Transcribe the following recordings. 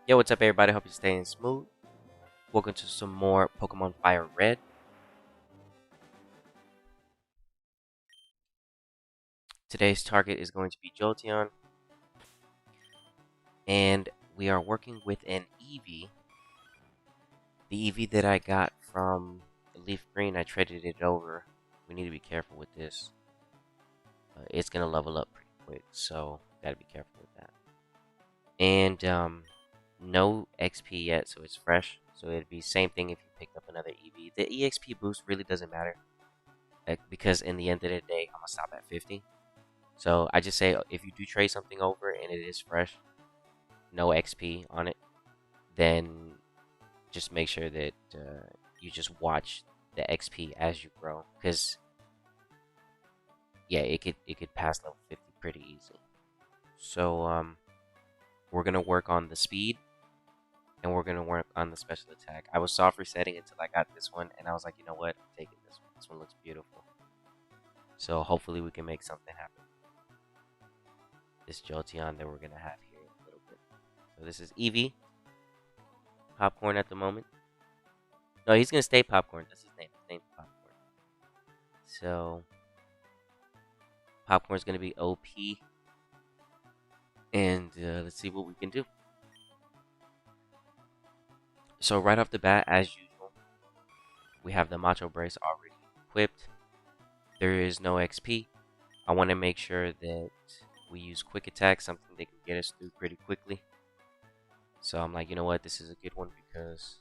Yo, what's up, everybody? Hope you're staying smooth. Welcome to some more Pokemon Fire Red. Today's target is going to be Jolteon, and we are working with an Eevee. The Eevee that I got from the Leaf Green, I traded it over. We need to be careful with this. It's gonna level up pretty quick, so gotta be careful with that. And no XP yet, so it's fresh. So it'd be same thing if you picked up another Eevee. The EXP boost really doesn't matter, because in the end of the day, I'm gonna stop at 50. So I just say if you do trade something over and it is fresh, no XP on it, then just make sure that you just watch the XP as you grow, because yeah, it could pass level 50 pretty easy. So we're gonna work on the speed and we're gonna work on the special attack. I was soft resetting until I got this one, and I was like, you know what, I'm taking this one. This one looks beautiful. So hopefully we can make something happen. This Jolteon that we're gonna have here in a little bit. So this is Eevee. Popcorn at the moment. No, he's gonna stay Popcorn. That's his name. His name's Popcorn. So Popcorn's gonna be OP, and let's see what we can do. So right off the bat, as usual, we have the Macho Brace already equipped. There is no XP. I want to make sure that we use Quick Attack, something that can get us through pretty quickly. So I'm like, you know what, this is a good one because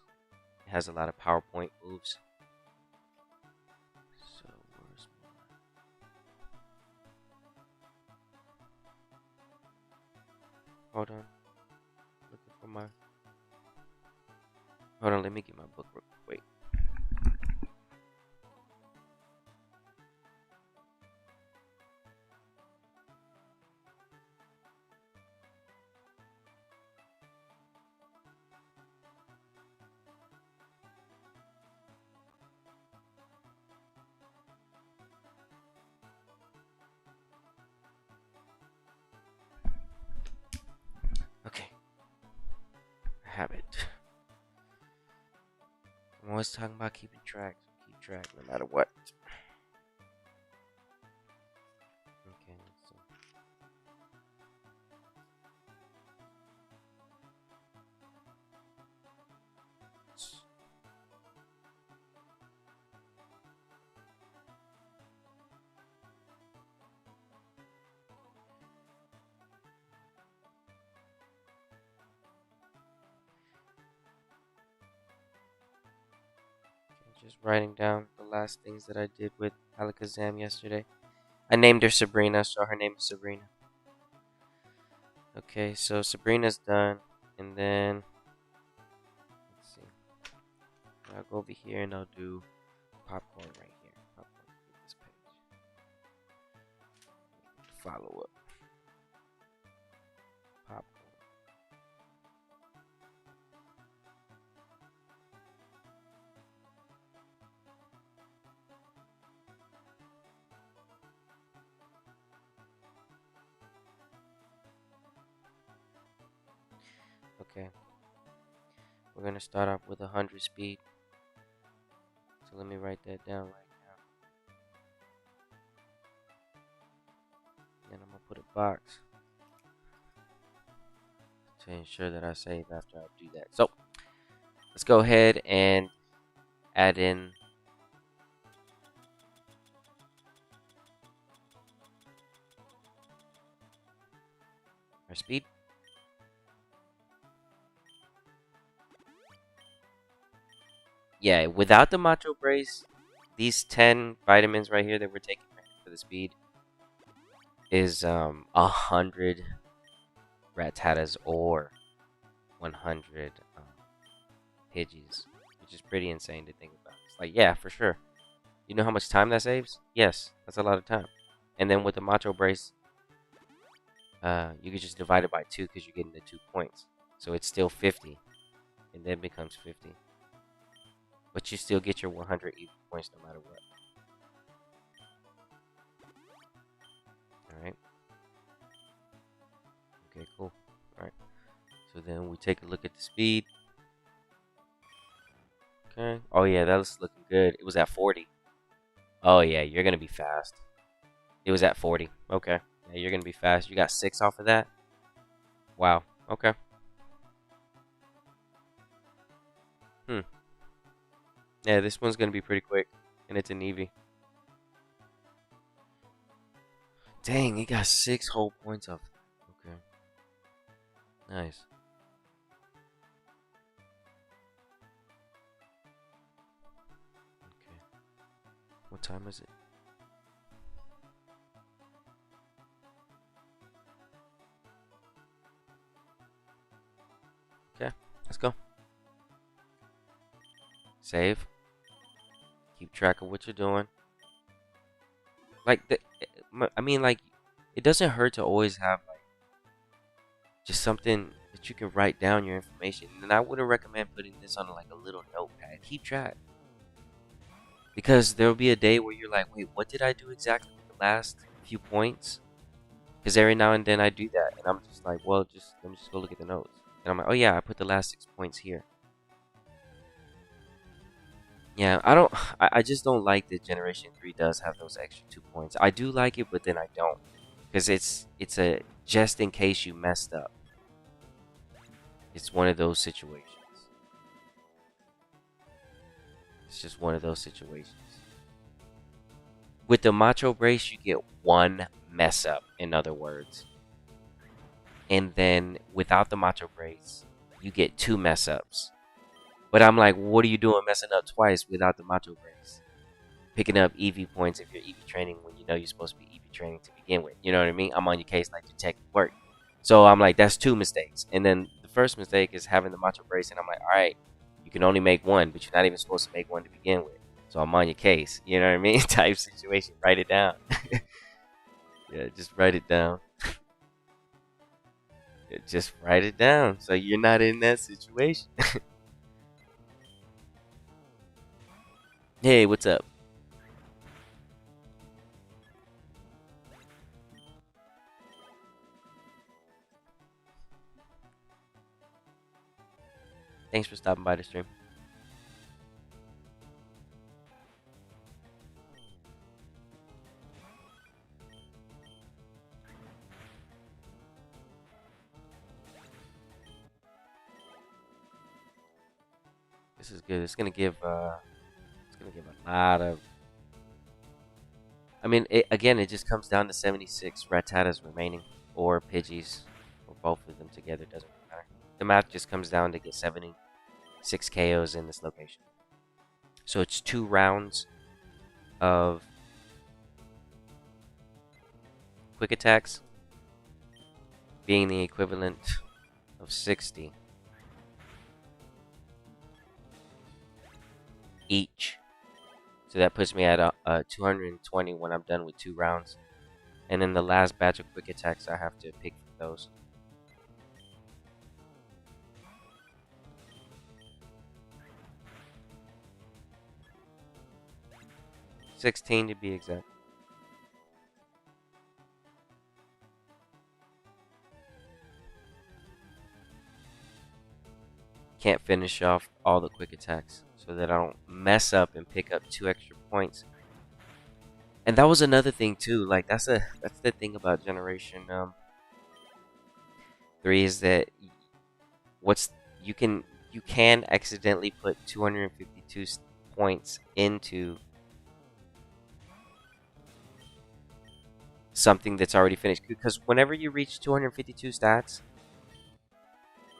it has a lot of PowerPoint moves. So where's my... Hold on. Looking for my... Hold on, let me get my book real quick. Wait. Okay. I have it. I'm always talking about keeping track. So keep track no matter what. Okay, so... Just writing down the last things that I did with Alakazam yesterday. I named her Sabrina, so her name is Sabrina. Okay, so Sabrina's done, and then let's see. I'll go over here and I'll do Popcorn right here. Popcorn this page. Follow up. Popcorn. Okay. We're gonna start off with 100 speed. So let me write that down right now. Then I'm gonna put a box to ensure that I save after I do that. So let's go ahead and add in our speed. Yeah, without the Macho Brace, these 10 vitamins right here that we're taking for the speed is 100 Rattatas or 100 Pidgeys, which is pretty insane to think about. It's like, yeah, for sure. You know how much time that saves? Yes, that's a lot of time. And then with the Macho Brace, you could just divide it by 2 because you're getting the 2 points. So it's still 50, and then becomes 50. But you still get your 100 equal points no matter what. Alright. Okay, cool. Alright. So then we take a look at the speed. Okay. Oh yeah, that was looking good. It was at 40. Oh yeah, you're gonna be fast. It was at 40. Okay. Yeah, you're gonna be fast. You got 6 off of that. Wow. Okay. Hmm. Yeah, this one's gonna be pretty quick, and it's an Eevee. Dang, he got 6 whole points off. Okay. Nice. Okay. What time is it? Okay. Let's go. Save. Keep track of what you're doing. Like I mean, like, it doesn't hurt to always have like just something that you can write down your information. And I wouldn't recommend putting this on like a little notepad. Keep track. Because there'll be a day where you're like, wait, what did I do exactly with the last few points? Because every now and then I do that, and I'm just like, well, just let me just go look at the notes. And I'm like, oh yeah, I put the last 6 points here. Yeah, I don't. I just don't like that Generation 3 does have those extra 2 points. I do like it, but then I don't, because it's a just in case you messed up. It's one of those situations. It's just one of those situations. With the Macho Brace, you get one mess up, in other words. And then without the Macho Brace, you get 2 mess ups. But I'm like, what are you doing messing up twice without the Macho Brace? Picking up EV points if you're EV training when you know you're supposed to be EV training to begin with. You know what I mean? I'm on your case like your tech work. So I'm like, that's 2 mistakes. And then the first mistake is having the Macho Brace. And I'm like, all right, you can only make one, but you're not even supposed to make one to begin with. So I'm on your case. You know what I mean? Type situation. Write it down. Yeah, just write it down. Yeah, just write it down so you're not in that situation. Hey, what's up? Thanks for stopping by the stream. This is good. It's gonna give a lot of. I mean, again, it just comes down to 76 Rattatas remaining, or Pidgeys, or both of them together. Doesn't really matter. The math just comes down to get 76 KOs in this location. So it's 2 rounds of quick attacks, being the equivalent of 60 each. So that puts me at 220 when I'm done with 2 rounds. And then the last batch of quick attacks, I have to pick from those. 16 to be exact. Can't finish off all the quick attacks so that I don't mess up and pick up 2 extra points. And that was another thing too. Like that's the thing about Generation 3 is that what's you can accidentally put 252 points into something that's already finished, because whenever you reach 252 stats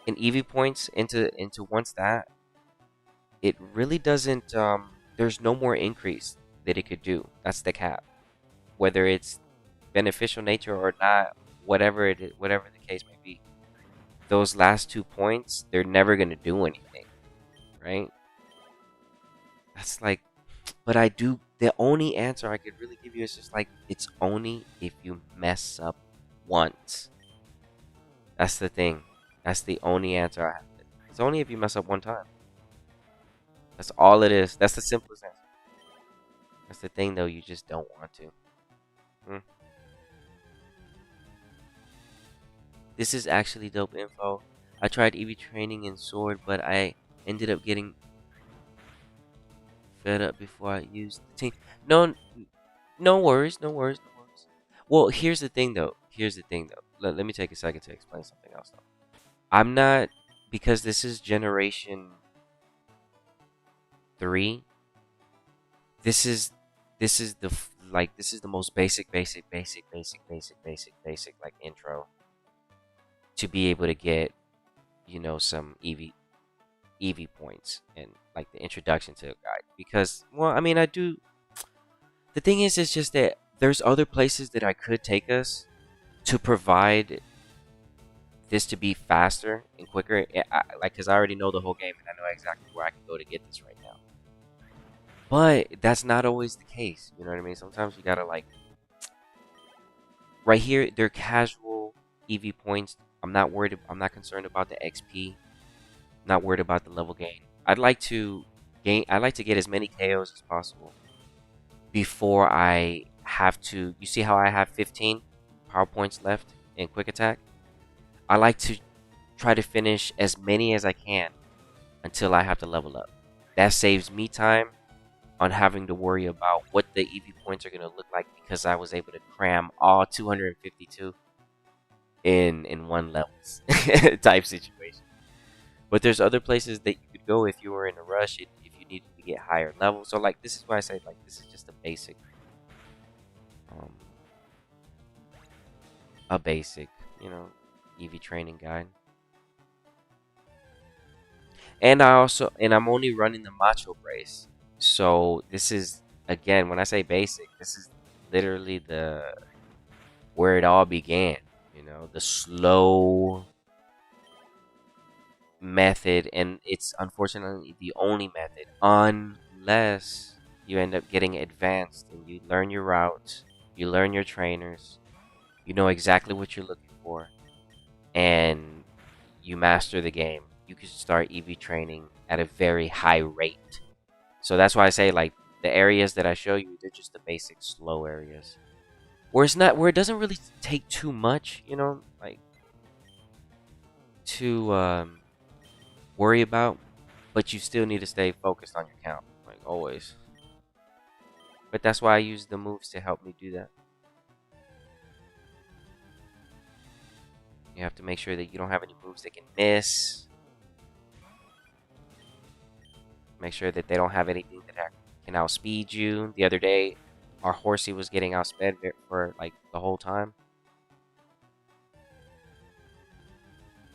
in EV points into one stat, it really doesn't there's no more increase that it could do. That's the cap. Whether it's beneficial nature or not, whatever it is, whatever the case may be, those last 2 points, they're never going to do anything, right? That's like, but I do, the only answer I could really give you is just like, it's only if you mess up once. That's the thing. That's the only answer I have. It's only if you mess up one time. That's all it is. That's the simplest answer. That's the thing, though. You just don't want to. This is actually dope info. I tried EV training in Sword, but I ended up getting fed up before I used the team. No, no worries, no worries, no worries. Well, here's the thing though. Here's the thing though. Let me take a second to explain something else though. I'm not, because this is generation 3. This is this is the most basic like intro to be able to get, you know, some EV points and like the introduction to a guide. Because, well, I mean, I do. The thing is, it's just that there's other places that I could take us to provide this to be faster and quicker. Like, because I already know the whole game and I know exactly where I can go to get this right now. But that's not always the case. You know what I mean? Sometimes you gotta, like, right here, they're casual EV points. I'm not worried. I'm not concerned about the XP. Not worried about the level gain. I'd like to get as many KOs as possible before I have to. You see how I have 15 power points left in quick attack? I like to try to finish as many as I can until I have to level up. That saves me time on having to worry about what the EV points are going to look like, because I was able to cram all 252 in one levels type situation. But there's other places that you could go if you were in a rush, if you needed to get higher levels. So, like, this is why I say, like, this is just um, a basic, you know, EV training guide. And I'm only running the Macho Brace. So this is, again, when I say basic, this is literally where it all began. You know, the slow method, and it's unfortunately the only method, unless you end up getting advanced and you learn your routes, you learn your trainers, you know exactly what you're looking for, and you master the game. You can start EV training at a very high rate. So that's why I say, like, the areas that I show you, they're just the basic slow areas, where it doesn't really take too much, you know, like, to worry about, but you still need to stay focused on your count, like always. But that's why I use the moves to help me do that. You have to make sure that you don't have any moves that can miss. Make sure that they don't have anything that can outspeed you. The other day, our horsey was getting outsped for like the whole time.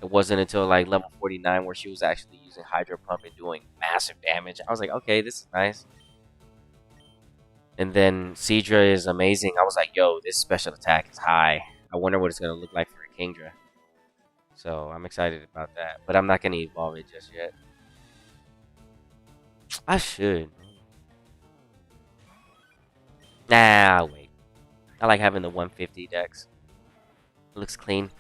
It wasn't until like level 49 where she was actually using Hydro Pump and doing massive damage. I was like, okay, this is nice. And then Seadra is amazing. I was like, yo, this special attack is high. I wonder what it's going to look like for a Kingdra. So I'm excited about that. But I'm not going to evolve it just yet. I should. Nah, I'll wait. I like having the 150 decks. It looks clean.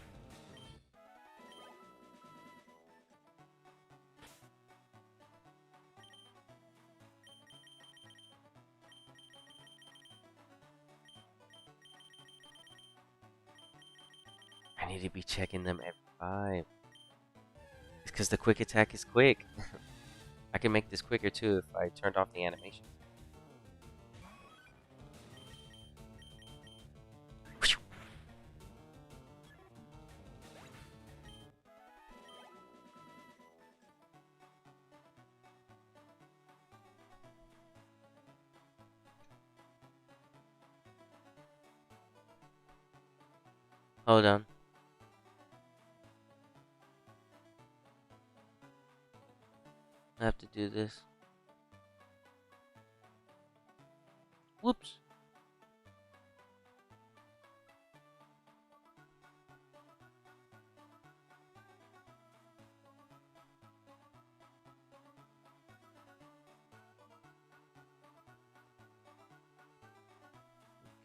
I need to be checking them every 5. It's because the quick attack is quick. I can make this quicker too if I turned off the animation. Hold on. I have to do this. Whoops.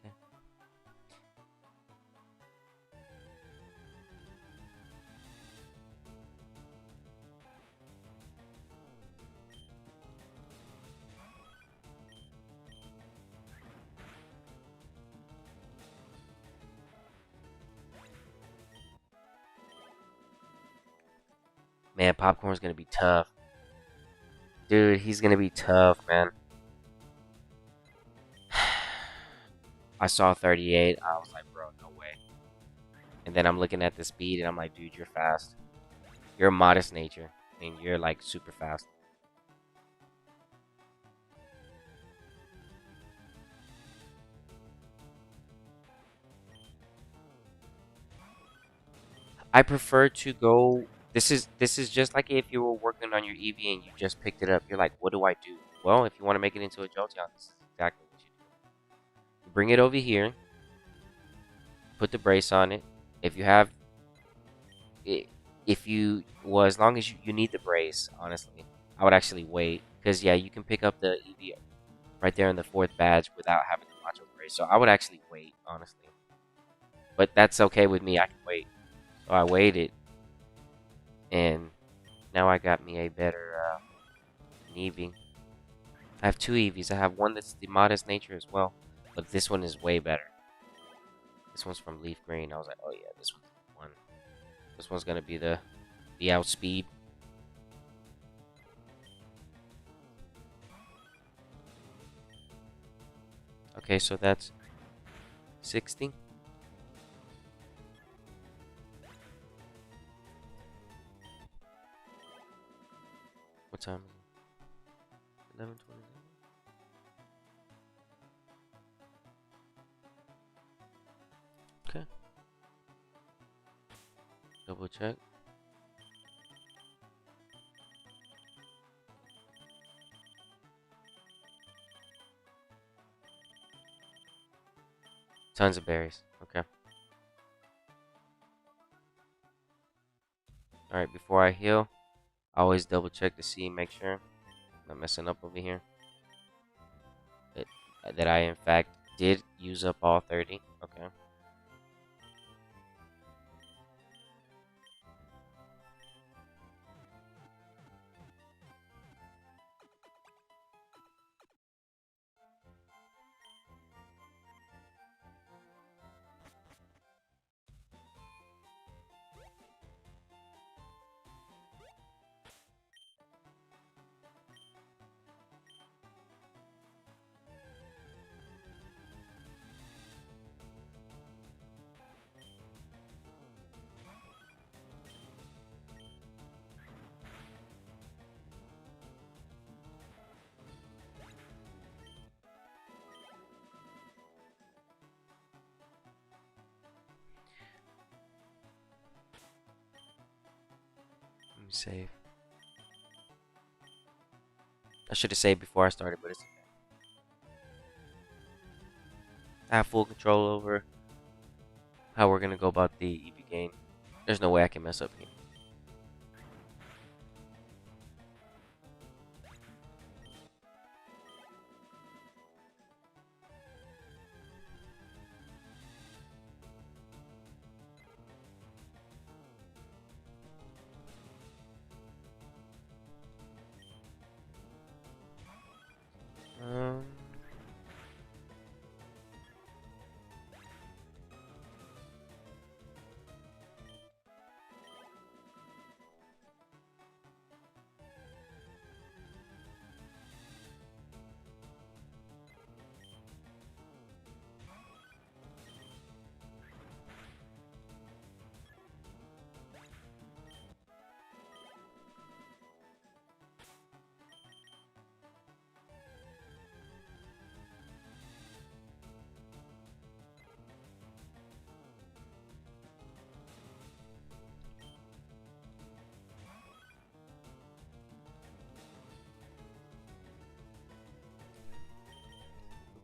Okay. Man, Popcorn's gonna be tough. Dude, he's gonna be tough, man. I saw 38. I was like, bro, no way. And then I'm looking at the speed and I'm like, dude, you're fast. You're a modest nature. And you're like super fast. I prefer to go. This is just like if you were working on your Eevee and you just picked it up. You're like, what do I do? Well, if you want to make it into a Jolteon, this is exactly what you do. You bring it over here, put the brace on it. If you have it, if you well, as long as you need the brace, honestly, I would actually wait because yeah, you can pick up the Eevee right there in the fourth badge without having the macho brace. So I would actually wait, honestly. But that's okay with me. I can wait. So I waited, and now I got me a better Eevee. I have two Eevees. I have one that's the modest nature as well, but this one is way better. This one's from Leaf Green. I was like, oh yeah, this one's the one. This one's gonna be the outspeed. Okay, so that's 60. What time is it? 11:27. Okay. Double check. Tons of berries. Okay. Alright, before I heal, I always double check to see, make sure I'm not messing up over here. That, that I, in fact, did use up all 30. Okay. Let me save. I should have saved before I started, but it's okay. I have full control over how we're gonna go about the EV game. There's no way I can mess up here. Um,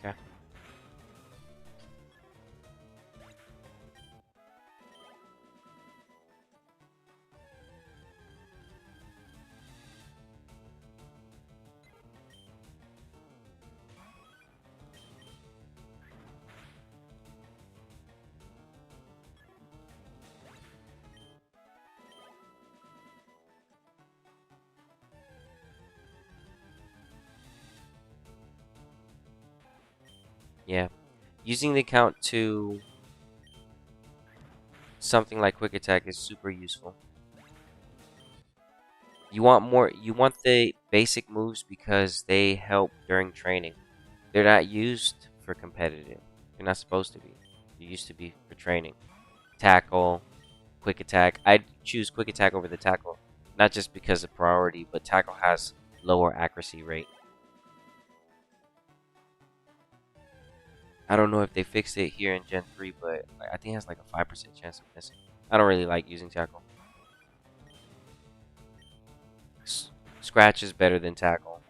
okay. Yeah. Using the count to something like quick attack is super useful. You want more. You want the basic moves because they help during training. They're not used for competitive. They're not supposed to be. They used to be for training. Tackle, quick attack. I'd choose quick attack over the tackle, not just because of priority, but tackle has lower accuracy rate. I don't know if they fixed it here in Gen 3, but I think it has like a 5% chance of missing. I don't really like using tackle. Scratch is better than tackle.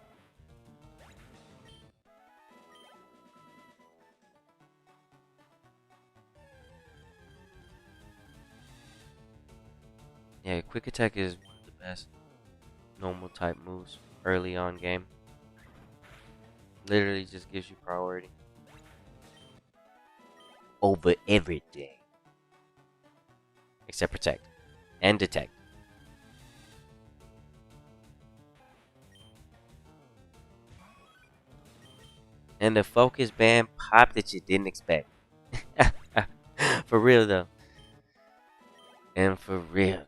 Yeah, quick attack is one of the best normal type moves early on game. Literally just gives you priority over everything except protect and detect. And the focus band pop that you didn't expect. For real though. And for real.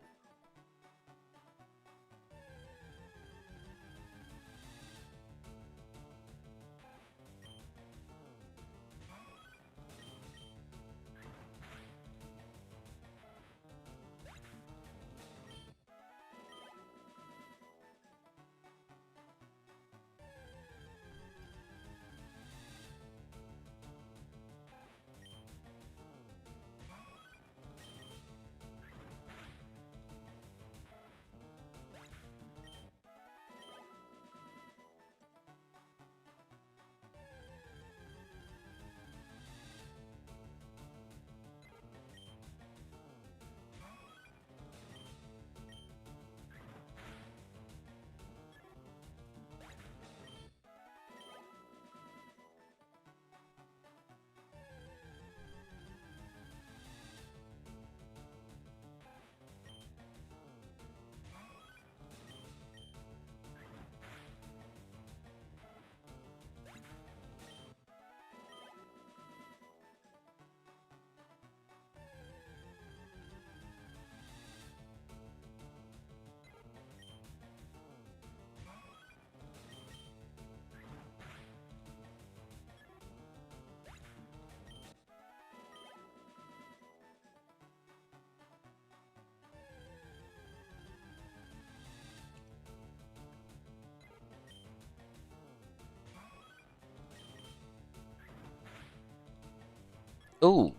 Ooh.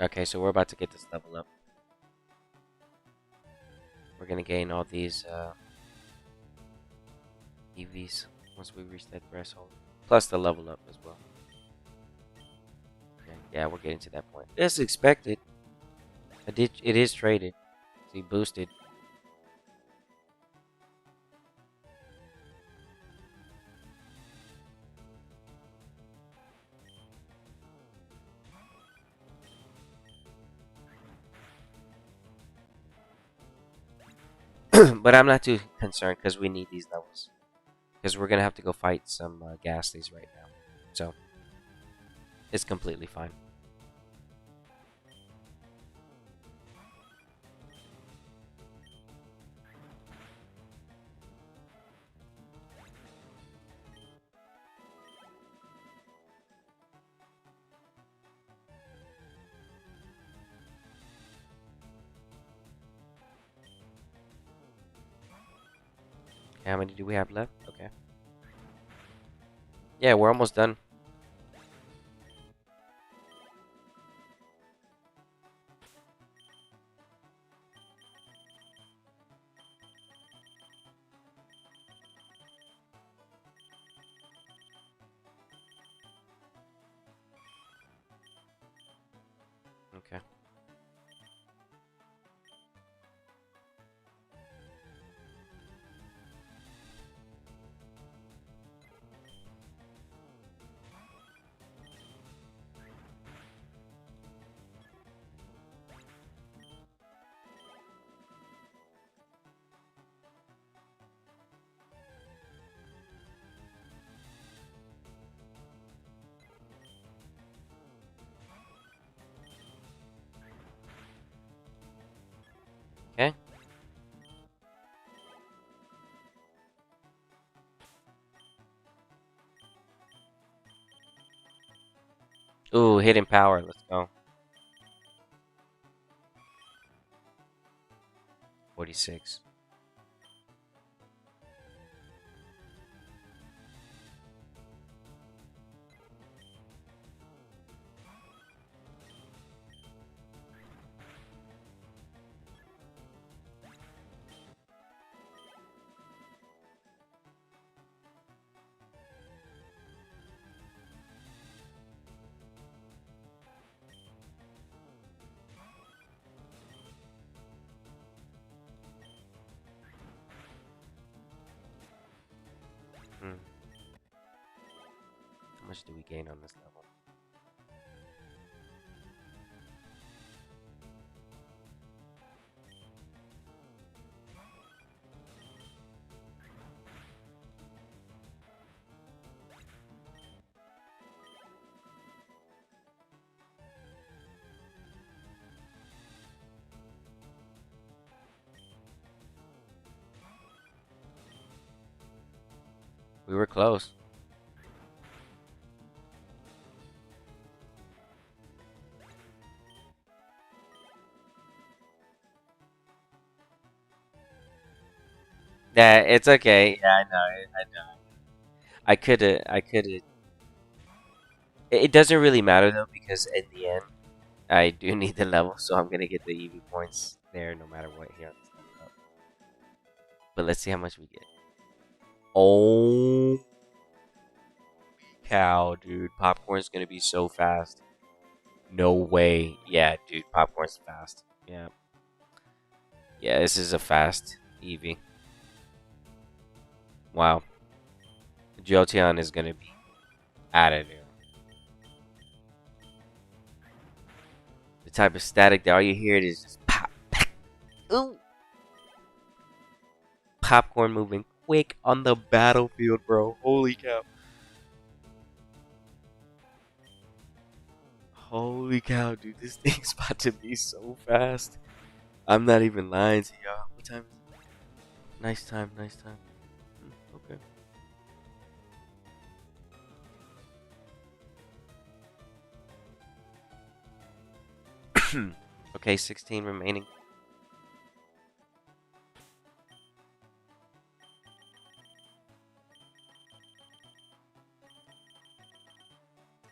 Okay, so we're about to get this level up. We're gonna gain all these EVs once we reach that threshold. Plus the level up as well. Okay, yeah, we're getting to that point. As expected. It is traded. See, boosted. But I'm not too concerned because we need these levels. Because we're gonna have to go fight some Ghastlies right now. So it's completely fine. Okay, how many do we have left? Okay. Yeah, we're almost done. Okay. Ooh, hidden power. Let's go. 46. Hmm. How much do we gain on this level? We were close. Yeah, it's okay. Yeah, I know. I know. I coulda. I coulda. It doesn't really matter though because in the end, I do need the level, so I'm gonna get the EV points there no matter what here on this level up. But let's see how much we get. Oh cow, dude! Popcorn's gonna be so fast. No way. Yeah, dude, popcorn's fast. Yeah. Yeah, this is a fast Eevee. Wow. Jolteon is gonna be out of there. The type of static that all you hear is just pop, pop. Ooh. Popcorn moving quick on the battlefield, bro. Holy cow. Holy cow, dude. This thing's about to be so fast. I'm not even lying to y'all. What time is it? Nice time, nice time. Okay. Okay, 16 remaining.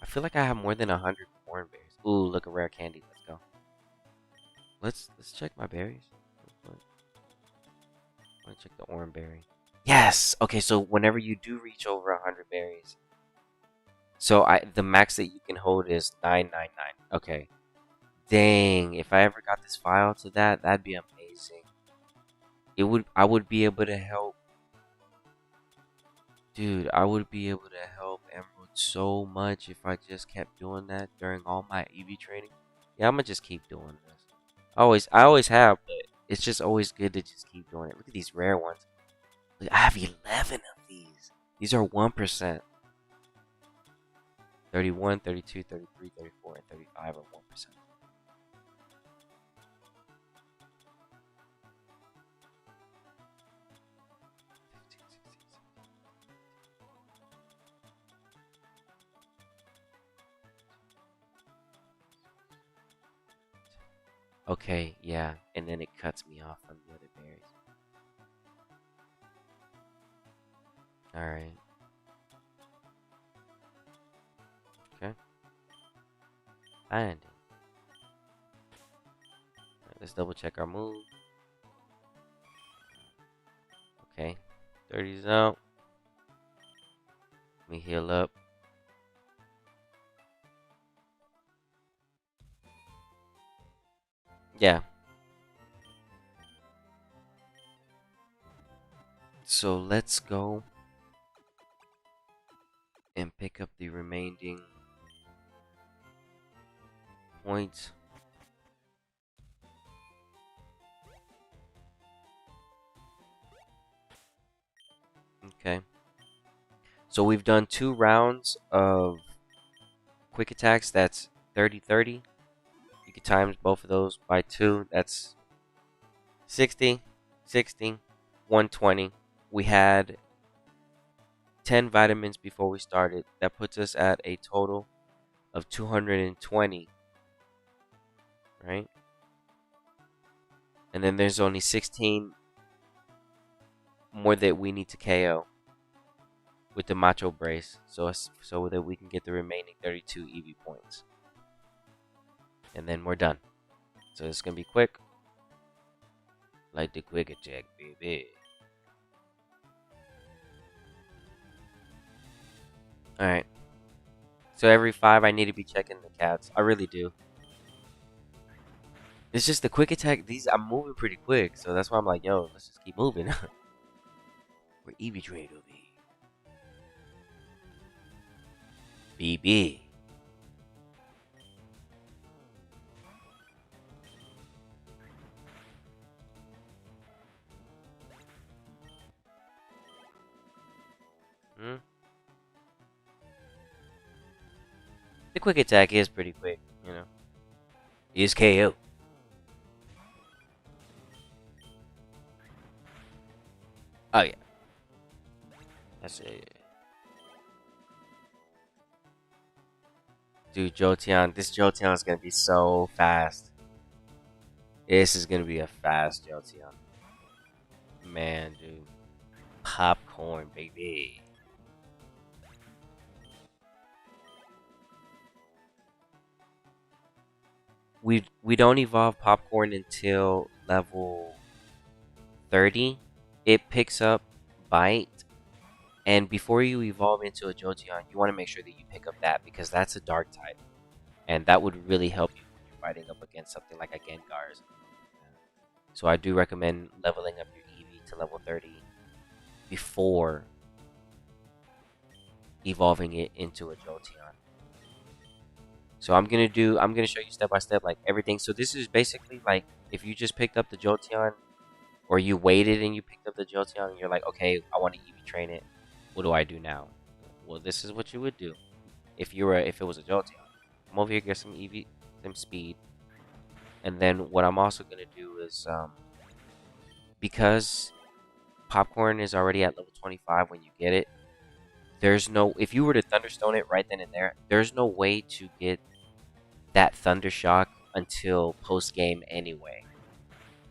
I feel like I have more than 100 corn berries. Ooh, look, a rare candy. Let's go. Let's check my berries. Let's check the orange berry. Yes. Okay, so whenever you do reach over 100 berries, so I the max that you can hold is 999. Okay. Dang, if I ever got this file to that, that'd be amazing. I would be able to help. Dude, I would be able to help Emerald so much if I just kept doing that during all my EV training. Yeah, I'm gonna just keep doing this. I always have, but it's just always good to just keep doing it. Look at these rare ones. Look, I have 11 of these. These are 1%. 31, 32, 33, 34, and 35 are 1%. Okay, yeah, and then it cuts me off from the other berries. Alright, okay. And let's double check our move. Okay, 30's out. Let me heal up. Yeah. So let's go and pick up the remaining points. Okay. So we've done 2 rounds of quick attacks. That's 30-30. You can times both of those by 2. That's 60, 60, 120. We had 10 vitamins before we started. That puts us at a total of 220, right? And then there's only 16 more that we need to KO with the Macho Brace, so that we can get the remaining 32 Eevee points. And then we're done. So it's gonna be quick. Like the quick attack, baby. Alright. So every 5 I need to be checking the cats. I really do. It's just the quick attack. I'm moving pretty quick, so that's why I'm like, yo, let's just keep moving. We're Eevee trained over here. BB. Hmm? The quick attack is pretty quick, you know. Is KO. Oh yeah. That's it. Dude, Jolteon. This Jolteon is gonna be so fast. This is gonna be a fast Jolteon. Man, dude. Popcorn, baby. We don't evolve Popcorn until level 30. It picks up Bite, and before you evolve into a Jolteon, you want to make sure that you pick up that, because that's a Dark type, and that would really help you when you're fighting up against something like a Gengar or something like that. So I do recommend leveling up your Eevee to level 30 before evolving it into a Jolteon. So I'm gonna show you step by step like everything. So this is basically like if you just picked up the Jolteon, or you waited and you picked up the Jolteon and you're like, okay, I want to EV train it. What do I do now? Well, this is what you would do if it was a Jolteon. Come over here, get some EV, some speed, and then what I'm also gonna do is because Popcorn is already at level 25 when you get it. If you were to Thunderstone it right then and there, there's no way to get that Thunder Shock until post game anyway,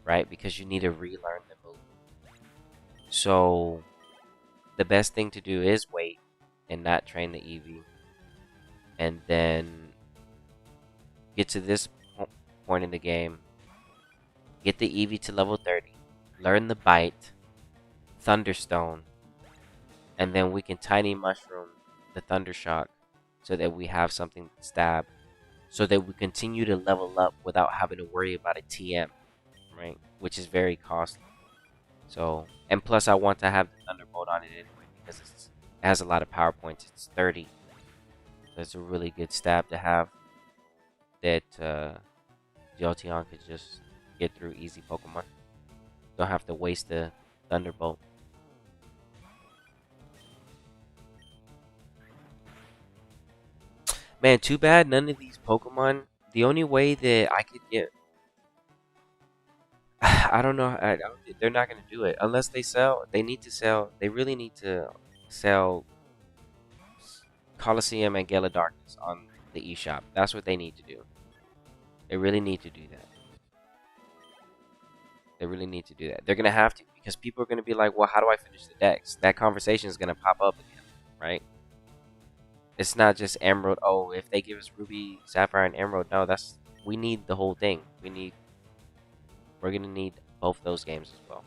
right? Because you need to relearn the move. So the best thing to do is wait and not train the Eevee, and then get to this point in the game, get the Eevee to level 30, learn the Bite, Thunderstone, and then we can Tiny Mushroom the Thunder Shock so that we have something to stab, so that we continue to level up without having to worry about a TM, right? Which is very costly. So, and plus I want to have the Thunderbolt on it anyway because it has a lot of power points. It's 30. So it's a really good stab to have that Jolteon could just get through easy Pokemon. Don't have to waste the Thunderbolt. Man, too bad none of these Pokemon. The only way that I could get, I don't know. They're not gonna do it unless they sell. They need to sell. They really need to sell Coliseum and Gala Darkness on the eShop. That's what they need to do. They really need to do that. They really need to do that. They're gonna have to, because people are gonna be like, "Well, how do I finish the decks?" That conversation is gonna pop up again, right? It's not just Emerald. Oh, if they give us Ruby, Sapphire, and Emerald, no, we need the whole thing. We're gonna need both those games as well.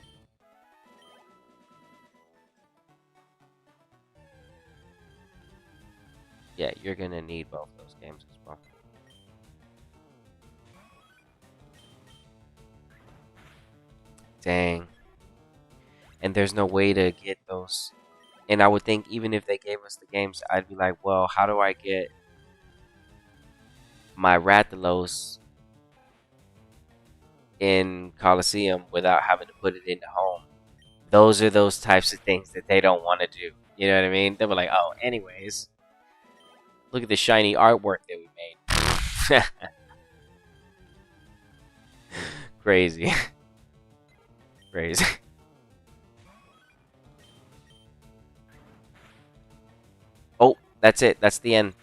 Yeah, you're gonna need both those games as well. Dang. And there's no way to get those. And I would think even if they gave us the games, I'd be like, well, how do I get my Rathalos in Coliseum without having to put it into home? Those are those types of things that they don't want to do. You know what I mean? They were like, oh, anyways, look at the shiny artwork that we made. Crazy. Crazy. Oh, that's it. That's the end.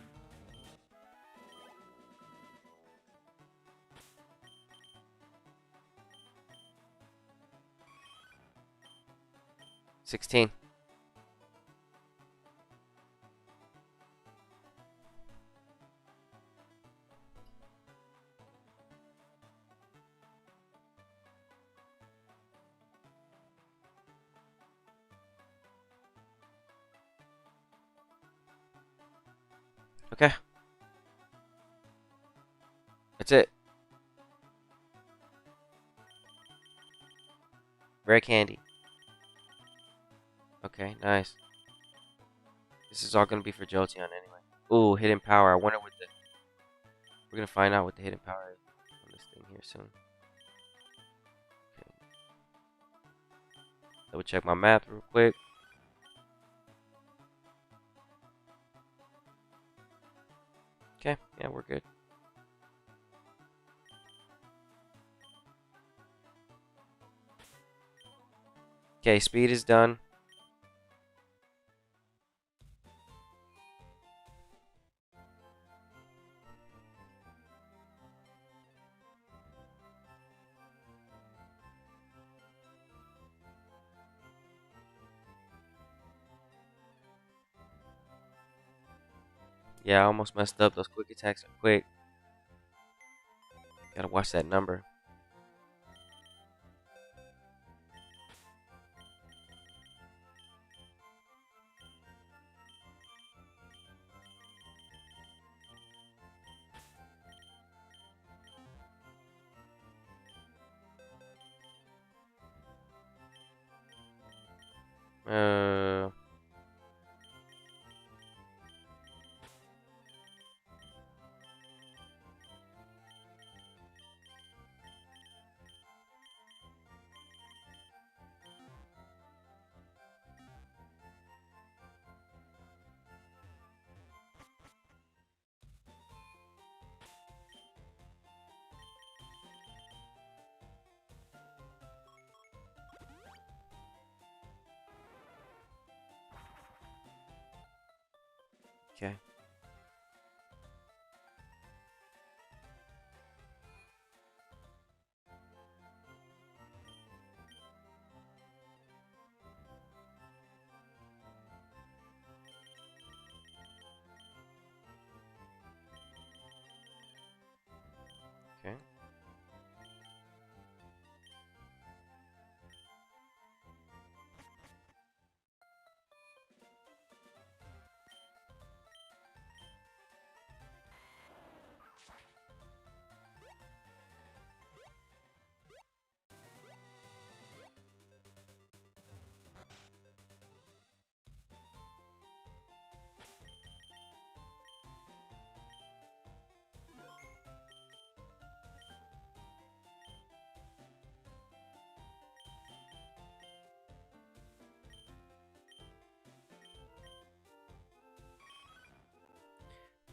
16. Okay. That's it. Rare candy. Okay, nice. This is all gonna be for Jolteon anyway. Ooh, hidden power. I wonder what the... We're gonna find out what the hidden power is on this thing here soon. Okay. Double check my math real quick. Okay, yeah, we're good. Okay, speed is done. Yeah, I almost messed up. Those quick attacks are quick. Gotta watch that number. Uh, okay. Okay.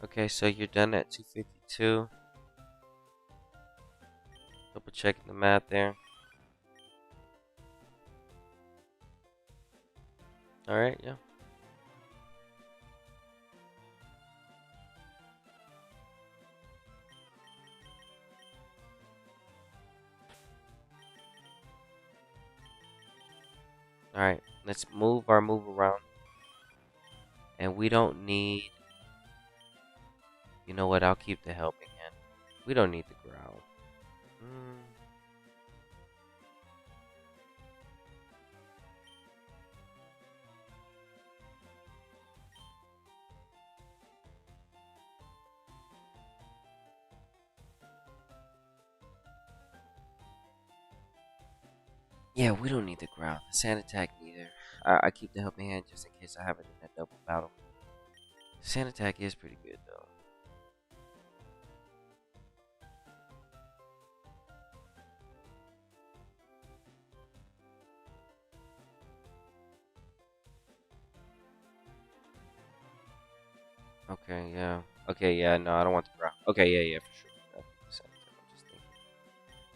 Okay, so you're done at 252. Double checking the math there. Alright, yeah. Alright, let's move our move around. And we don't need... You know what? I'll keep the helping hand. We don't need the growl. Mm. Yeah, we don't need the growl. The sand attack neither. I keep the helping hand just in case I have it in that double battle. Sand attack is pretty good though. Okay, yeah. Okay, yeah, no, I don't want the growl. Okay, yeah, yeah, for sure.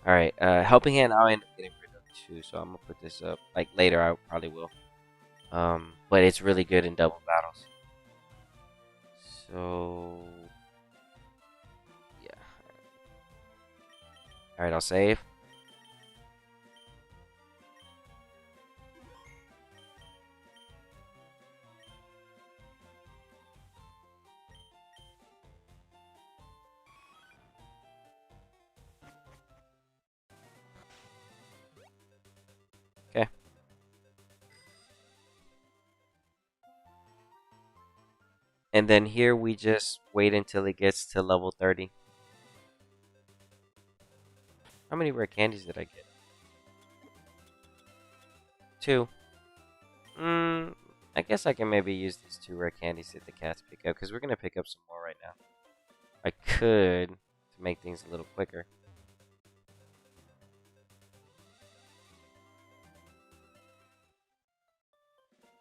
Alright, helping hand I'll end up getting rid of too, so I'm gonna put this up. Like later I probably will. But it's really good in double battles. So yeah. Alright, I'll save. And then here we just wait until it gets to level 30. How many rare candies did I get? 2. I guess I can maybe use these 2 rare candies that the cats pick up, because we're going to pick up some more right now. I could, to make things a little quicker.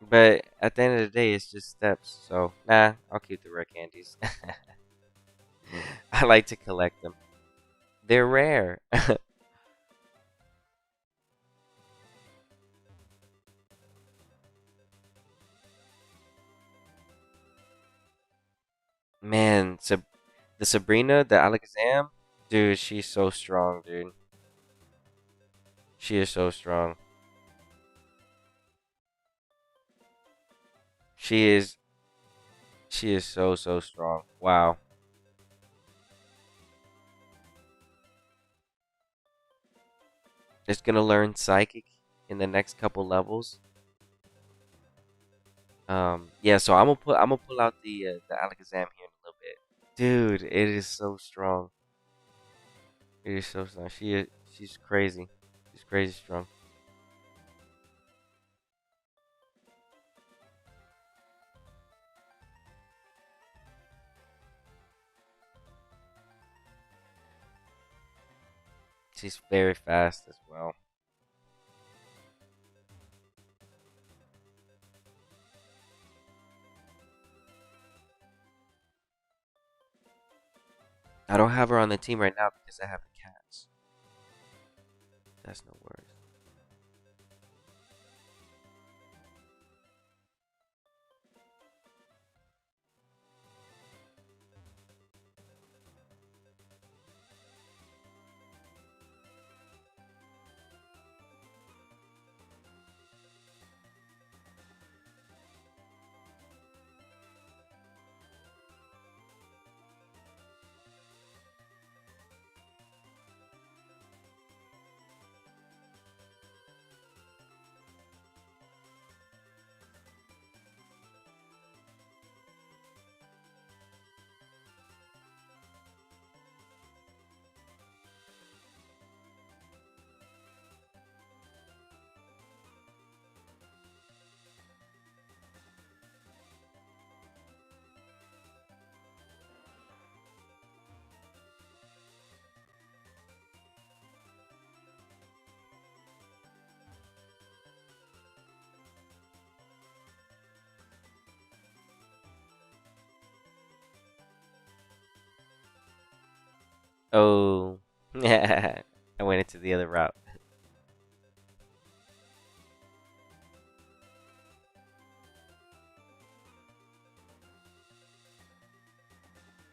But at the end of the day, it's just steps. So, nah, I'll keep the rare candies. I like to collect them. They're rare. Man, the Sabrina, the Alakazam, dude, she's so strong, dude. She is so strong. She is she is so strong. Wow. Just gonna learn Psychic in the next couple levels. Yeah. So I'm gonna pull out the Alakazam here in a little bit. Dude, it is so strong. It is so strong. She's crazy. She's crazy strong. She's very fast as well. I don't have her on the team right now because I have the cats. That's no worries. Oh, I went into the other route.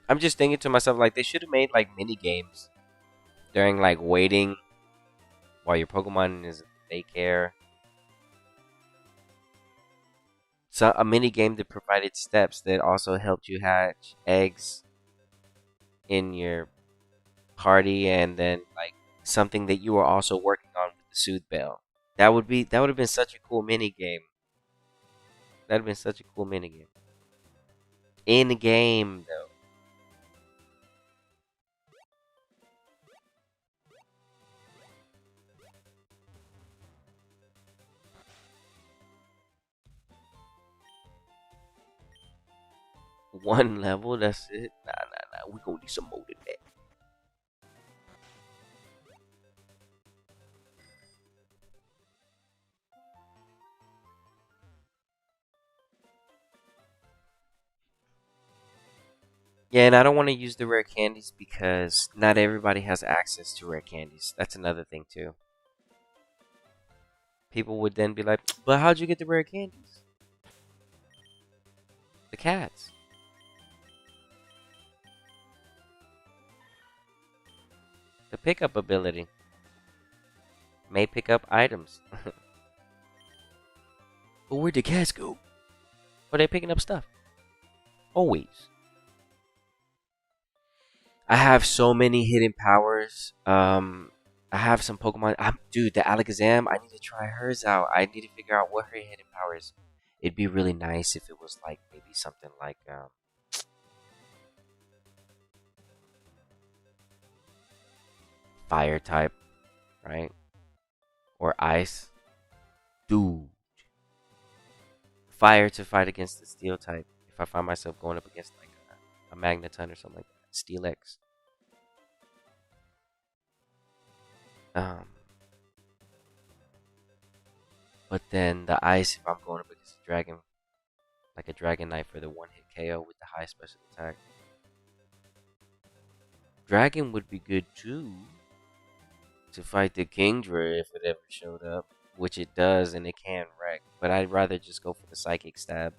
I'm just thinking to myself, like, they should have made like mini games during like waiting while your Pokemon is in daycare. So a mini game that provided steps that also helped you hatch eggs in your party, and then like something that you were also working on with the Soothe Bell. That would have been such a cool mini game. That'd have been such a cool mini game. In game though. One level, that's it. Nah. We gonna need some more than that. Yeah, and I don't want to use the rare candies because not everybody has access to rare candies. That's another thing too. People would then be like, "But how'd you get the rare candies?" The cats. The pickup ability may pick up items. But where'd the cats go? Are they picking up stuff? Always. I have so many hidden powers. I have some Pokemon. Dude, the Alakazam. I need to try hers out. I need to figure out what her hidden power is. It'd be really nice if it was like maybe something like fire type, right? Or ice. Dude. Fire to fight against the steel type. If I find myself going up against like a Magneton or something like that. Steel X. Um, but then the ice, if I'm going up against a dragon, like a Dragon Knight for the one hit KO with the high special attack. Dragon would be good too to fight the Kingdra if it ever showed up, which it does and it can wreck. But I'd rather just go for the Psychic Stab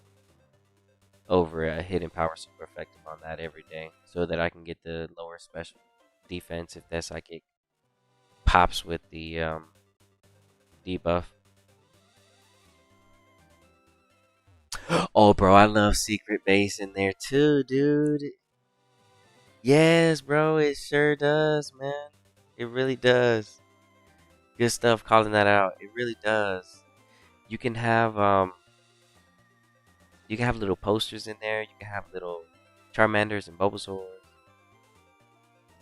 over a Hidden Power super effective on that every day so that I can get the lower special defense if that Psychic pops with the debuff. Oh, bro, I love Secret Base in there too, dude. Yes, bro, it sure does, man. It really does. Good stuff calling that out. It really does. You can have little posters in there. You can have little Charmanders and Bulbasaurs.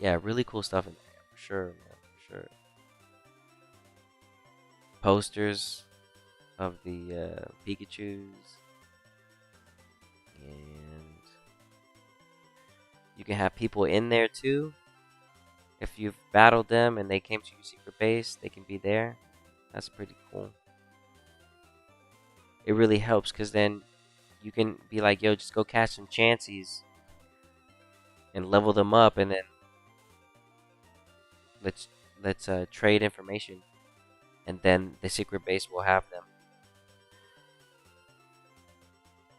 Yeah, really cool stuff in there for sure, man, for sure. Posters of the Pikachu's, and you can have people in there too. If you've battled them and they came to your secret base, they can be there. That's pretty cool. It really helps because then you can be like, yo, just go catch some Chanseys and level them up, and then let's trade information, and then the secret base will have them.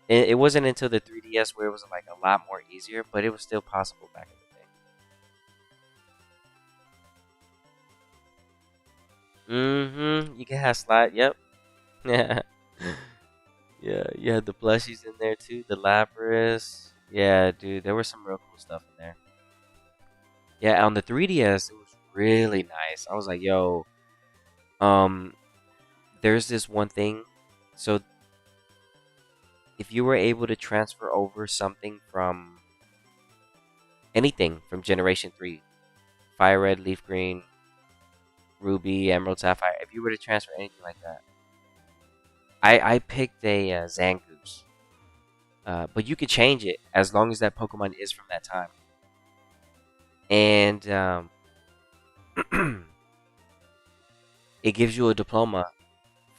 It wasn't until the 3DS where it was like a lot more easier, but it was still possible back in the day. You can have slide. Yep. Yeah. Yeah. You had the plushies in there too. The Lapras. Yeah, dude. There was some real cool stuff in there. Yeah, on the 3DS, it was really nice. I was like, yo, um, there's this one thing. So if you were able to transfer over something from anything from Generation 3, Fire Red, Leaf Green, Ruby, Emerald, Sapphire, if you were to transfer anything like that, I picked a Zangoose. But you could change it as long as that Pokemon is from that time. And it gives you a diploma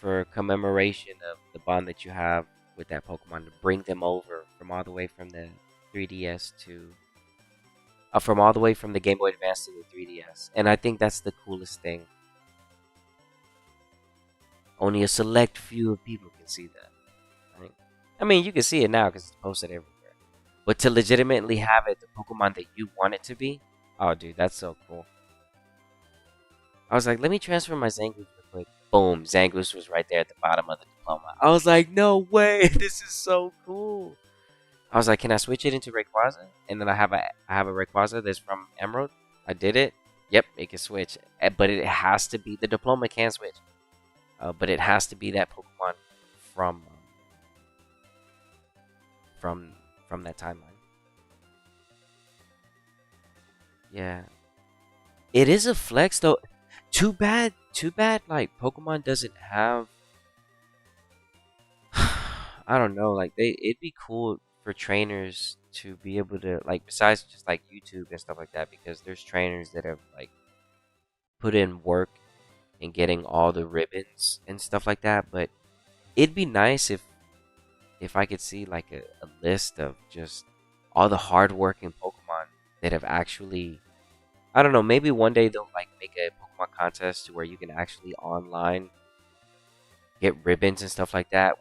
for commemoration of the bond that you have with that Pokemon to bring them over from all the way from the 3DS to from all the way from the Game Boy Advance to the 3DS. And I think that's the coolest thing. Only a select few of people can see that. Right? I mean, you can see it now because it's posted everywhere. But to legitimately have it the Pokemon that you want it to be, oh, dude, that's so cool. I was like, let me transfer my Zangoose real quick. Boom, Zangoose was right there at the bottom of the diploma. I was like, no way, this is so cool. I was like, can I switch it into Rayquaza? And then I have a Rayquaza that's from Emerald. I did it. Yep, it can switch, but it has to be the diploma can switch. But it has to be that Pokemon from from that timeline. Yeah, it is a flex though. Too bad. Too bad. Like Pokemon doesn't have. I don't know. Like it'd be cool for trainers to be able to like besides just like YouTube and stuff like that because there's trainers that have like put in work in getting all the ribbons and stuff like that. But it'd be nice if I could see like a list of just all the hardworking Pokemon that have actually I don't know, maybe one day they'll like make a Pokemon contest to where you can actually online get ribbons and stuff like that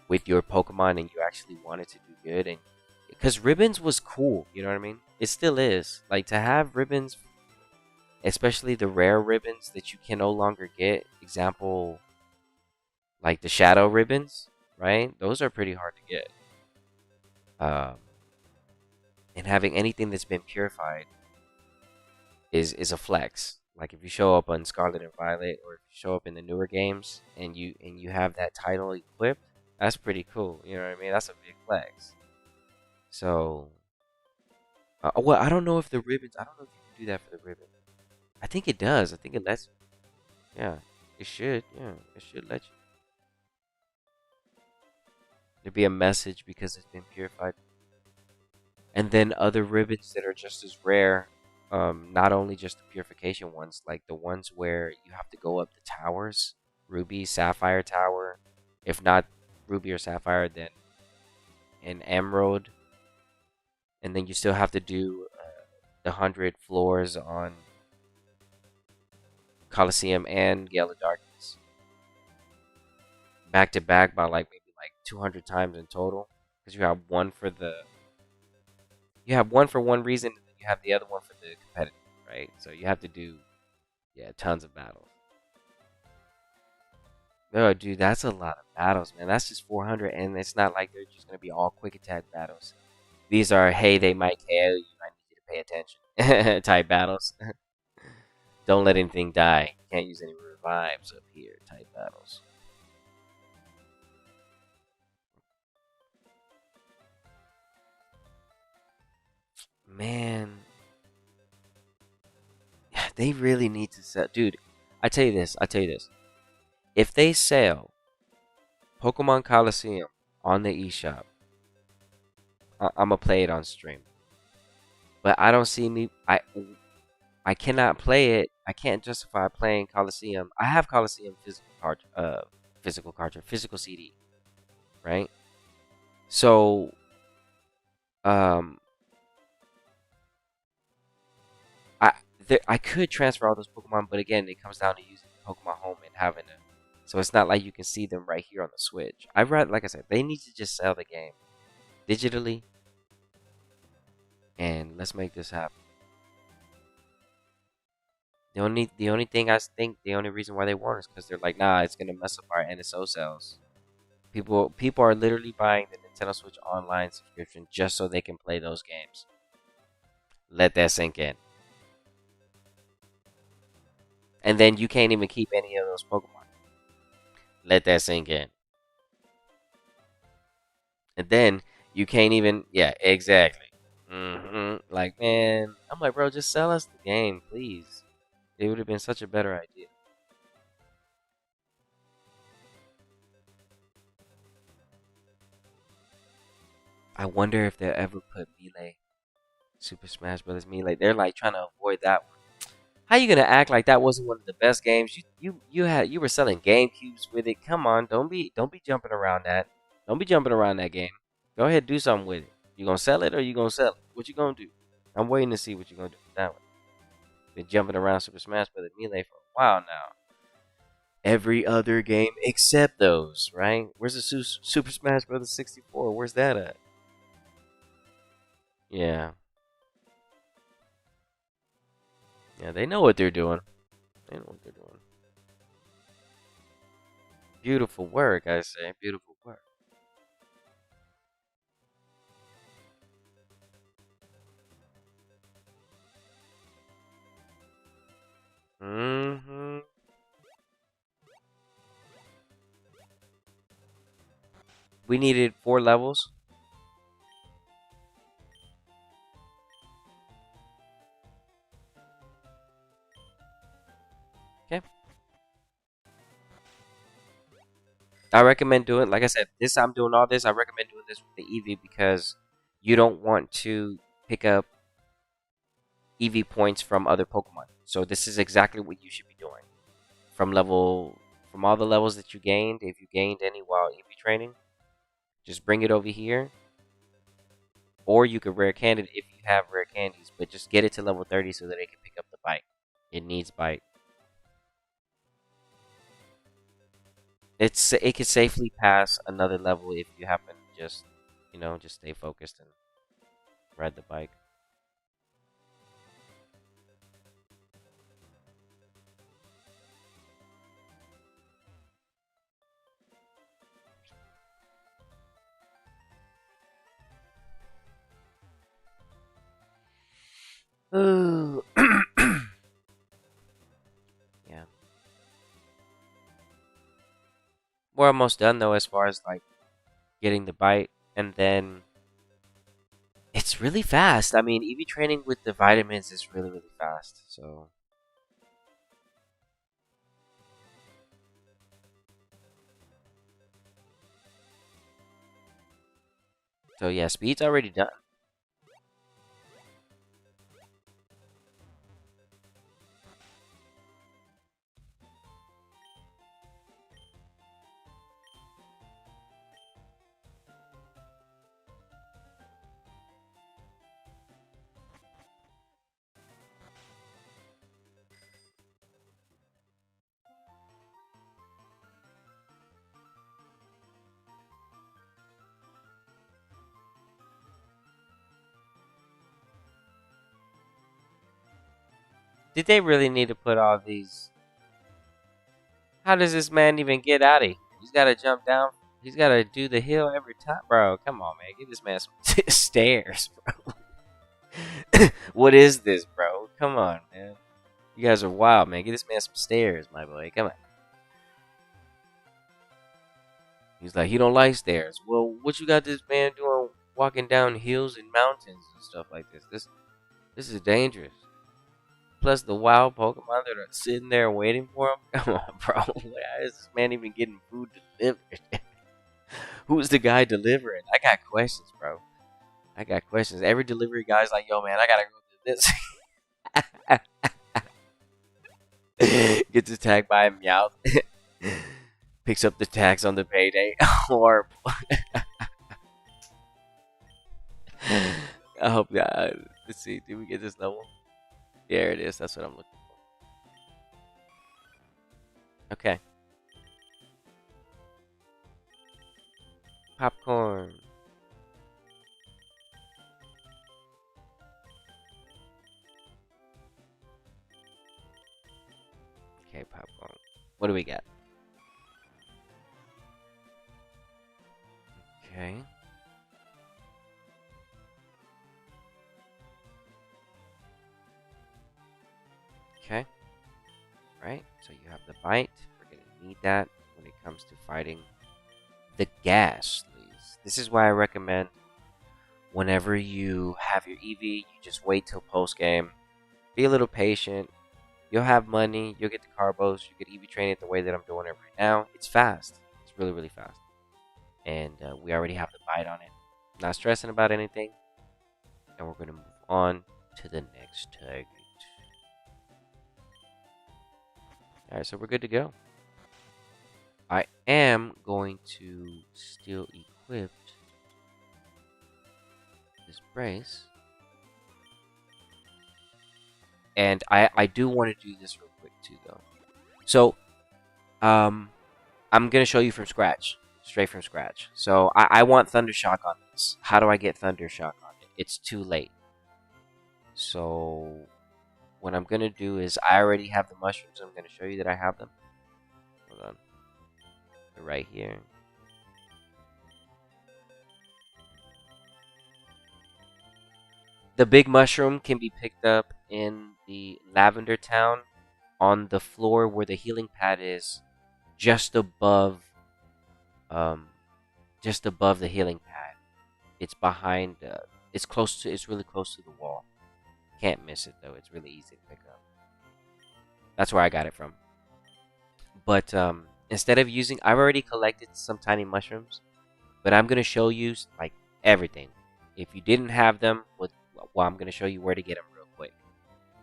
with your Pokemon and you actually wanted to do good and because ribbons was cool, you know what I mean? It still is. Like to have ribbons, especially the rare ribbons that you can no longer get, example like the shadow ribbons, right? Those are pretty hard to get. Um and having anything that's been purified is a flex. Like if you show up on Scarlet and Violet, or if you show up in the newer games and you have that title equipped, that's pretty cool. You know what I mean? That's a big flex. So, well, I don't know if the ribbons. I don't know if you can do that for the ribbon. I think it does. I think it lets. Yeah, it should. Yeah, it should let you. There'd be a message because it's been purified. And then other ribbons that are just as rare. Not only just the purification ones, like the ones where you have to go up the towers, ruby, sapphire tower. If not ruby or sapphire, then an emerald, and then you still have to do the 100 floors on Coliseum and Gale of Darkness back to back by like maybe like 200 times in total, because you have one for one reason, and then you have the other one for the competitive, right? So you have to do, yeah, tons of battles. Oh, dude, that's a lot of battles, man. That's just 400, and it's not like they're just gonna be all quick attack battles. These are, hey, they might KO you, I need you to pay attention type battles. Don't let anything die. Can't use any revives up here type battles. Man, they really need to sell. Dude, I tell you this. I tell you this. If they sell Pokemon Coliseum on the eShop, I'm gonna play it on stream. But I don't see me. I cannot play it. I can't justify playing Coliseum. I have Coliseum physical CD, right? So, um, I I could transfer all those Pokemon, but again, it comes down to using Pokemon Home and having it. So it's not like you can see them right here on the Switch. I read, like I said, they need to just sell the game digitally, and let's make this happen. The only thing I think the only reason why they won't is because they're like, nah, it's gonna mess up our NSO sales. People are literally buying the Nintendo Switch Online subscription just so they can play those games. Let that sink in. And then you can't even keep any of those Pokemon. Let that sink in. And then you can't even, yeah, exactly. Like, man, I'm like, bro, just sell us the game, please. It would have been such a better idea. I wonder if they'll ever put Melee, Super Smash Brothers Melee. They're like trying to avoid that one. How you gonna act like that wasn't one of the best games? You were selling GameCubes with it. Come on, don't be jumping around that. Don't be jumping around that game. Go ahead, do something with it. You gonna sell it or you gonna sell it? What you gonna do? I'm waiting to see what you gonna do with that one. Been jumping around Super Smash Bros. Melee for a while now. Every other game except those, right? Where's the Super Smash Bros. 64? Where's that at? Yeah, yeah, they know what they're doing. They know what they're doing. Beautiful work, I say. Beautiful work. Mm-hmm. We needed 4 levels. Okay. I recommend doing, like I said, this I'm doing all this. I recommend doing this with the Eevee because you don't want to pick up Eevee points from other Pokemon. So this is exactly what you should be doing. From level, from all the levels that you gained, if you gained any while Eevee training, just bring it over here. Or you could rare candy it if you have rare candies, but just get it to level 30 so that it can pick up the bite. It needs bite. It could safely pass another level if you happen to just, just stay focused and ride the bike. Ooh. Yeah. We're almost done though as far as like getting the bite, and then it's really fast. I mean, EV training with the vitamins is really really fast. So So yeah, speed's already done. Did they really need to put all these? How does this man even get out of here? He's got to jump down. He's got to do the hill every time, bro. Come on, man. Give this man some stairs, bro. What is this, bro? Come on, man. You guys are wild, man. Give this man some stairs, my boy. Come on. He's like, he don't like stairs. Well, what you got this man doing, walking down hills and mountains and stuff like this? This is dangerous. Plus the wild Pokemon that are sitting there waiting for him. Come on, bro. Why is this man even getting food delivered? Who's the guy delivering? I got questions, bro. I got questions. Every delivery guy's like, yo, man, I gotta go do this. Gets attacked by a Meowth. Picks up the tax on the payday. Horrible. I hope that. Let's see. Did we get this level? There it is. That's what I'm looking for. Okay. Popcorn. Okay, popcorn. What do we got? Okay. Okay. Right. So you have the bite. We're going to need that when it comes to fighting the Ghastlies. This is why I recommend whenever you have your Eevee, you just wait till post game. Be a little patient. You'll have money. You'll get the Carbos. You get Eevee training the way that I'm doing it right now. It's fast. It's really, really fast. And we already have the bite on it. Not stressing about anything. And we're going to move on to the next target. Alright, so we're good to go. I am going to still equip this brace. And I do want to do this real quick too, though. So, I'm going to show you from scratch. Straight from scratch. So, I want Thundershock on this. How do I get Thundershock on it? It's too late. So, what I'm going to do is, I already have the mushrooms. I'm going to show you that I have them. Hold on. They're right here. The big mushroom can be picked up in the Lavender Town on the floor where the healing pad is, just above the healing pad. It's behind it's really close to the wall. Can't miss it though. It's really easy to pick up. That's where I got it from. But instead of using, I've already collected some tiny mushrooms, but I'm gonna show you like everything. If you didn't have them, well, I'm gonna show you where to get them real quick.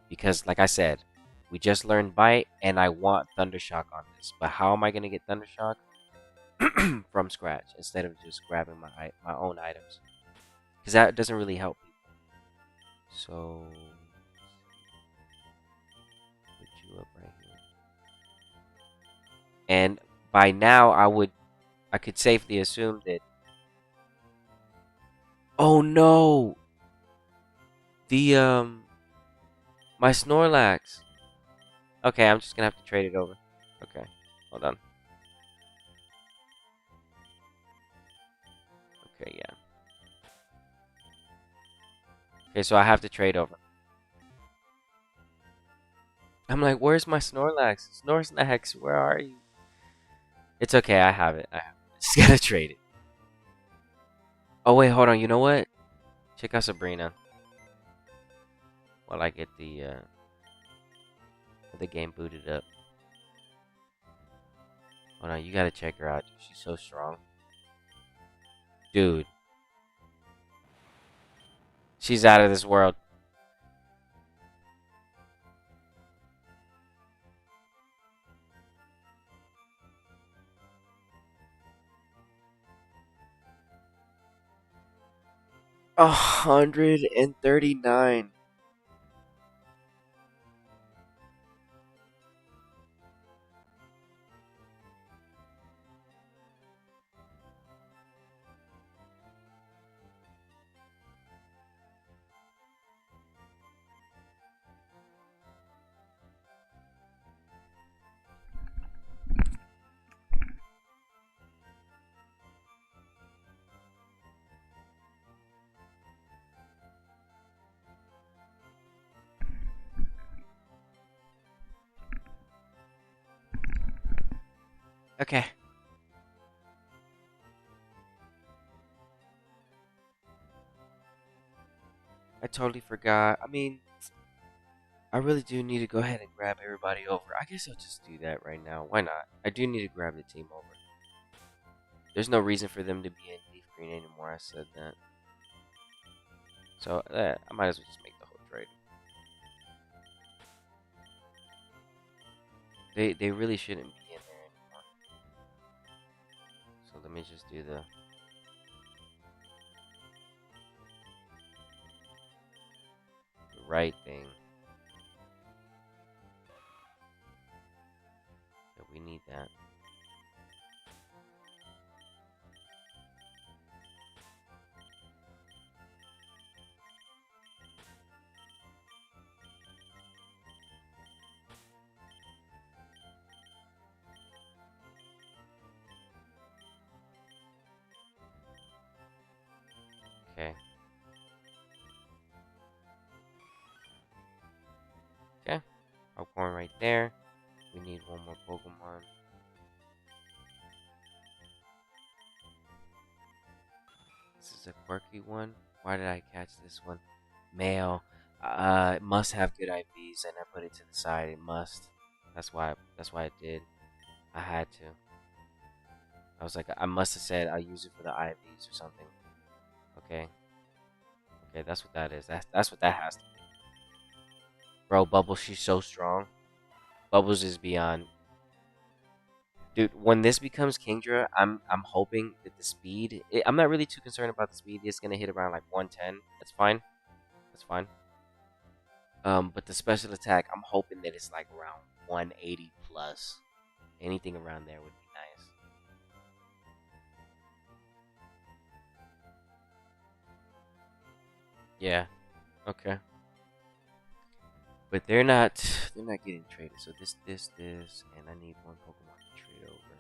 Because like I said, we just learned Bite, and I want Thundershock on this. But how am I gonna get Thundershock? From scratch instead of just grabbing my own items, because that doesn't really help people. So put you up right here, and by now I could safely assume that. Oh no, the my Snorlax. Okay, I'm just gonna have to trade it over. Okay, hold on. Okay, yeah. Okay, so I have to trade over. I'm like, where's my Snorlax? Snorlax, where are you? It's okay, I have it. I just gotta trade it. Oh wait, hold on. You know what? Check out Sabrina while I get the game booted up. Hold on, you gotta check her out. Dude. She's so strong, dude. She's out of this world. $139. Okay. I totally forgot. I mean, I really do need to go ahead and grab everybody over. I guess I'll just do that right now. Why not? I do need to grab the team over. There's no reason for them to be in leaf green anymore. I said that. So I might as well just make the whole trade. They really shouldn't be in there anymore. So let me just do the right thing. Yeah, we need that. Okay. Okay. Popcorn right there. We need one more Pokemon. This is a quirky one. Why did I catch this one? Male. It must have good IVs, and I put it to the side. It must. That's why. That's why I did. I had to. I was like, I must have said I'll use it for the IVs or something. Okay. Okay, that's what that is. That's what that has to be. Bro, Bubbles, she's so strong. Bubbles is beyond. Dude, when this becomes Kingdra, I'm hoping that the speed. I'm not really too concerned about the speed. It's gonna hit around like 110. That's fine. That's fine. But the special attack, I'm hoping that it's like around 180 plus. Anything around there would be nice. Yeah. Okay. But they're not getting traded. So this, and I need one Pokemon to trade over.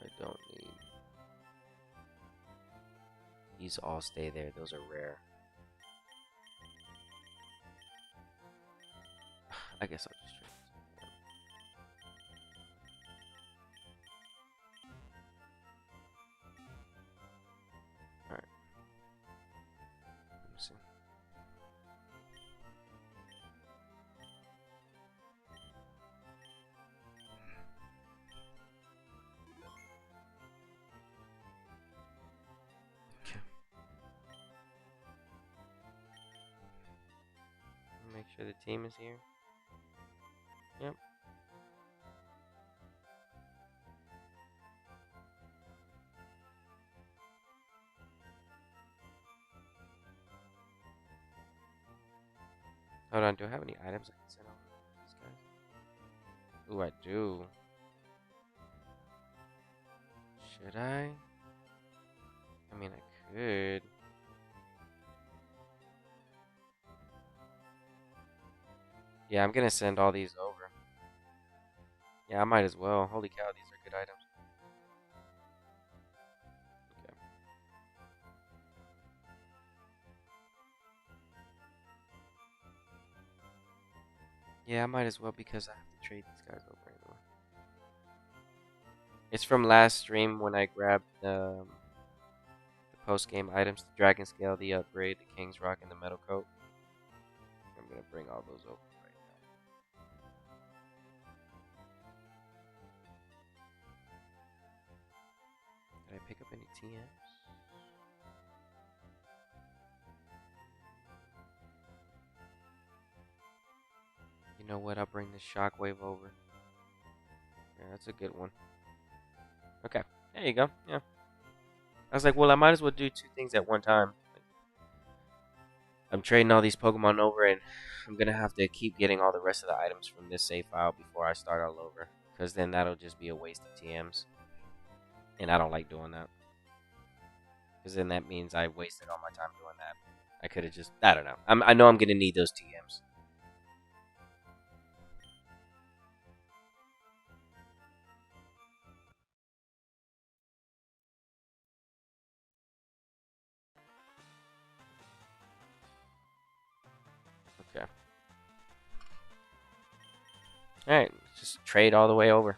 I don't need. These all stay there. Those are rare. I guess I'll just trade this. Alright, let me see. Okay. Make sure the team is here. Yep. Hold on, do I have any items I can send over to these guys? Ooh, I do. Should I? I mean, I could. Yeah, I'm gonna send all these over. Yeah, I might as well. Holy cow, these are good items. Okay. Yeah, I might as well because I have to trade these guys over anyway. It's from last stream when I grabbed the post game items, the Dragon Scale, the upgrade, the King's Rock, and the Metal Coat. I'm gonna bring all those over right now. Did I pick up any TMs? know what? I'll bring the shockwave over. Yeah, that's a good one. Okay, there you go. Yeah. I was like, well, I might as well do two things at one time. I'm trading all these Pokemon over, and I'm gonna have to keep getting all the rest of the items from this save file before I start all over. Because then that'll just be a waste of TMs. And I don't like doing that. Because then that means I wasted all my time doing that. I could have just, I don't know. I know I'm gonna need those TMs. Okay. Alright, just trade all the way over.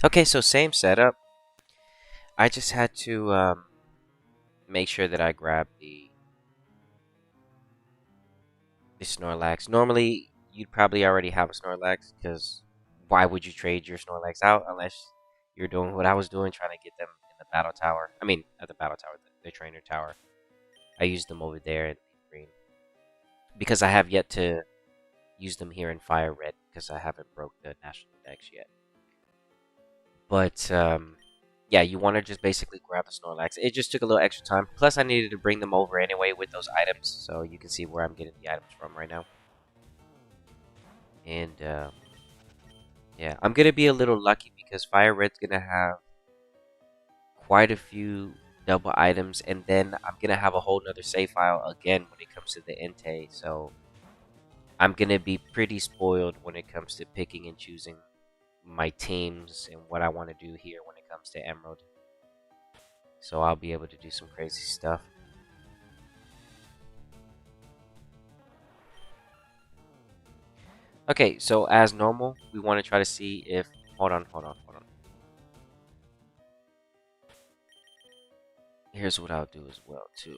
Okay, so same setup. I just had to make sure that I grab the Snorlax. Normally, you'd probably already have a Snorlax, because why would you trade your Snorlax out unless you're doing what I was doing, trying to get them in the battle tower? I mean, not the battle tower, the trainer tower. I used them over there in green because I have yet to use them here in Fire Red because I haven't broke the national dex yet. But yeah, you want to just basically grab the Snorlax. It just took a little extra time. Plus, I needed to bring them over anyway with those items, so you can see where I'm getting the items from right now. And yeah, I'm gonna be a little lucky because Fire Red's gonna have quite a few double items, and then I'm gonna have a whole nother save file again when it comes to the Entei. So I'm gonna be pretty spoiled when it comes to picking and choosing my teams and what I want to do here when it comes to Emerald. So I'll be able to do some crazy stuff. Okay, so as normal, we want to try to see if... Hold on. Here's what I'll do as well, too.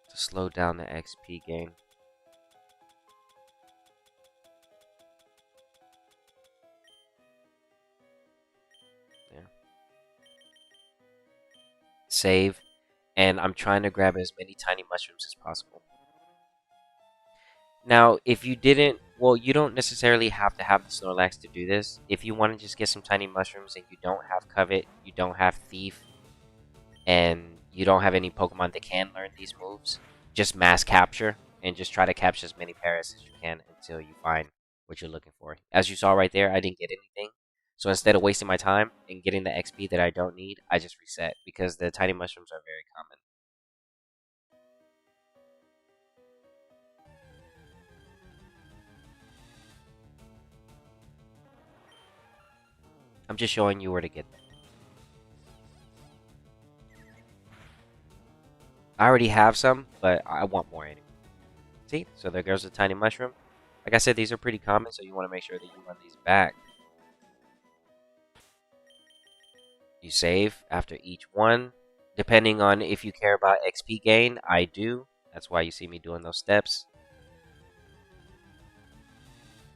To slow down the XP gain. There. Save. And I'm trying to grab as many tiny mushrooms as possible. Now, if you didn't... Well, you don't necessarily have to have the Snorlax to do this. If you want to just get some tiny mushrooms and you don't have Covet, you don't have Thief, and you don't have any Pokemon that can learn these moves, just mass capture and just try to capture as many Paras as you can until you find what you're looking for. As you saw right there, I didn't get anything. So instead of wasting my time and getting the XP that I don't need, I just reset because the tiny mushrooms are very common. I'm just showing you where to get them. I already have some, but I want more anyway. See? So there goes the tiny mushroom. Like I said, these are pretty common, so you want to make sure that you run these back. You save after each one. Depending on if you care about XP gain, I do. That's why you see me doing those steps.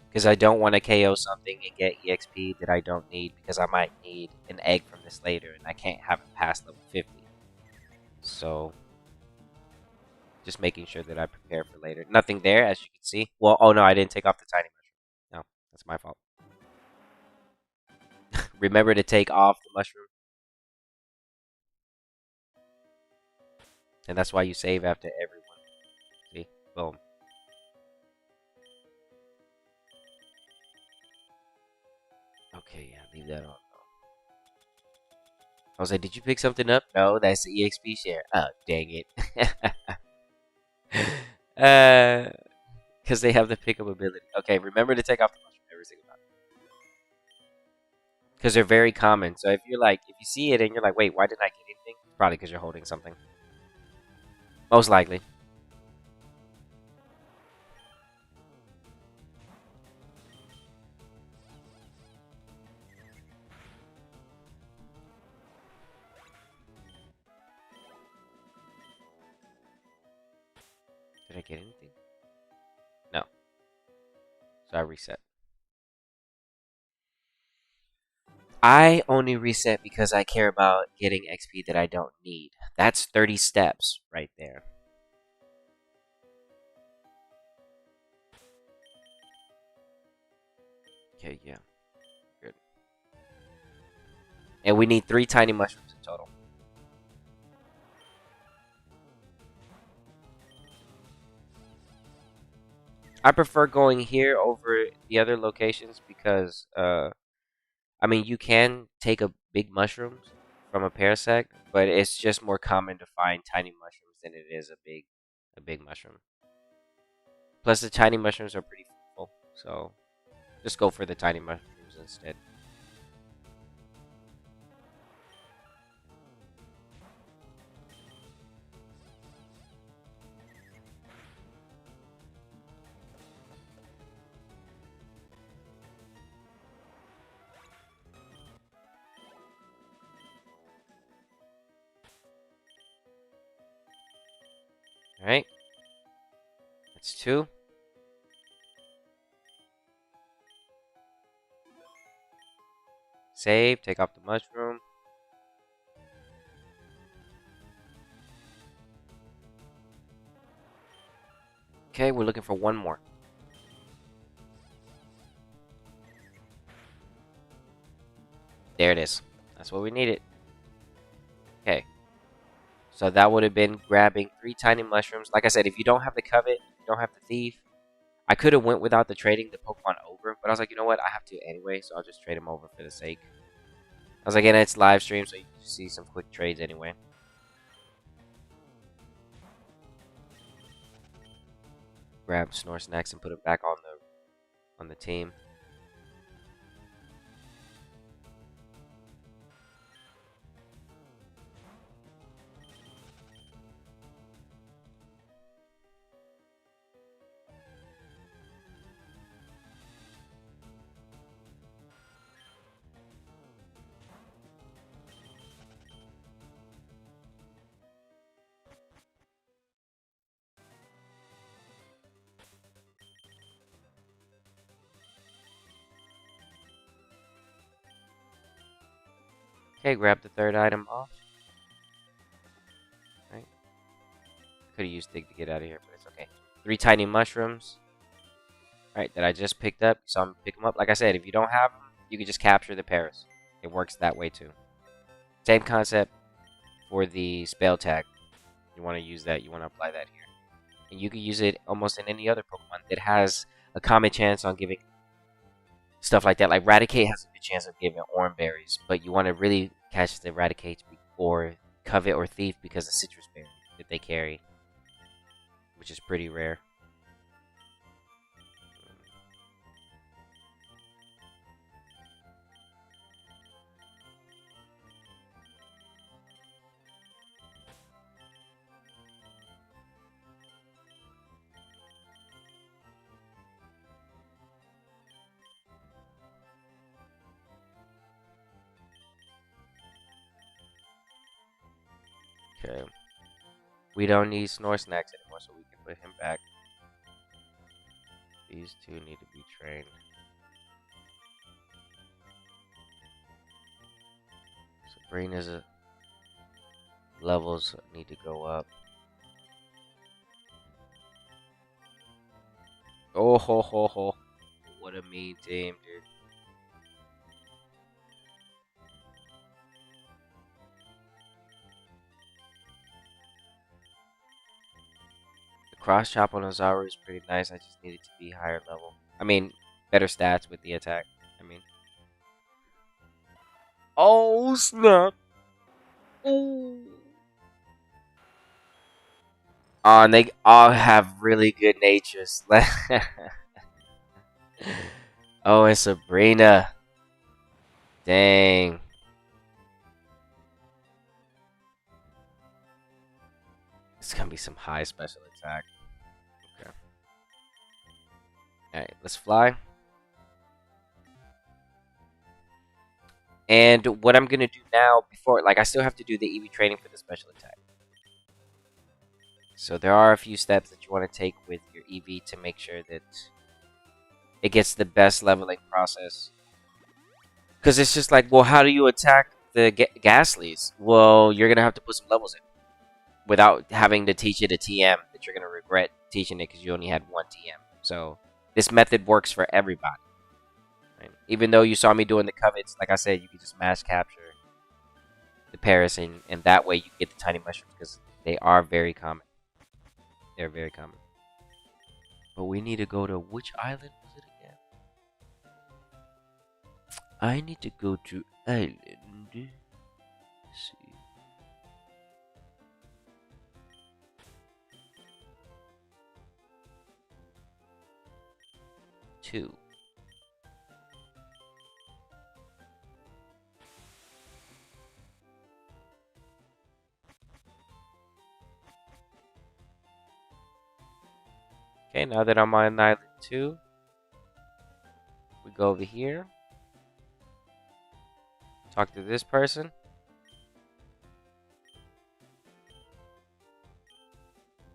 Because I don't want to KO something and get EXP that I don't need, because I might need an egg from this later, and I can't have it past level 50. So, just making sure that I prepare for later. Nothing there, as you can see. Well, oh no, I didn't take off the tiny mushroom. No, that's my fault. Remember to take off the mushroom. And that's why you save after everyone. See? Boom. Okay, yeah, leave that on. I was like, did you pick something up? No, that's the EXP share. Oh, dang it. Because they have the pickup ability. Okay, remember to take off the mushroom every single time. Because they're very common. So if you're like, if you see it and you're like, wait, why didn't I get anything? It's probably because you're holding something. Most likely. Did I get anything? No. So I reset. I only reset because I care about getting XP that I don't need. That's 30 steps right there. Okay, yeah. Good. And we need 3 tiny mushrooms in total. I prefer going here over the other locations because, I mean, you can take a big mushrooms from a parasect, but it's just more common to find tiny mushrooms than it is a big mushroom. Plus, the tiny mushrooms are pretty full, so just go for the tiny mushrooms instead. Alright. That's 2. Save. Take off the mushroom. Okay, we're looking for one more. There it is. That's what we needed. Okay. So that would have been grabbing 3 tiny mushrooms. Like I said, if you don't have the covet, you don't have the thief. I could have went without the trading the Pokemon over, but I was like, you know what? I have to anyway, so I'll just trade them over for the sake. I was like, and it's live stream, so you can see some quick trades anyway. Grab Snore Snacks and put it back on the team. Okay, grab the 3rd item off. Right. Could have used Dig to get out of here, but it's okay. 3 tiny mushrooms. Alright, that I just picked up. So I'm pick them up. Like I said, if you don't have them, you can just capture the Paris. It works that way too. Same concept for the spell tag. You want to use that, you want to apply that here. And you can use it almost in any other Pokemon that has a common chance on giving stuff like that. Like Raticate has a good chance of giving Oran Berries, but you want to really catch the Raticate or Covet or Thief because of Citrus Berry that they carry, which is pretty rare. Okay. We don't need Snore Snacks anymore, so we can put him back. These 2 need to be trained. Sabrina's levels need to go up. Oh ho ho ho. What a mean team, dude. The cross chop on Ozaru is pretty nice. I just need it to be higher level. I mean, better stats with the attack. I mean. Oh snap. Ooh. Oh, and they all have really good natures. Oh, and Sabrina. Dang. It's gonna be some high special attack. Okay. Alright, let's fly. And what I'm gonna do now, before, like, I still have to do the Eevee training for the special attack. So there are a few steps that you want to take with your Eevee to make sure that it gets the best leveling process. Because it's just like, well, how do you attack the Ghastlies? Well, you're gonna have to put some levels in without having to teach it a TM that you're gonna regret teaching it because you only had 1 TM. So this method works for everybody. Right? Even though you saw me doing the covets, like I said, you can just mass capture the Paris, and that way you get the tiny mushrooms because they are very common. They're very common. But we need to go to which island was it again? I need to go to island. Let's see. Two. Okay, now that I'm on island 2, we go over here. Talk to this person.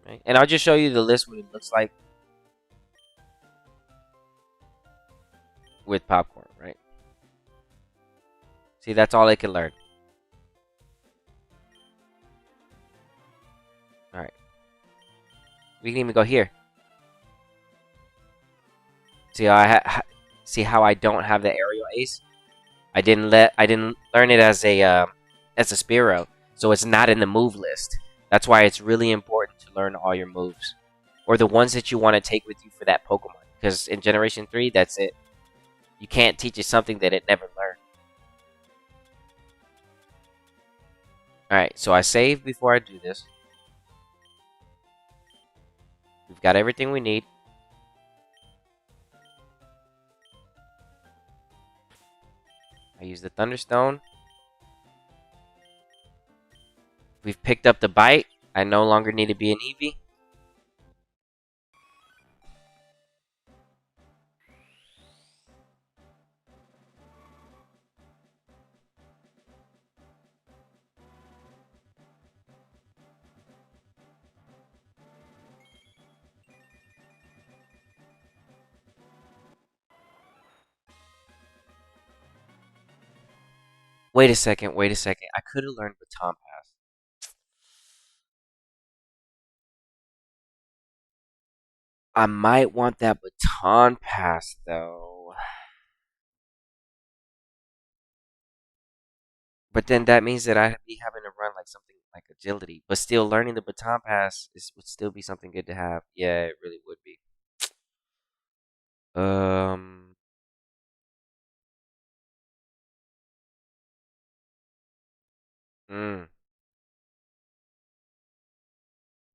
Right? And I'll just show you the list what it looks like with popcorn, right? See, that's all it can learn. All right, we can even go here. See how see how I don't have the aerial ace? I didn't learn it as a Spearow, so it's not in the move list. That's why it's really important to learn all your moves, or the ones that you want to take with you for that Pokemon. Because in Generation 3, that's it. You can't teach it something that it never learned. Alright, so I save before I do this. We've got everything we need. I use the Thunderstone. We've picked up the Bite. I no longer need to be an Eevee. Wait a second, wait a second. I could have learned Baton Pass. I might want that Baton Pass, though. But then that means that I'd be having to run like something like agility. But still, learning the Baton Pass would still be something good to have. Yeah, it really would be. Um, mm,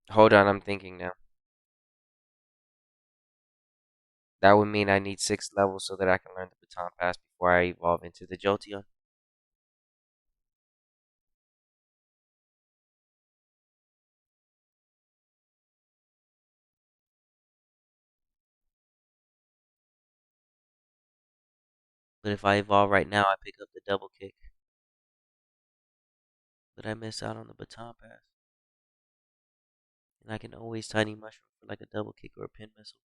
hold on, I'm thinking now. That would mean I need 6 levels so that I can learn the Baton Pass before I evolve into the Jolteon. But if I evolve right now, I pick up the double kick. But I miss out on the Baton Pass. And I can always Tiny Mushroom for like a double kick or a pin missile.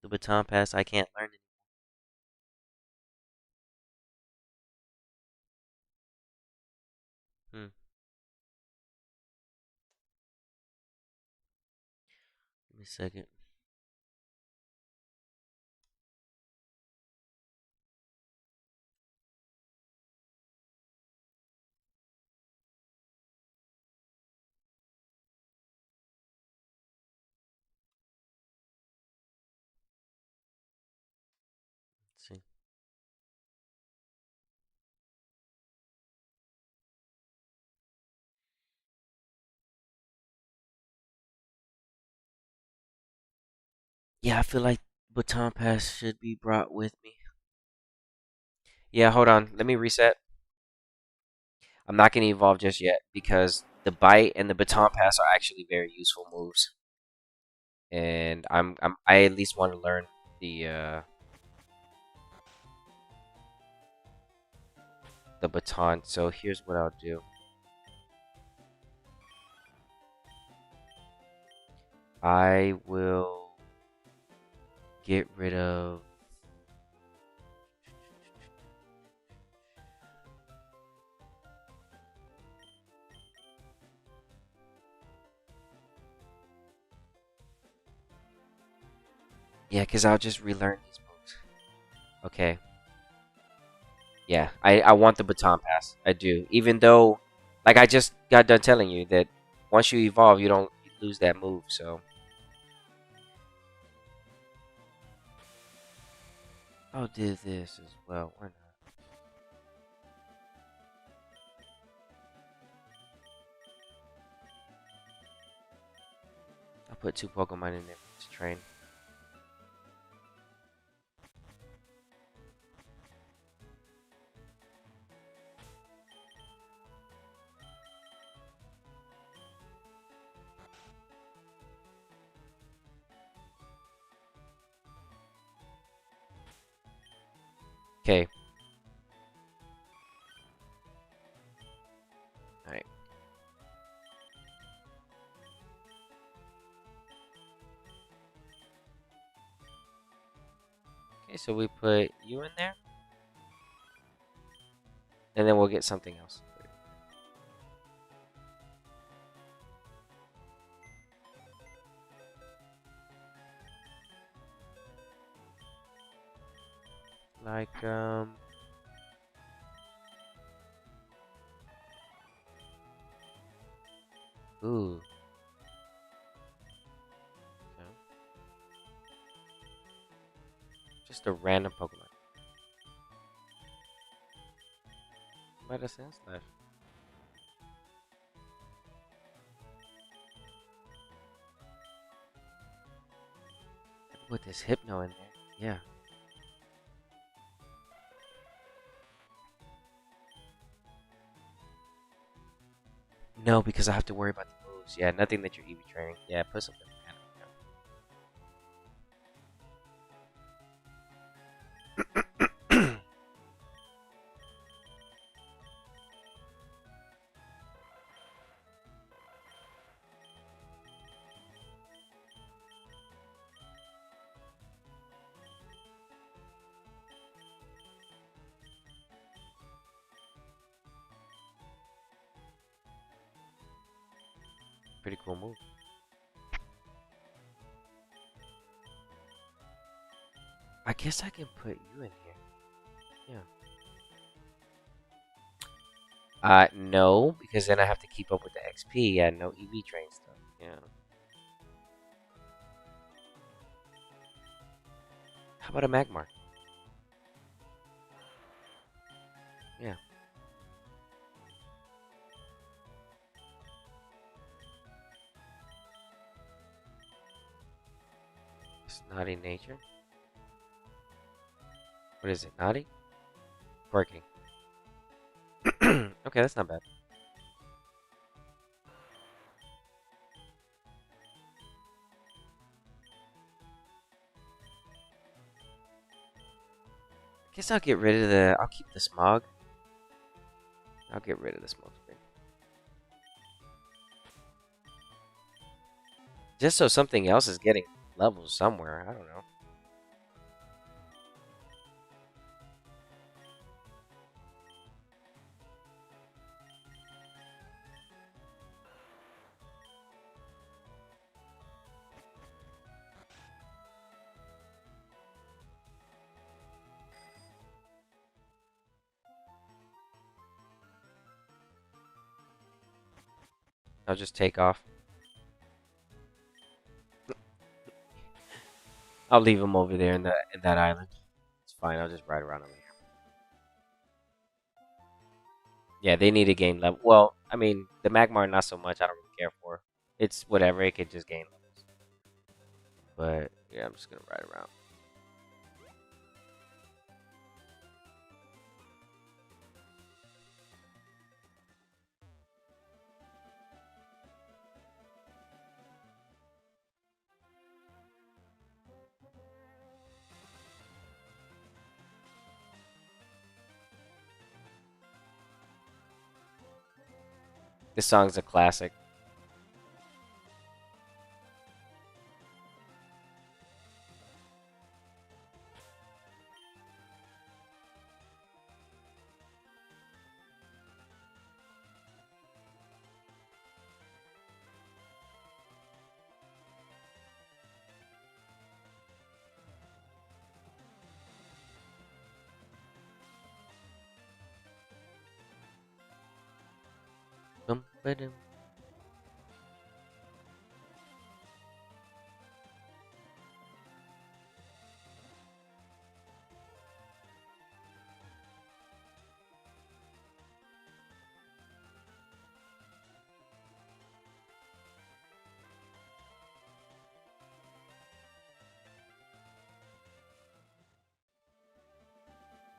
The Baton Pass, I can't learn it. Hmm. Give me a second. Let's see. Yeah, I feel like Baton Pass should be brought with me. Yeah, hold on. Let me reset. I'm not going to evolve just yet because the Bite and the Baton Pass are actually very useful moves. And I at least want to learn the baton. So here's what I'll do. I will get rid of yeah, because I'll just relearn these moves. Okay. Yeah, I want the baton pass. I do. Even though, like I just got done telling you that once you evolve, you lose that move. So I'll do this as well. Why not? I'll put 2 Pokemon in there to train. Okay. All right. so we put you in there, and then we'll get something else. Like, ooh. Okay. Just a random Pokemon. But a sense life. Put this Hypno in there. Yeah. No, because I have to worry about the moves. Yeah, nothing that you're Eevee training. Yeah, put something random. Pretty cool move. I guess I can put you in here. Yeah. No, because then I have to keep up with the XP. Yeah, no EV train stuff. Yeah. How about a Magmar? Yeah. It's naughty nature. What is it? Naughty? Quirky. Okay, that's not bad. Guess I'll get rid of the. I'll keep the smog. I'll get rid of the smoke screen. Just so something else is getting levels somewhere. I don't know. I'll just take off. I'll leave him over there in that island. It's fine. I'll just ride around over here. Yeah, they need to gain level. Well, I mean, the Magmar not so much. I don't really care for. It's whatever. It could just gain levels. But yeah, I'm just gonna ride around. This song's a classic. Bum, ba-dum.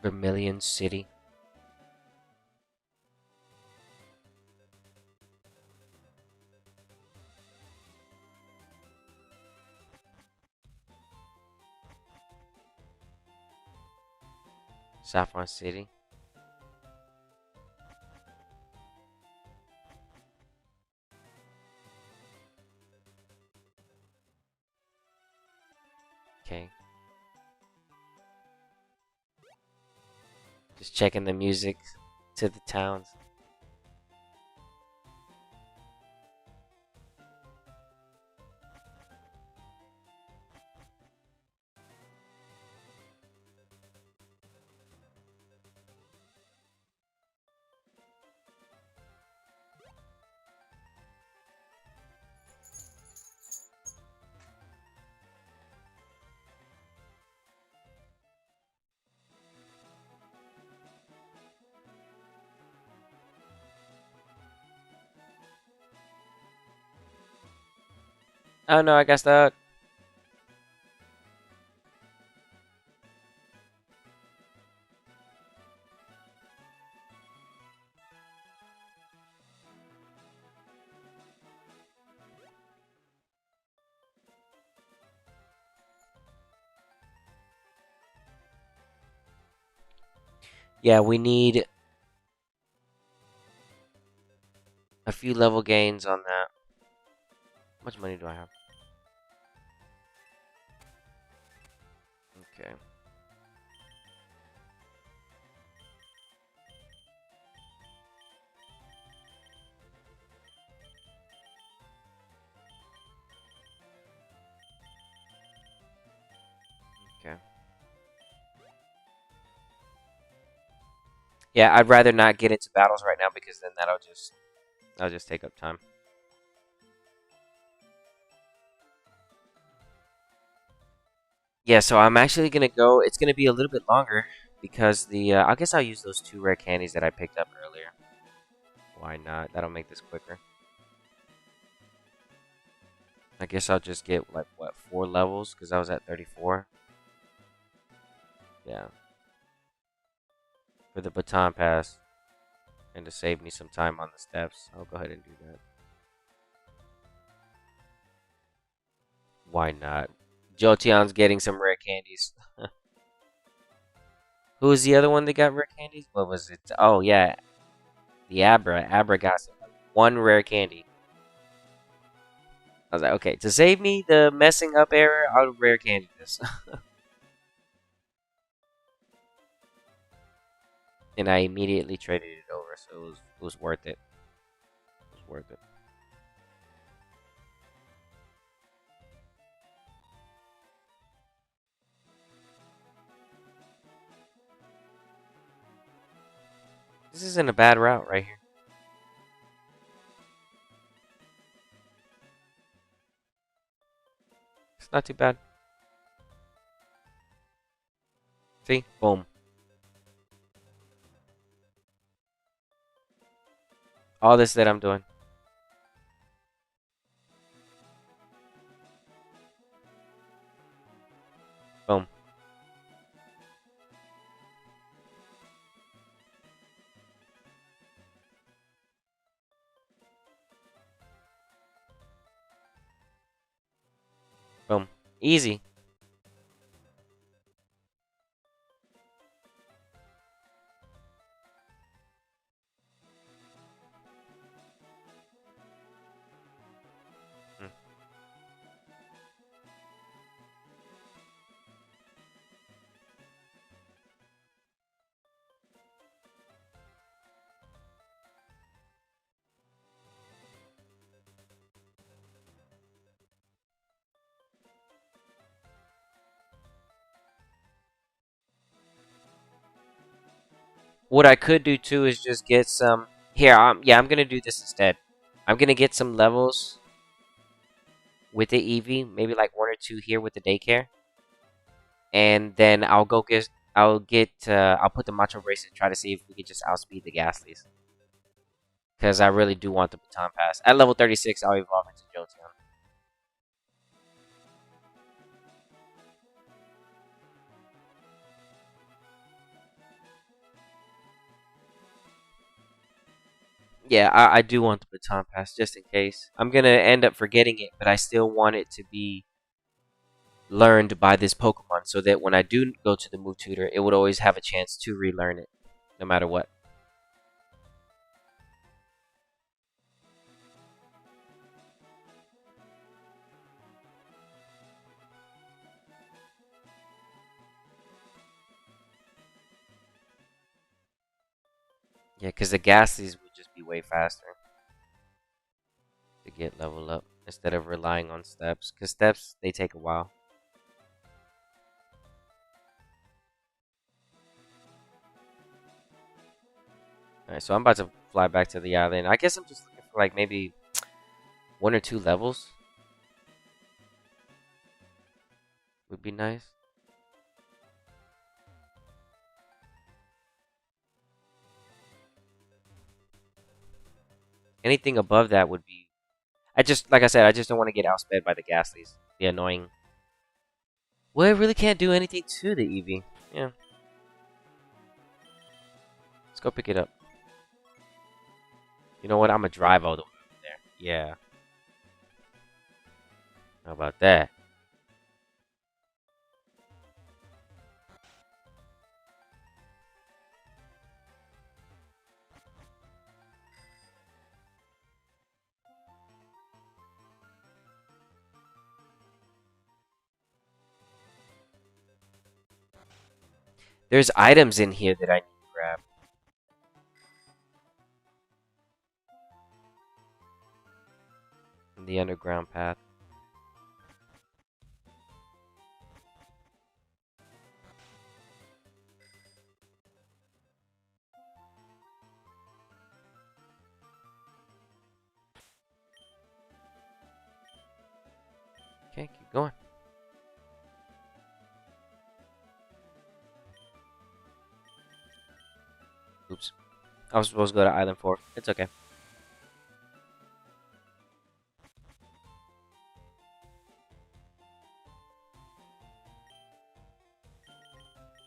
Vermilion City. Saffron City. Okay. Just checking the music to the towns. Oh no, I guess that. Yeah, we need a few level gains on that. How much money do I have? Okay. Okay. Yeah, I'd rather not get into battles right now because then that'll just take up time. Yeah, so I'm actually gonna go. It's gonna be a little bit longer because I guess I'll use those 2 rare candies that I picked up earlier. Why not? That'll make this quicker. I guess I'll just get like what 4 levels because I was at 34. Yeah, for the baton pass and to save me some time on the steps, I'll go ahead and do that. Why not? Jolteon's getting some rare candies. Who was the other one that got rare candies? What was it? Oh yeah, the Abra. Abra got 1 rare candy. I was like, okay, to save me the messing up error, I'll rare candy this. And I immediately traded it over, so it was worth it. It was worth it. This isn't a bad route right here. It's not too bad. See? Boom. All this that I'm doing. Boom. Boom. Easy. Mm. What I could do too is just get some. Here, yeah, I'm gonna do this instead. I'm gonna get some levels with the Eevee, maybe like 1 or 2 here with the daycare, and then I'll put the Macho Brace and try to see if we can just outspeed the Ghastlies. Because I really do want the Baton Pass. At level 36, I'll evolve into Jolteon. Yeah, I do want the Baton Pass just in case. I'm gonna end up forgetting it, but I still want it to be learned by this Pokemon so that when I do go to the Move Tutor, it would always have a chance to relearn it, no matter what. Yeah, because the Ghastlies would just be way faster to get level up instead of relying on steps. Because steps, they take a while. Alright, so I'm about to fly back to the island. I guess I'm just looking for like maybe 1 or 2 levels. Would be nice. Anything above that would be. Like I said, I just don't want to get outsped by the Ghastlies. The annoying. Well, it really can't do anything to the Eevee. Yeah. Let's go pick it up. You know what? I'm gonna drive all the way over there. Yeah. How about that? There's items in here that I need to grab. In the underground path. Okay, keep going. Oops. I was supposed to go to Island 4. It's okay.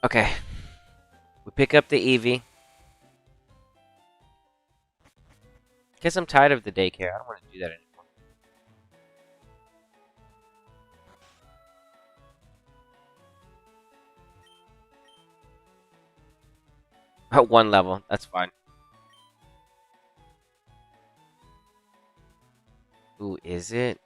Okay. We pick up the Eevee. Guess I'm tired of the daycare. I don't want to do that anymore. At 1 level. That's fine. Ooh, is it?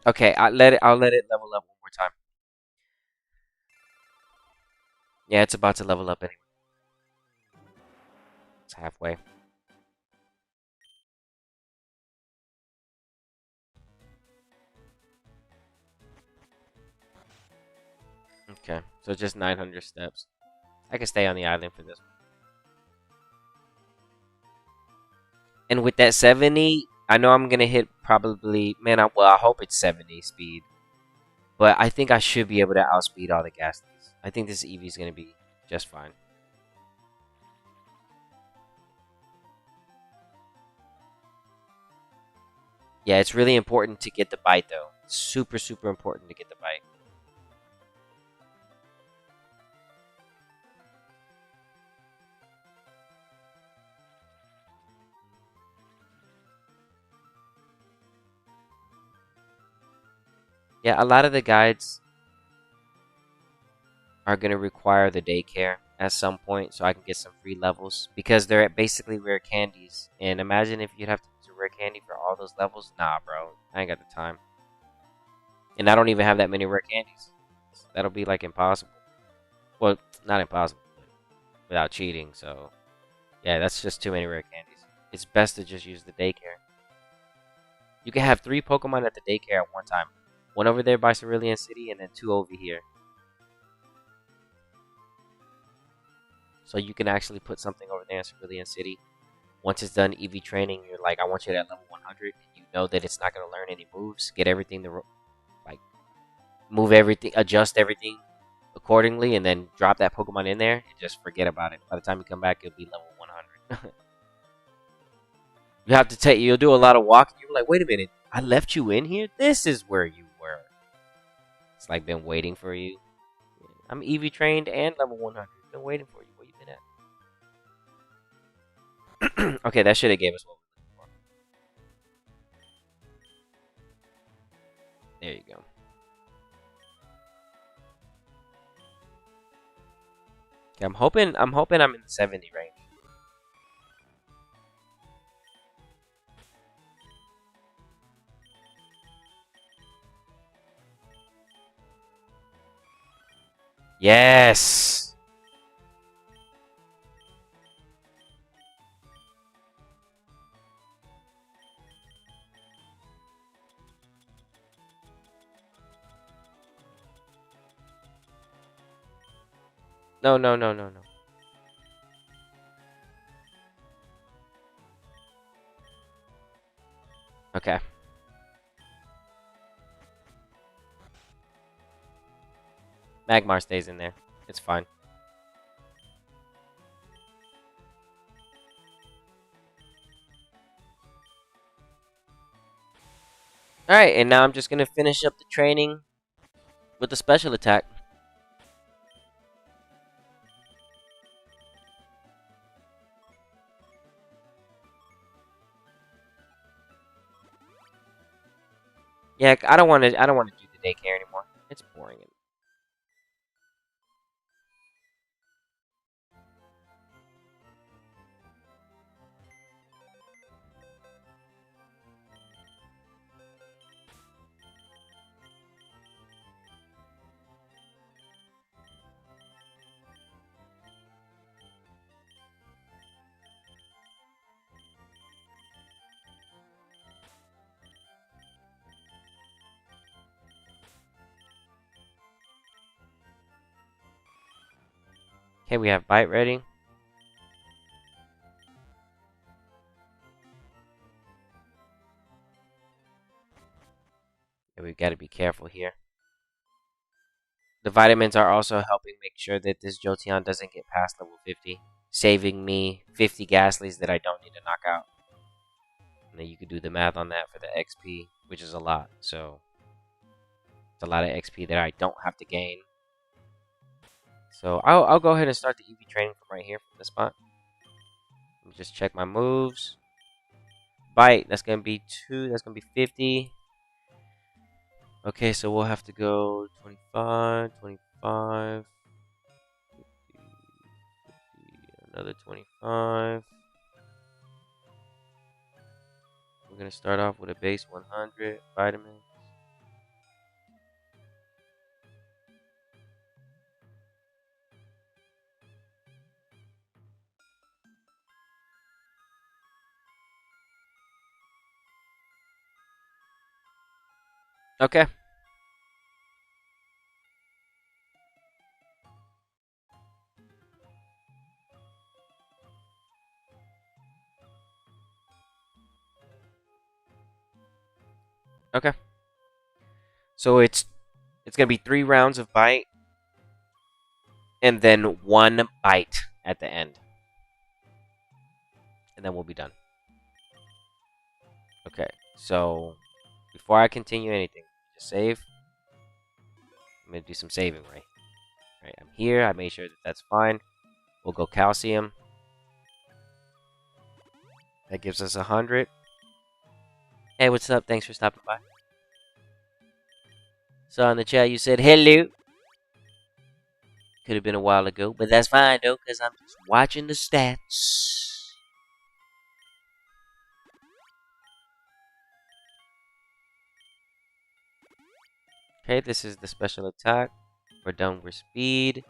Okay, I'll let it level up 1 more time. Yeah, it's about to level up anyway. It's halfway. Okay, so just 900 steps. I can stay on the island for this one. And with that 70, I know I'm gonna hit probably, man. Well, I hope it's 70 speed, but I think I should be able to outspeed all the Ghastlies. I think this Eevee's gonna be just fine. Yeah, it's really important to get the bite though. Super, super important to get the bite. Yeah, a lot of the guides are going to require the daycare at some point so I can get some free levels because they're basically rare candies. And imagine if you'd have to use a rare candy for all those levels. Nah, bro. I ain't got the time. And I don't even have that many rare candies. That'll be like impossible. Well, not impossible, but without cheating. So, yeah, that's just too many rare candies. It's best to just use the daycare. You can have 3 Pokemon at the daycare at one time. One over there by Cerulean City and then 2 over here. So you can actually put something over there in Cerulean City. Once it's done EV training, you're like, I want you at level 100. You know that it's not going to learn any moves. Get everything to, like, move everything, adjust everything accordingly, and then drop that Pokemon in there and just forget about it. By the time you come back, it'll be level 100. You have to take, you'll do a lot of walking. You're like, wait a minute, I left you in here? This is where you were. It's like been waiting for you. I'm EV trained and level 100. Been waiting for you. Where you been at? Okay, that should have gave us what we're looking for. There you go. Okay, I'm hoping I'm in the 70 range. Yes. No, no, no, no, no. Okay. Magmar stays in there. It's fine. Alright, and now I'm just gonna finish up the training with the special attack. Yeah, I don't want to do the daycare anymore. It's boring. Okay, we have bite ready. And we've got to be careful here. The vitamins are also helping make sure that this Jolteon doesn't get past level 50, saving me 50 Ghastlies that I don't need to knock out. And then you could do the math on that for the XP, which is a lot. So it's a lot of XP that I don't have to gain. So I'll go ahead and start the Eevee training from right here from this spot. Let me just check my moves. Bite, that's going to be 2, that's going to be 50. Okay, so we'll have to go 25, 25, 50, 50, another 25. We're going to start off with a base 100 vitamin. Okay. Okay. So it's going to be 3 rounds of bite and then 1 bite at the end. And then we'll be done. Okay. So before I continue anything, just save. I'm going to do some saving, right? Right, I'm here. I made sure that that's fine. We'll go calcium. That gives us 100. Hey, what's up? Thanks for stopping by. Saw in the chat you said hello. Could have been a while ago, but that's fine though, because I'm just watching the stats. Okay, this is the special attack for downward speed.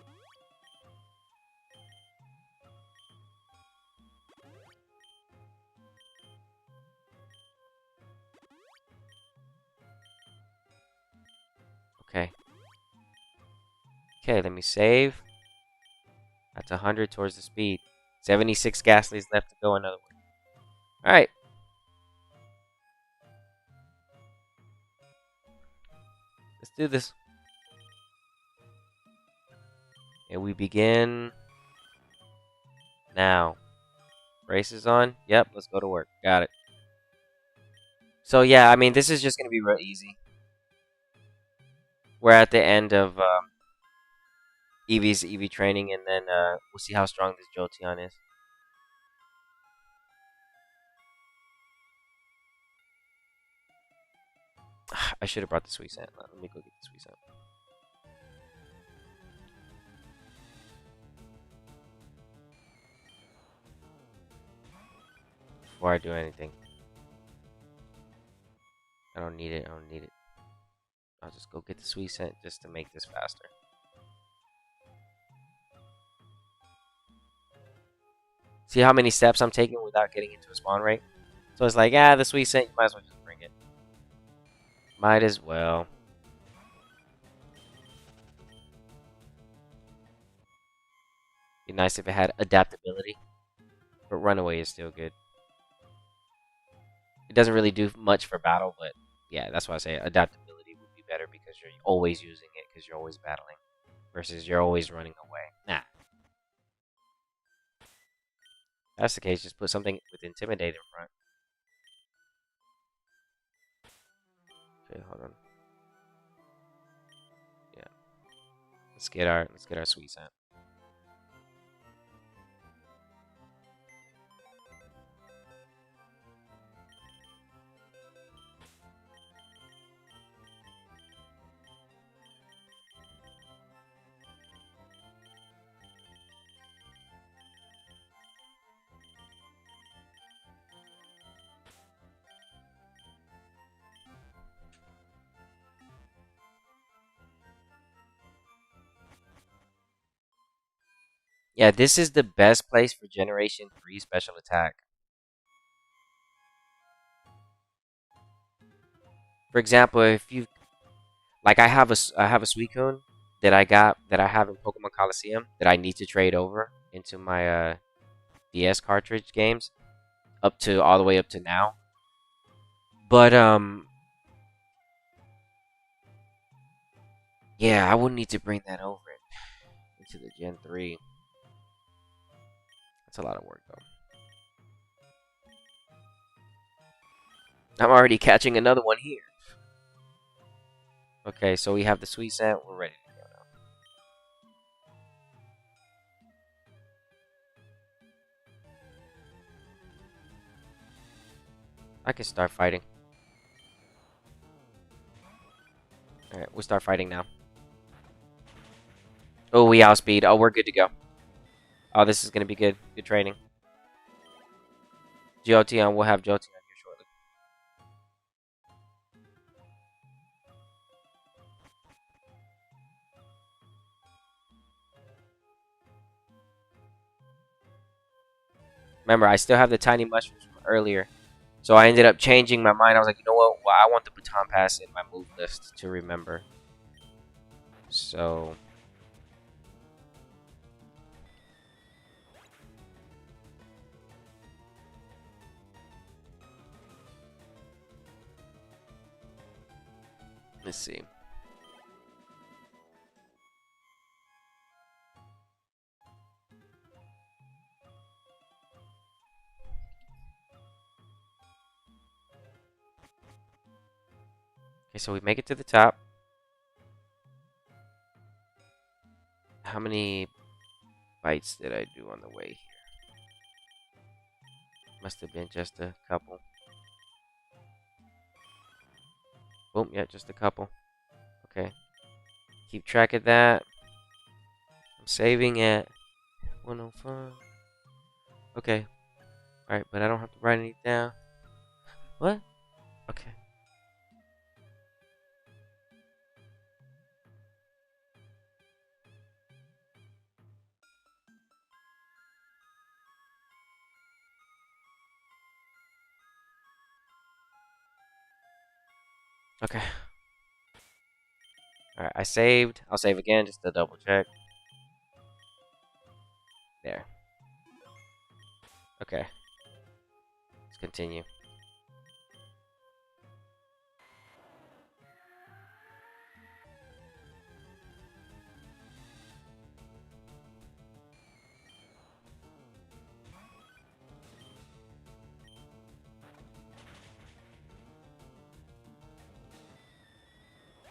Okay. Okay, let me save. That's 100 towards the speed. 76 Ghastlies left to go another one. Alright. Let's do this. And we begin now. Braces on. Yep, let's go to work. Got it. So yeah, I mean, this is just going to be real easy. We're at the end of Eevee's Eevee training, and then we'll see how strong this Jolteon is. I should have brought the sweet scent. Let me go get the sweet scent. Before I do anything. I don't need it. I don't need it. I'll just go get the sweet scent just to make this faster. See how many steps I'm taking without getting into a spawn rate? So it's like, the sweet scent, you might as well just bring it. Might as well. Be nice if it had adaptability. But runaway is still good. It doesn't really do much for battle, but yeah, that's why I say adaptability would be better because you're always using it because you're always battling. Versus you're always running away. Nah. If that's the case, just put something with intimidate in front. Okay, hold on. Yeah. Let's get our sweet scent. Yeah, this is the best place for Generation 3 special attack. For example, if you like, I have a Suicune that I have in Pokemon Coliseum that I need to trade over into my DS cartridge games up to all the way up to now. But yeah, I would need to bring that over into the Gen 3. That's a lot of work though. I'm already catching another one here. Okay, so we have the sweet scent. We're ready to go now. I can start fighting. Alright, we'll start fighting now. Oh, we outspeed. Oh, we're good to go. Oh, this is going to be good. Good training. Jolteon, we'll have Jolteon here shortly. Remember, I still have the tiny mushrooms from earlier. So I ended up changing my mind. I was like, you know what? Well, I want the baton pass in my move list to remember. So let's see. Okay, so we make it to the top. How many bites did I do on the way here? Must have been just a couple. Boom, yeah, just a couple. Okay. Keep track of that. I'm saving at 105. Okay. Alright, but I don't have to write anything down. What? Okay. Okay. Alright, I saved. I'll save again just to double check. There. Okay. Let's continue.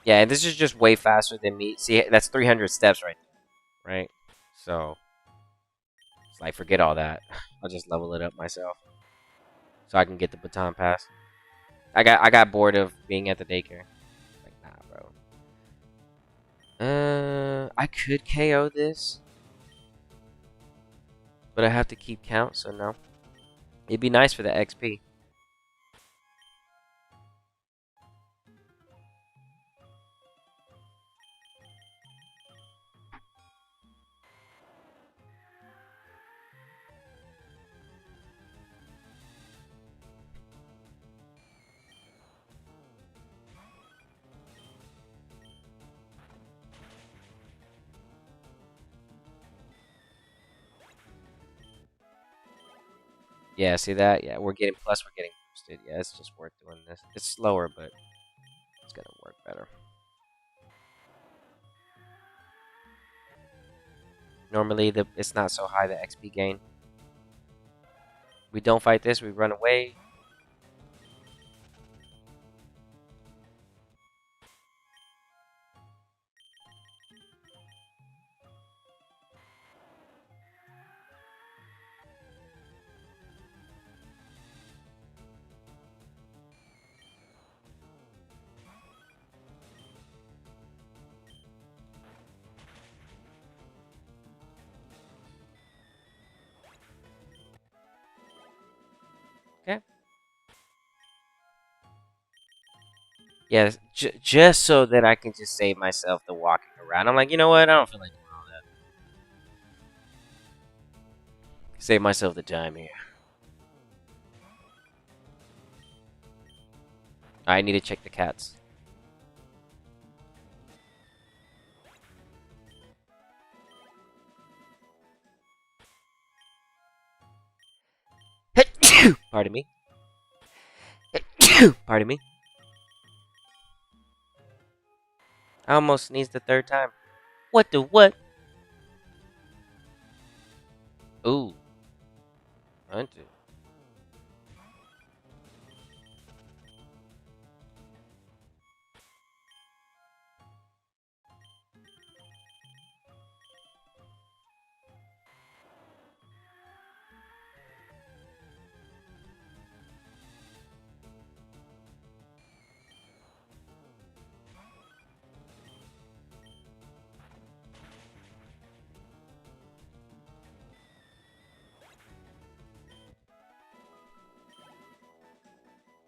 Yeah, this is just way faster than me. See, that's 300 steps right there, right? So, it's like, forget all that. I'll just level it up myself. So I can get the baton pass. I got bored of being at the daycare. I could KO this, but I have to keep count, so no. It'd be nice for the XP. Yeah, see that? Yeah, we're getting boosted. Yeah, it's just worth doing this. It's slower, but it's gonna work better. Normally, it's not so high, the XP gain. We don't fight this, we run away. Okay. Yeah, just so that I can just save myself the walking around. I'm like, you know what? I don't feel like doing all that. Save myself the time here. I need to check the cats. Pardon me. Pardon me. I almost sneezed the third time. What the what? Ooh. Hunter.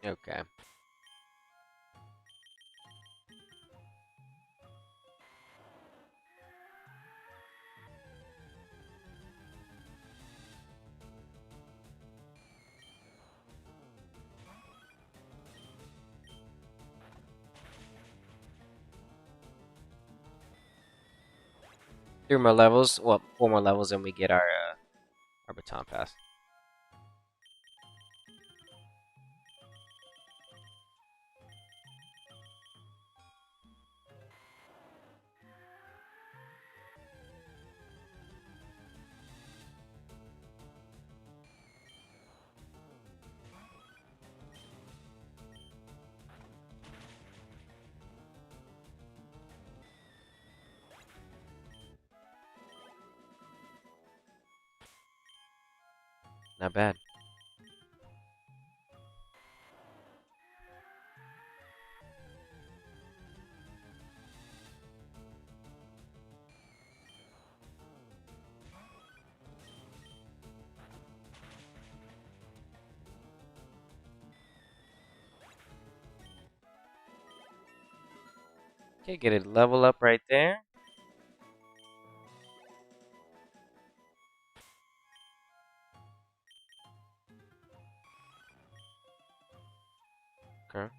Okay. Three more levels. Well, four more levels, and we get our baton pass. Not bad. Okay, get a level up right there. Okay.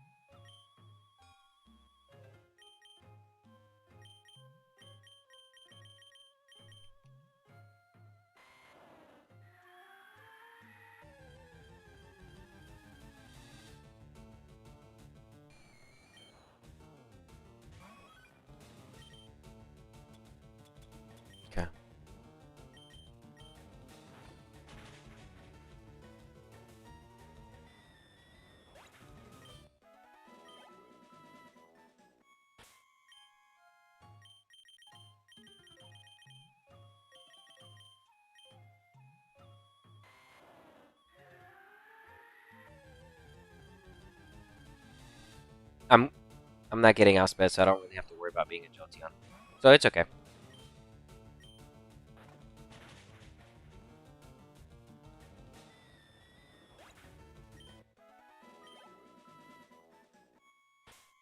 Okay. I'm I'm not getting outsped, so I don't really have to worry about being a Jolteon. So it's okay.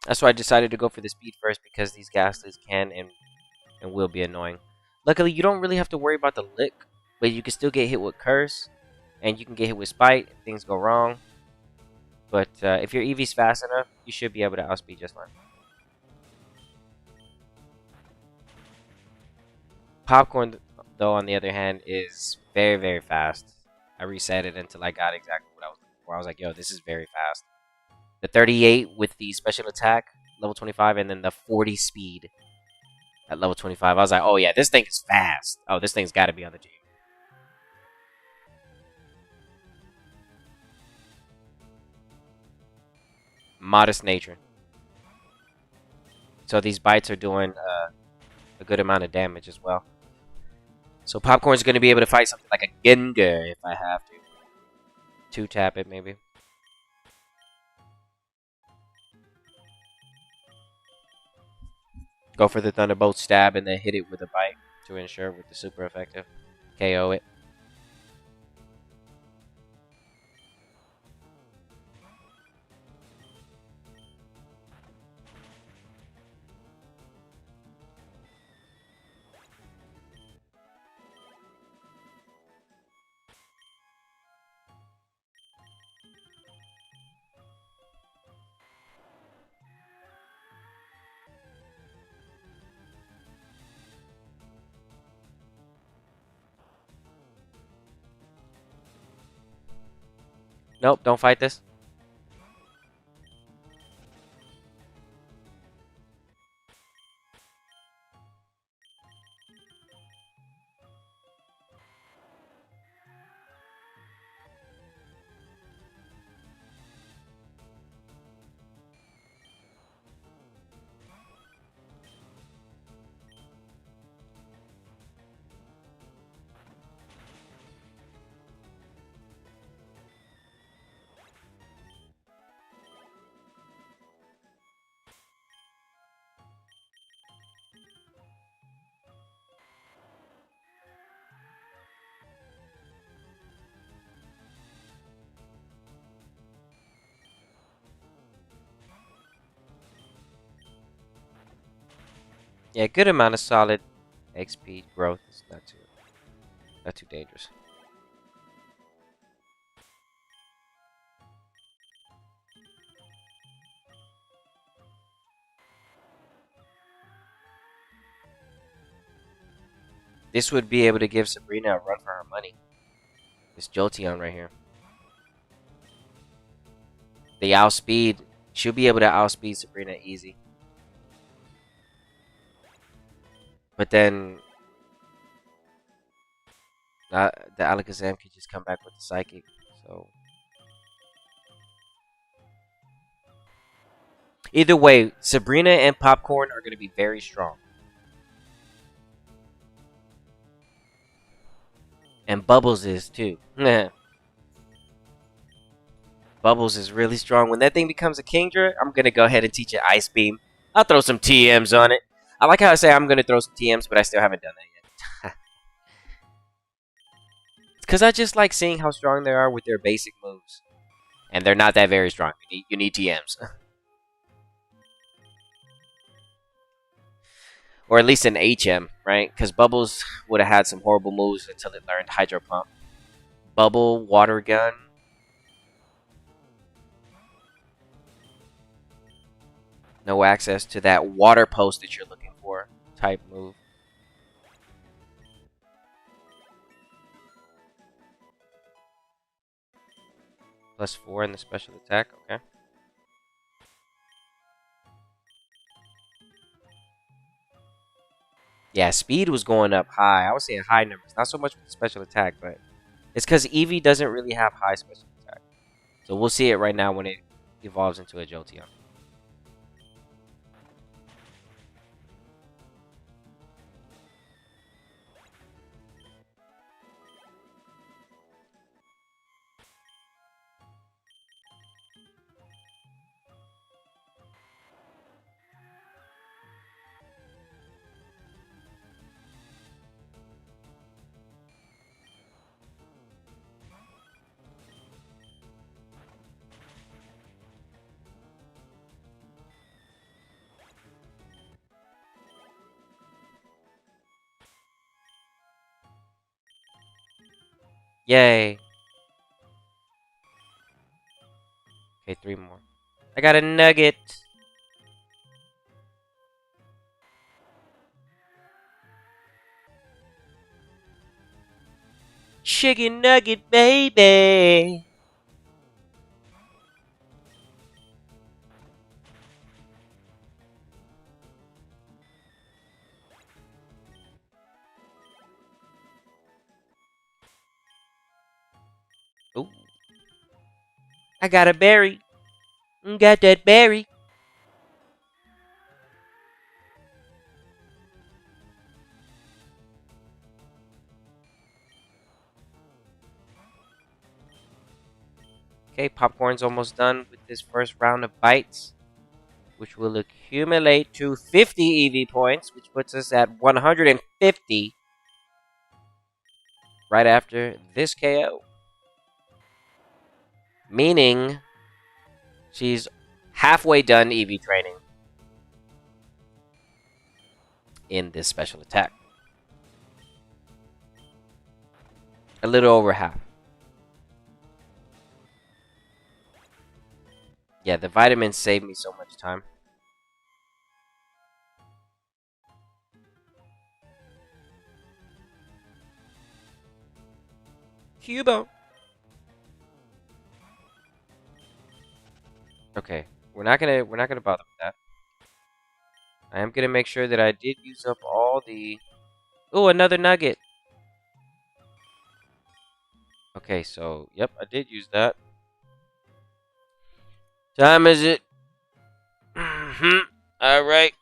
That's why I decided to go for the speed first, because these Ghastlies can and will be annoying. Luckily, you don't really have to worry about the lick, but you can still get hit with Curse, and you can get hit with Spite if things go wrong. But if your Eevee's fast enough, you should be able to outspeed just fine. Popcorn, though, on the other hand, is very, very fast. I reset it until I got exactly what I was looking for. I was like, yo, this is very fast. The 38 with the special attack, level 25, and then the 40 speed at level 25. I was like, oh yeah, this thing is fast. Oh, this thing's got to be on the team. Modest nature. So these bites are doing a good amount of damage as well. So Popcorn's going to be able to fight something like a Gengar if I have to. Two-tap it, maybe. Go for the Thunderbolt stab and then hit it with a bite to ensure with the super effective. KO it. Nope, don't fight this. Yeah, good amount of solid XP growth. It's not too dangerous. This would be able to give Sabrina a run for her money. This Jolteon right here. The outspeed. She'll be able to outspeed Sabrina easy. But then the Alakazam could just come back with the Psychic. So either way, Sabrina and Popcorn are going to be very strong. And Bubbles is too. Bubbles is really strong. When that thing becomes a Kingdra, I'm going to go ahead and teach it Ice Beam. I'll throw some TMs on it. I like how I say I'm going to throw some TMs, but I still haven't done that yet. It's because I just like seeing how strong they are with their basic moves. And they're not that very strong. You need TMs. Or at least an HM, right? Because Bubbles would have had some horrible moves until it learned Hydro Pump. Bubble, Water Gun. No access to that Water Post that you're looking for type move. +4 in the special attack, okay. Yeah, speed was going up high. I was saying high numbers. Not so much with the special attack, but it's because Eevee doesn't really have high special attack. So we'll see it right now when it evolves into a Jolteon. Yay. Okay, 3 more. I got a nugget. Chicken nugget, baby. Ooh. I got a berry. Got that berry. Okay, popcorn's almost done with this first round of bites, which will accumulate to 50 EV points, which puts us at 150 right after this KO. Meaning she's halfway done EV training in this special attack. A little over half. Yeah, the vitamins saved me so much time. Cubo. Okay, we're not gonna bother with that. I am gonna make sure that I did use up all the. Oh, another nugget. Okay, so yep, I did use that. Time is it? All right.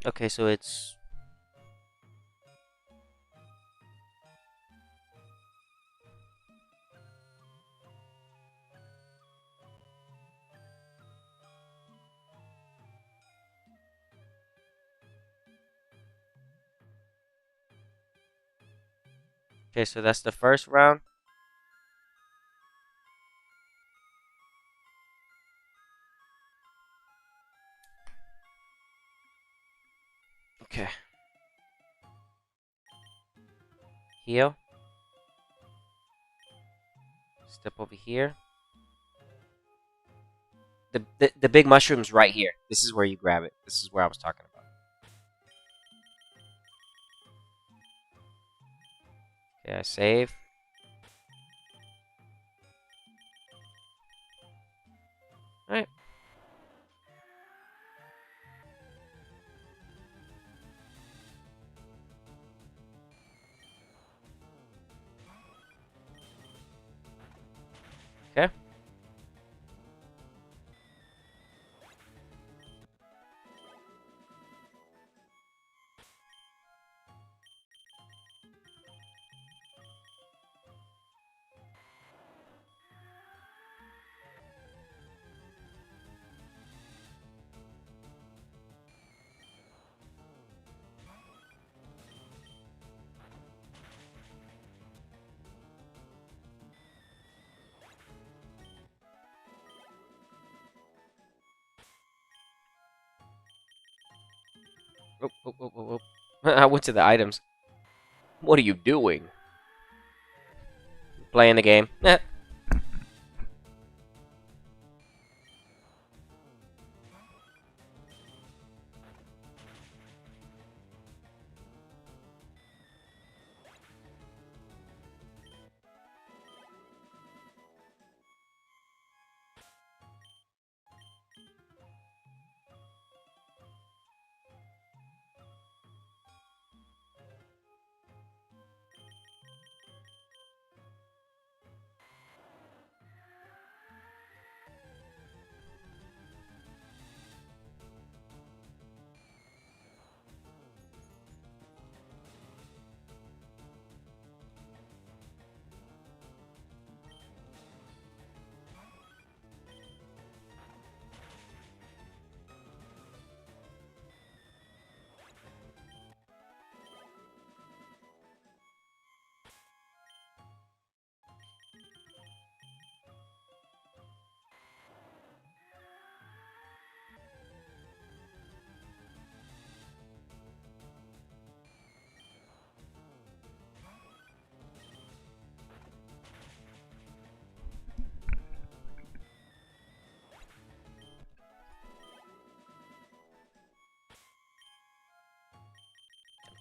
Okay, so it's. Okay, so that's the first round. Okay. Heal. Step over here. The big mushroom's right here. This is where you grab it. This is where I was talking about. Okay, I save. Alright. Okay. Oh, oh, oh, oh, oh. I went to the items. What are you doing? Playing the game.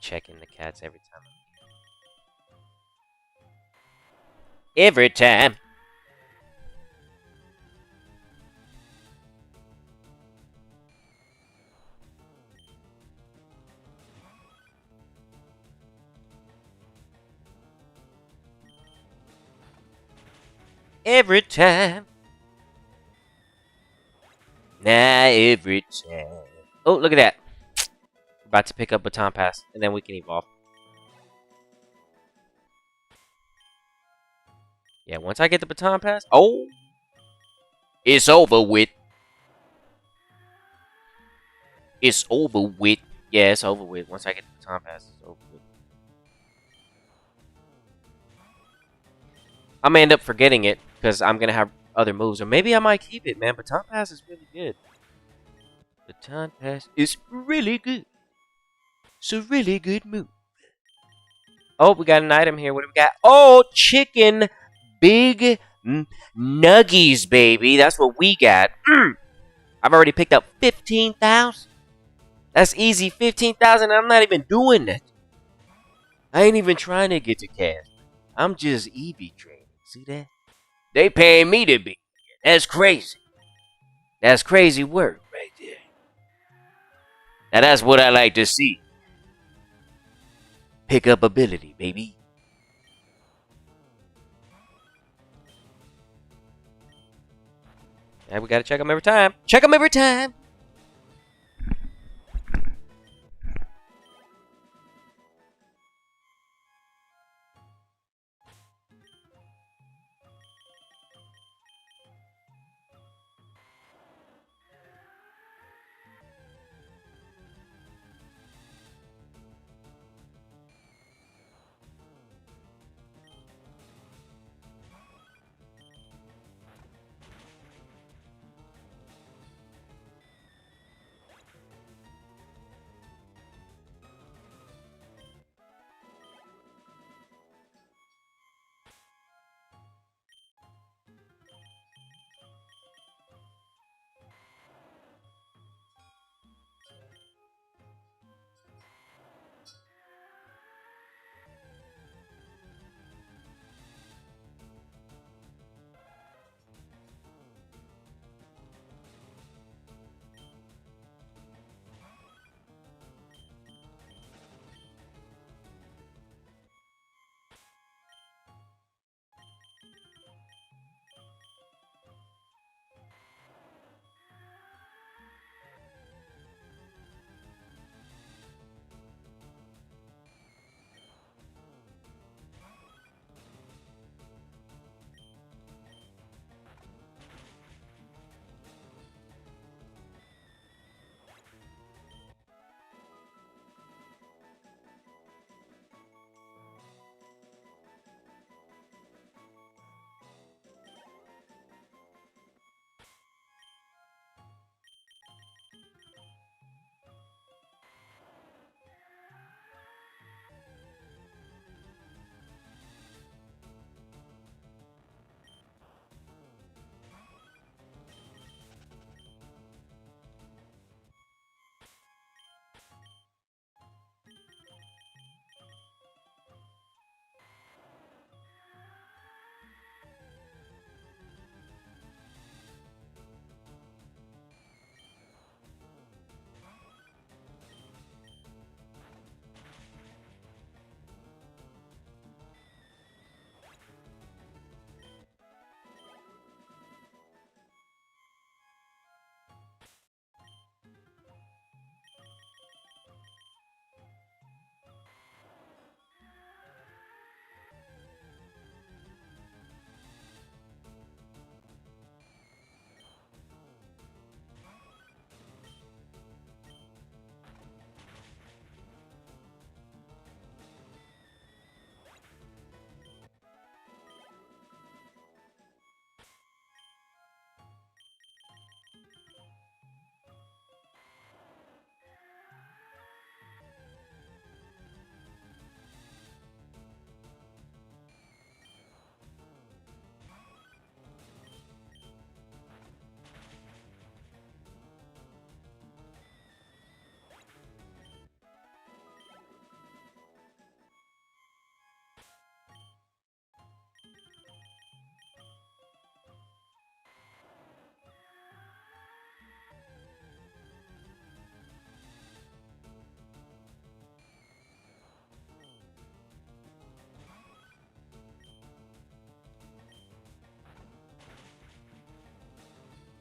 checking the cats every time. Every time. Every time. Nah, every time. Oh, look at that. About to pick up Baton Pass, and then we can evolve. Yeah, once I get the Baton Pass, oh, it's over with. It's over with. Yeah, it's over with. Once I get the Baton Pass, it's over with. I'm gonna end up forgetting it because I'm gonna have other moves, or maybe I might keep it, man. Baton Pass is really good. Baton Pass is really good. It's a really good move. Oh, we got an item here. What do we got? Oh, chicken big nuggies, baby. That's what we got. I've already picked up 15,000. That's easy 15,000. I'm not even doing that. I ain't even trying to get to cash. I'm just Eevee trading. See that? They paying me to be. That's crazy. That's crazy work right there. Now that's what I like to see. Pick up ability, baby. And we gotta check them every time. Check them every time.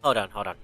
Hold on, hold on.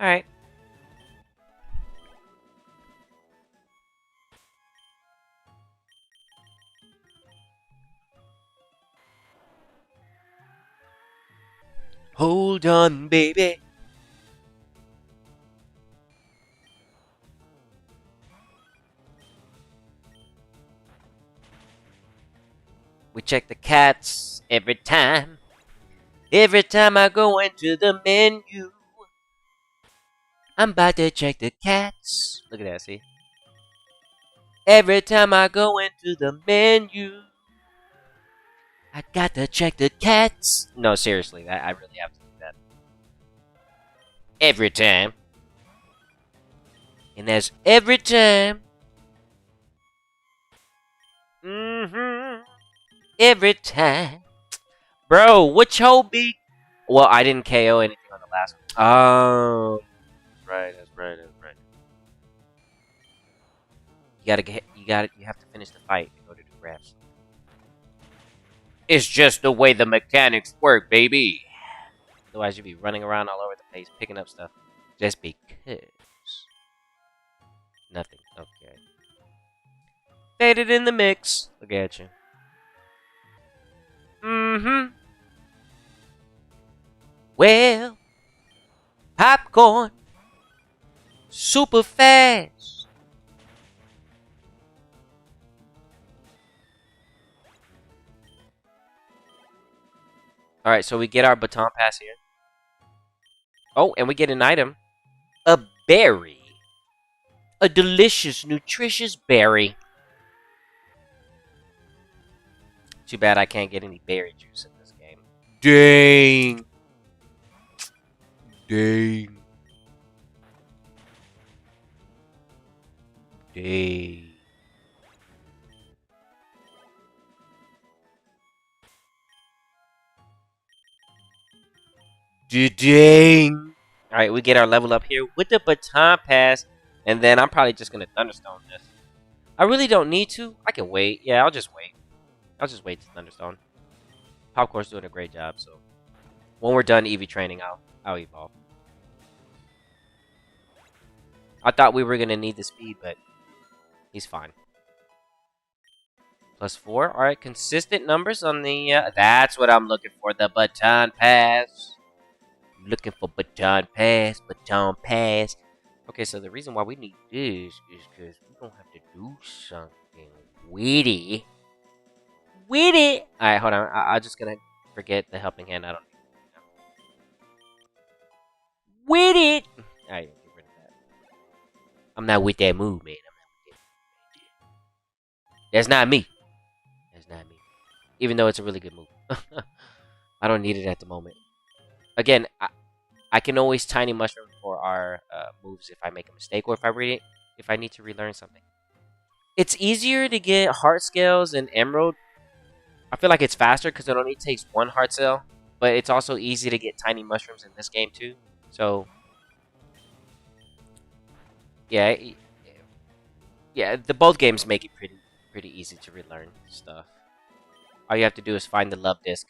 Alright. Hold on, baby. We check the cats every time. Every time I go into the menu. I'm about to check the cats. Look at that, see? Every time I go into the menu. I got to check the cats. No, seriously, I really have to do that. Every time. And that's every time. Mm-hmm. Every time. Bro, which whole beat? Well, I didn't KO anything on the last one. Oh. Right, that's right, that's right. You have to finish the fight in order to grab something. It's just the way the mechanics work, baby. Otherwise, you'd be running around all over the place picking up stuff. Just because. Nothing. Okay. Faded in the mix. Look at you. Mm-hmm. Well, popcorn. Super fast. Alright, so we get our baton pass here. Oh, and we get an item. A berry. A delicious, nutritious berry. Too bad I can't get any berry juice in this game. Dang. Dang. Dang. Dang. Alright, we get our level up here with the baton pass. And then I'm probably just going to Thunderstone this. I really don't need to. I can wait. Yeah, I'll just wait. I'll just wait to Thunderstone. Popcorn's doing a great job, so when we're done Eevee training, I'll evolve. I thought we were going to need the speed, but he's fine. +4. Alright, consistent numbers on the... that's what I'm looking for, the baton pass. Looking for baton pass, baton pass. Okay, so the reason why we need this is because we don't have to do something witty. Witty! Alright, hold on. I'm just gonna forget the helping hand. I don't... With it! Alright, get rid of that. I'm not with that move, man. That's not me. That's not me. Even though it's a really good move. I don't need it at the moment. Again, I can always tiny mushroom for our moves if I make a mistake or if I need to relearn something. It's easier to get heart scales and emerald. I feel like it's faster because it only takes one heart cell, but it's also easy to get tiny mushrooms in this game too. So yeah, the both games make it pretty easy to relearn stuff. All you have to do is find the love disc.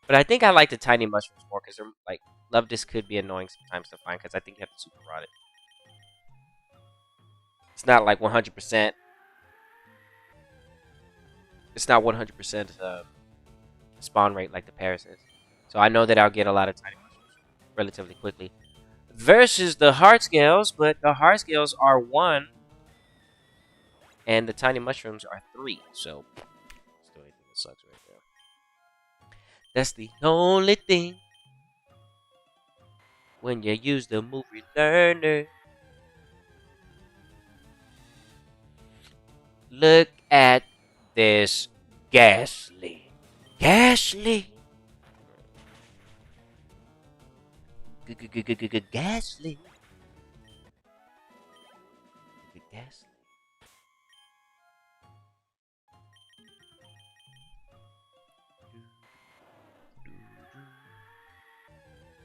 But I think I like the tiny mushrooms more because they're like love disc could be annoying sometimes to find because I think you have to super rod it. It's not like 100%. It's not 100% spawn rate like the Paris is. So I know that I'll get a lot of tiny mushrooms relatively quickly. Versus the heart scales, but the heart scales are 1. And the tiny mushrooms are 3. So that's the only thing that sucks right there. That's the only thing. when you use the movie learner. Look at this Ghastly. Ghastly. Ghastly. Ghastly.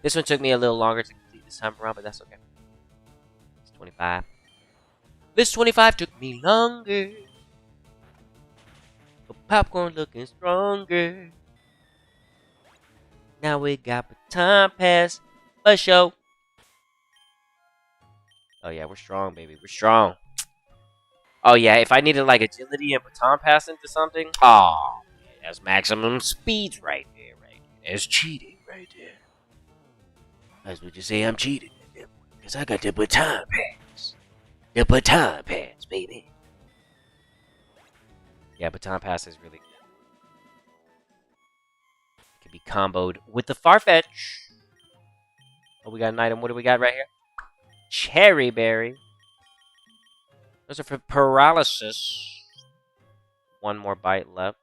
This one took me a little longer to complete this time around, but that's okay. It's 25. This 25 took me longer. But popcorn looking stronger. Now we got baton pass for show. Oh yeah, we're strong, baby. We're strong. Oh yeah, if I needed like agility and baton pass into something, oh, that's maximum speeds right there, right? That's cheating right there. That's what you say. I'm cheating, because I got the baton pass. The baton pass, baby. Yeah, baton pass is really good. It can be comboed with the Farfetch. Oh, we got an item. What do we got right here? Cherry berry. Those are for paralysis. One more bite left.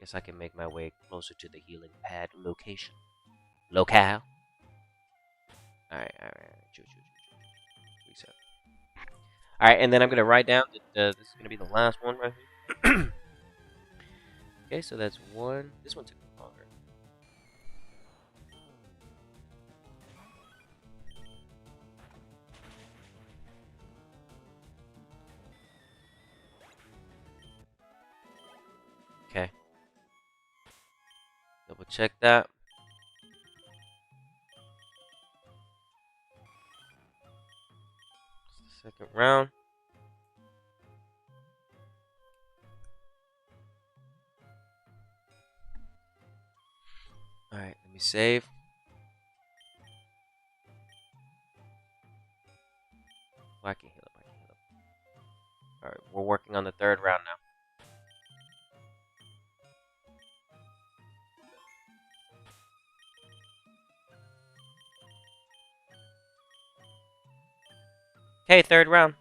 Guess I can make my way closer to the healing pad location. Locale. Alright. Reset. Alright, and then I'm going to write down that this is going to be the last one right here. Okay, so that's one. This one took longer. Okay. Double check that. It's the second round. Alright, let me save. Oh, I can heal him. Alright, we're working on the third round now. Okay, third round.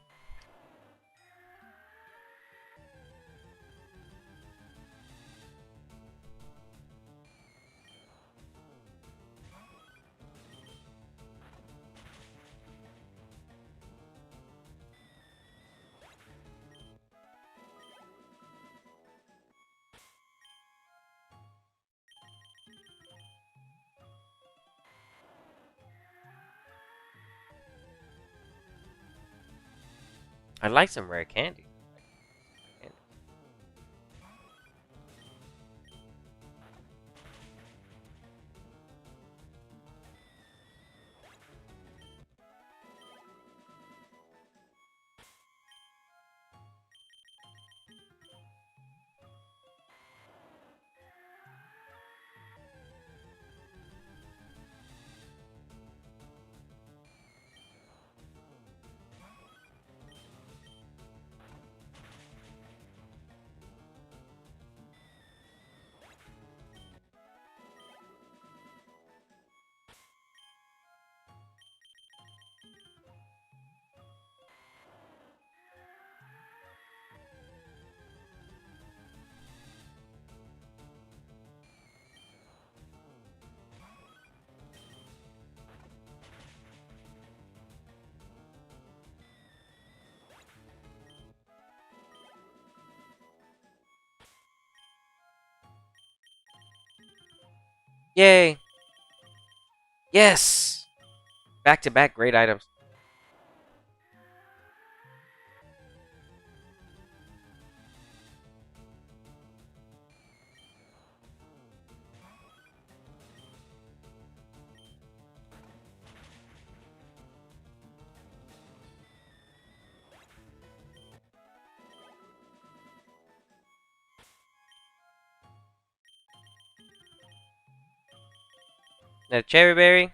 I'd like some rare candy. Yay! Yes! Back to back great items. Now, cherry berry.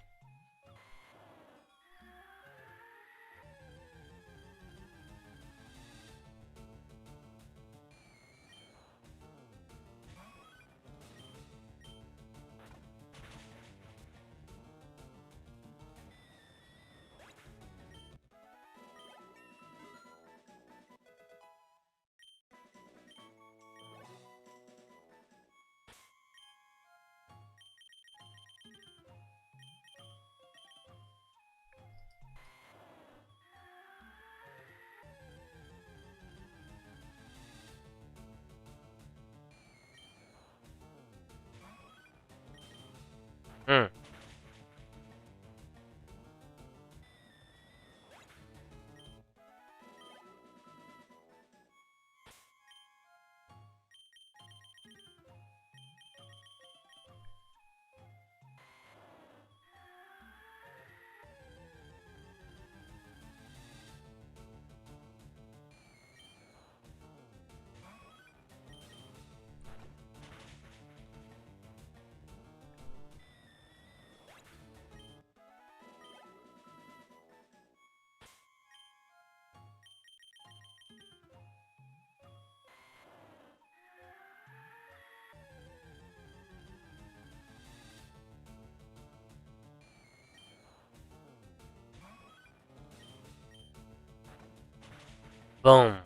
Boom.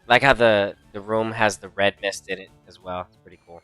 Like how the room has the red mist in it as well. It's pretty cool.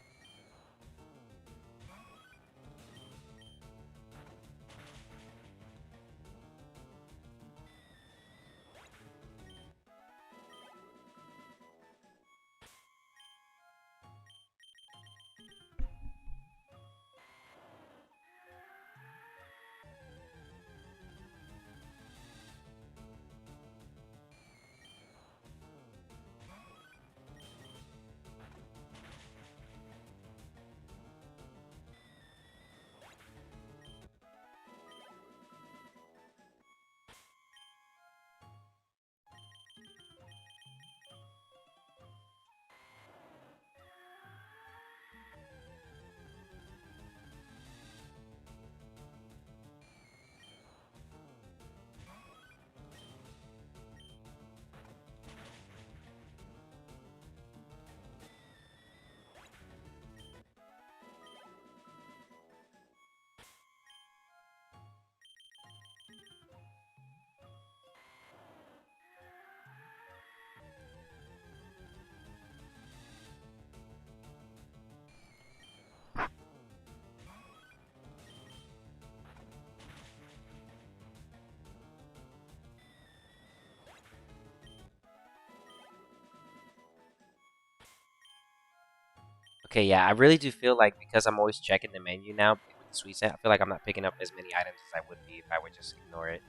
Okay, yeah, I really do feel like because I'm always checking the menu now with the sweet set, I feel like I'm not picking up as many items as I would be if I would just ignore it.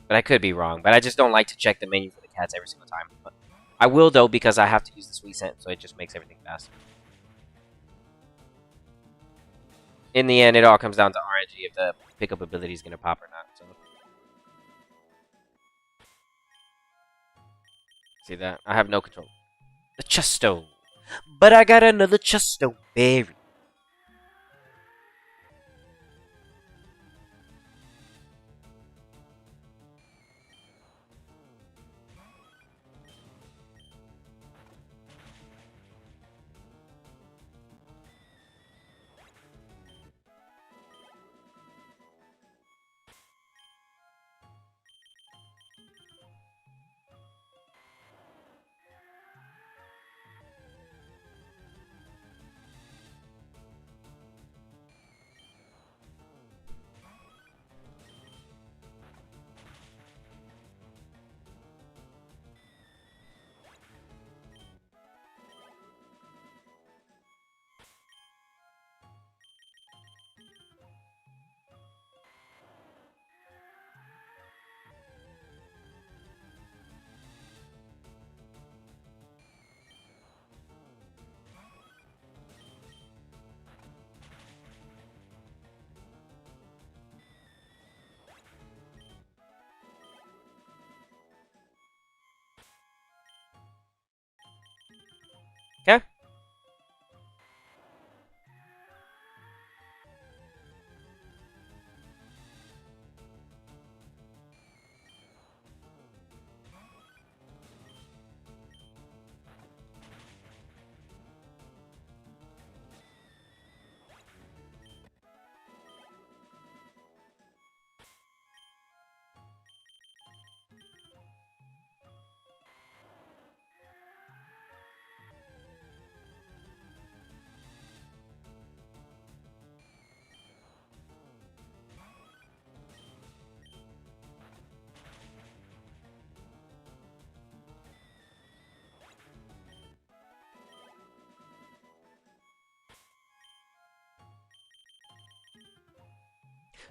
But I could be wrong. But I just don't like to check the menu for the cats every single time. But I will though because I have to use the sweet scent, so it just makes everything faster. In the end, it all comes down to RNG if the pickup ability is gonna pop or not. So see that? I have no control. The Chesto, but I got another Chesto berry. Okay.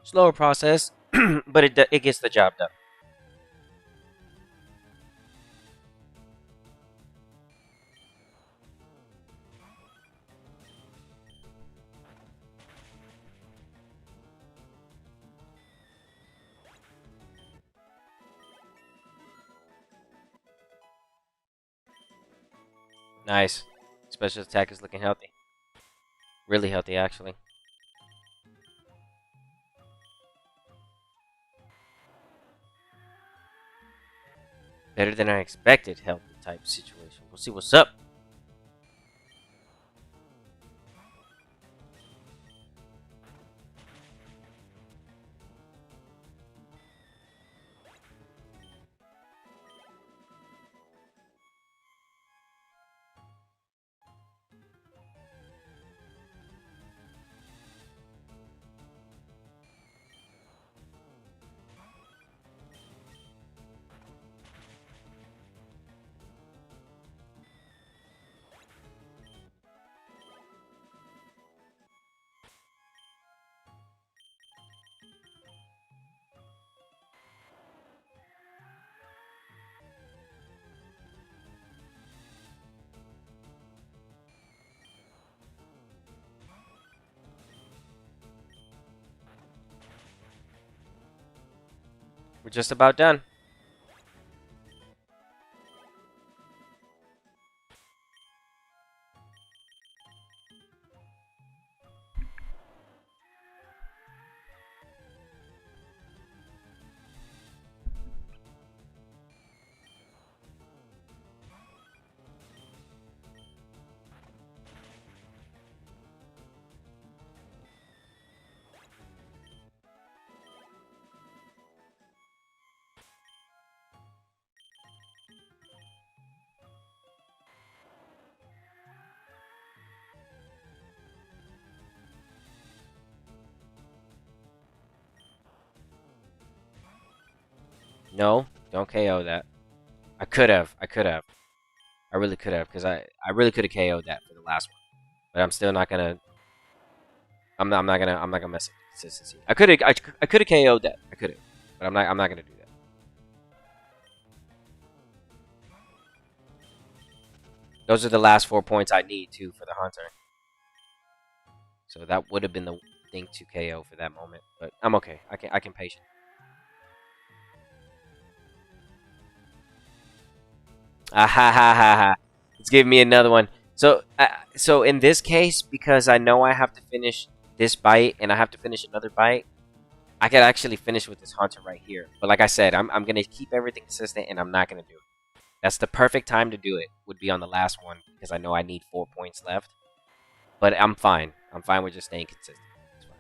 Slower process, but it gets the job done. Nice. Special attack is looking healthy. Really healthy, actually. Better than I expected, healthy type situation. We'll see what's up. We're just about done. No, don't KO that. I could have. I could have. I really could have, because I really could have KO'd that for the last one. But I'm still not gonna. I'm not gonna mess up the consistency. I could have KO'd that. I could have, but I'm not gonna do that. Those are the last 4 points I need too for the hunter. So that would have been the thing to KO for that moment. But I'm okay. I can patient. Ah ha ha ha ha. It's giving me another one. So in this case, because I know I have to finish this bite and I have to finish another bite, I could actually finish with this hunter right here. But like I said, I'm gonna keep everything consistent and I'm not gonna do it. That's the perfect time to do it. Would be on the last one because I know I need 4 points left. But I'm fine. I'm fine with just staying consistent. It's fine.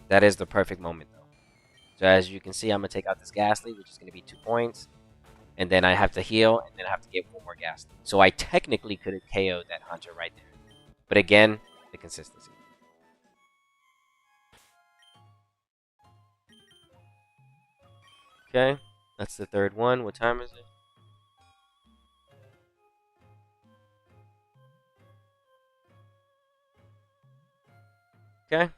That is the perfect moment though. So as you can see, I'm gonna take out this Ghastly, which is gonna be 2 points. And then I have to heal, and then I have to get one more Ghastly. So I technically could have KO'd that hunter right there. But again, the consistency. Okay, that's the third one. What time is it? Okay.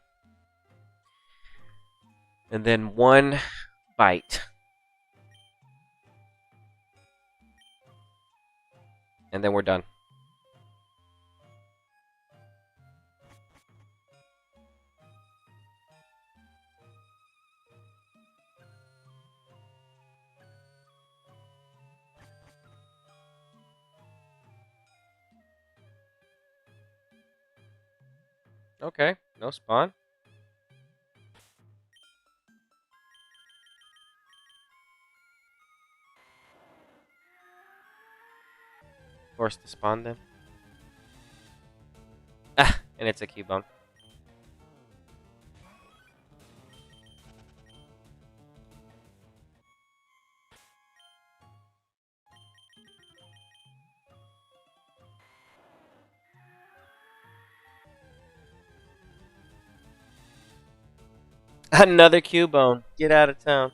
And then one bite. And then we're done. Okay, no spawn. Force to spawn them. Ah, and it's a Cubone. Another Cubone. Get out of town.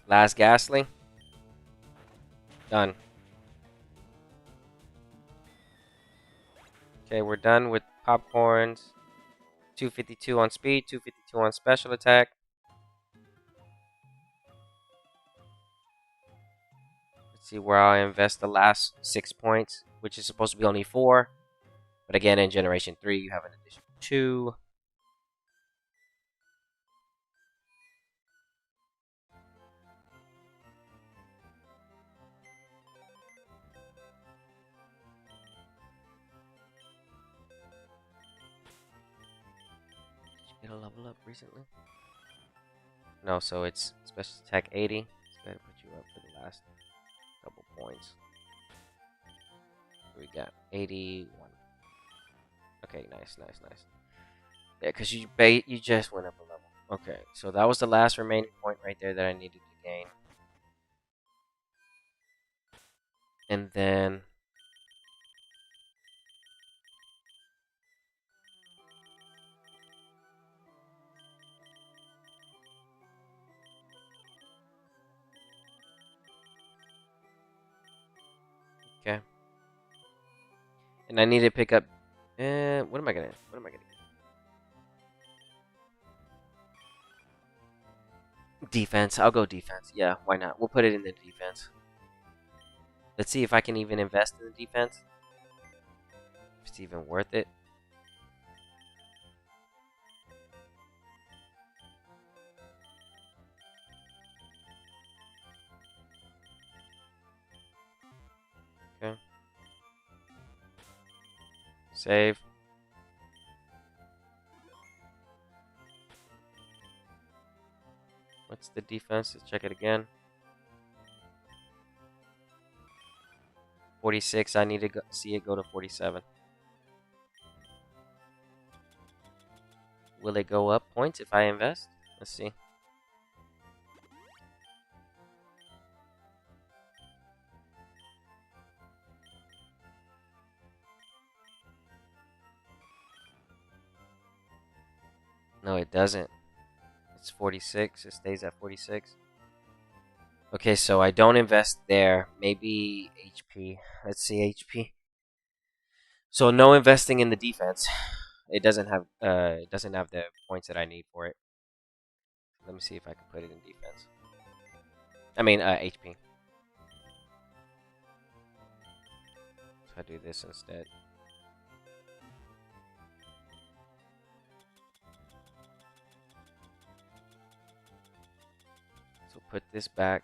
Last Ghastly. Done. Okay, we're done with popcorns. 252 on speed, 252 on special attack. Let's see where I invest the last 6 points, which is supposed to be only 4. But again, in Generation 3, you have an additional 2. a level up recently? No, so it's special attack 80. It's better put you up for the last couple points. We got 81. Okay, nice. Yeah, because you just went up a level. Okay, so that was the last remaining point right there that I needed to gain. And then okay. And I need to pick up what am I gonna defense. I'll go defense. Yeah, why not? We'll put it in the defense. Let's see if I can even invest in the defense. If it's even worth it. Okay. Save. What's the defense? Let's check it again. 46. I need to see it go to 47. Will it go up points if I invest? Let's see. No, it doesn't. It's 46. It stays at 46. Okay, so I don't invest there. Maybe HP. Let's see HP. So no investing in the defense. It doesn't have the points that I need for it. Let me see if I can put it in defense. I mean HP. So I do this instead. So put this back.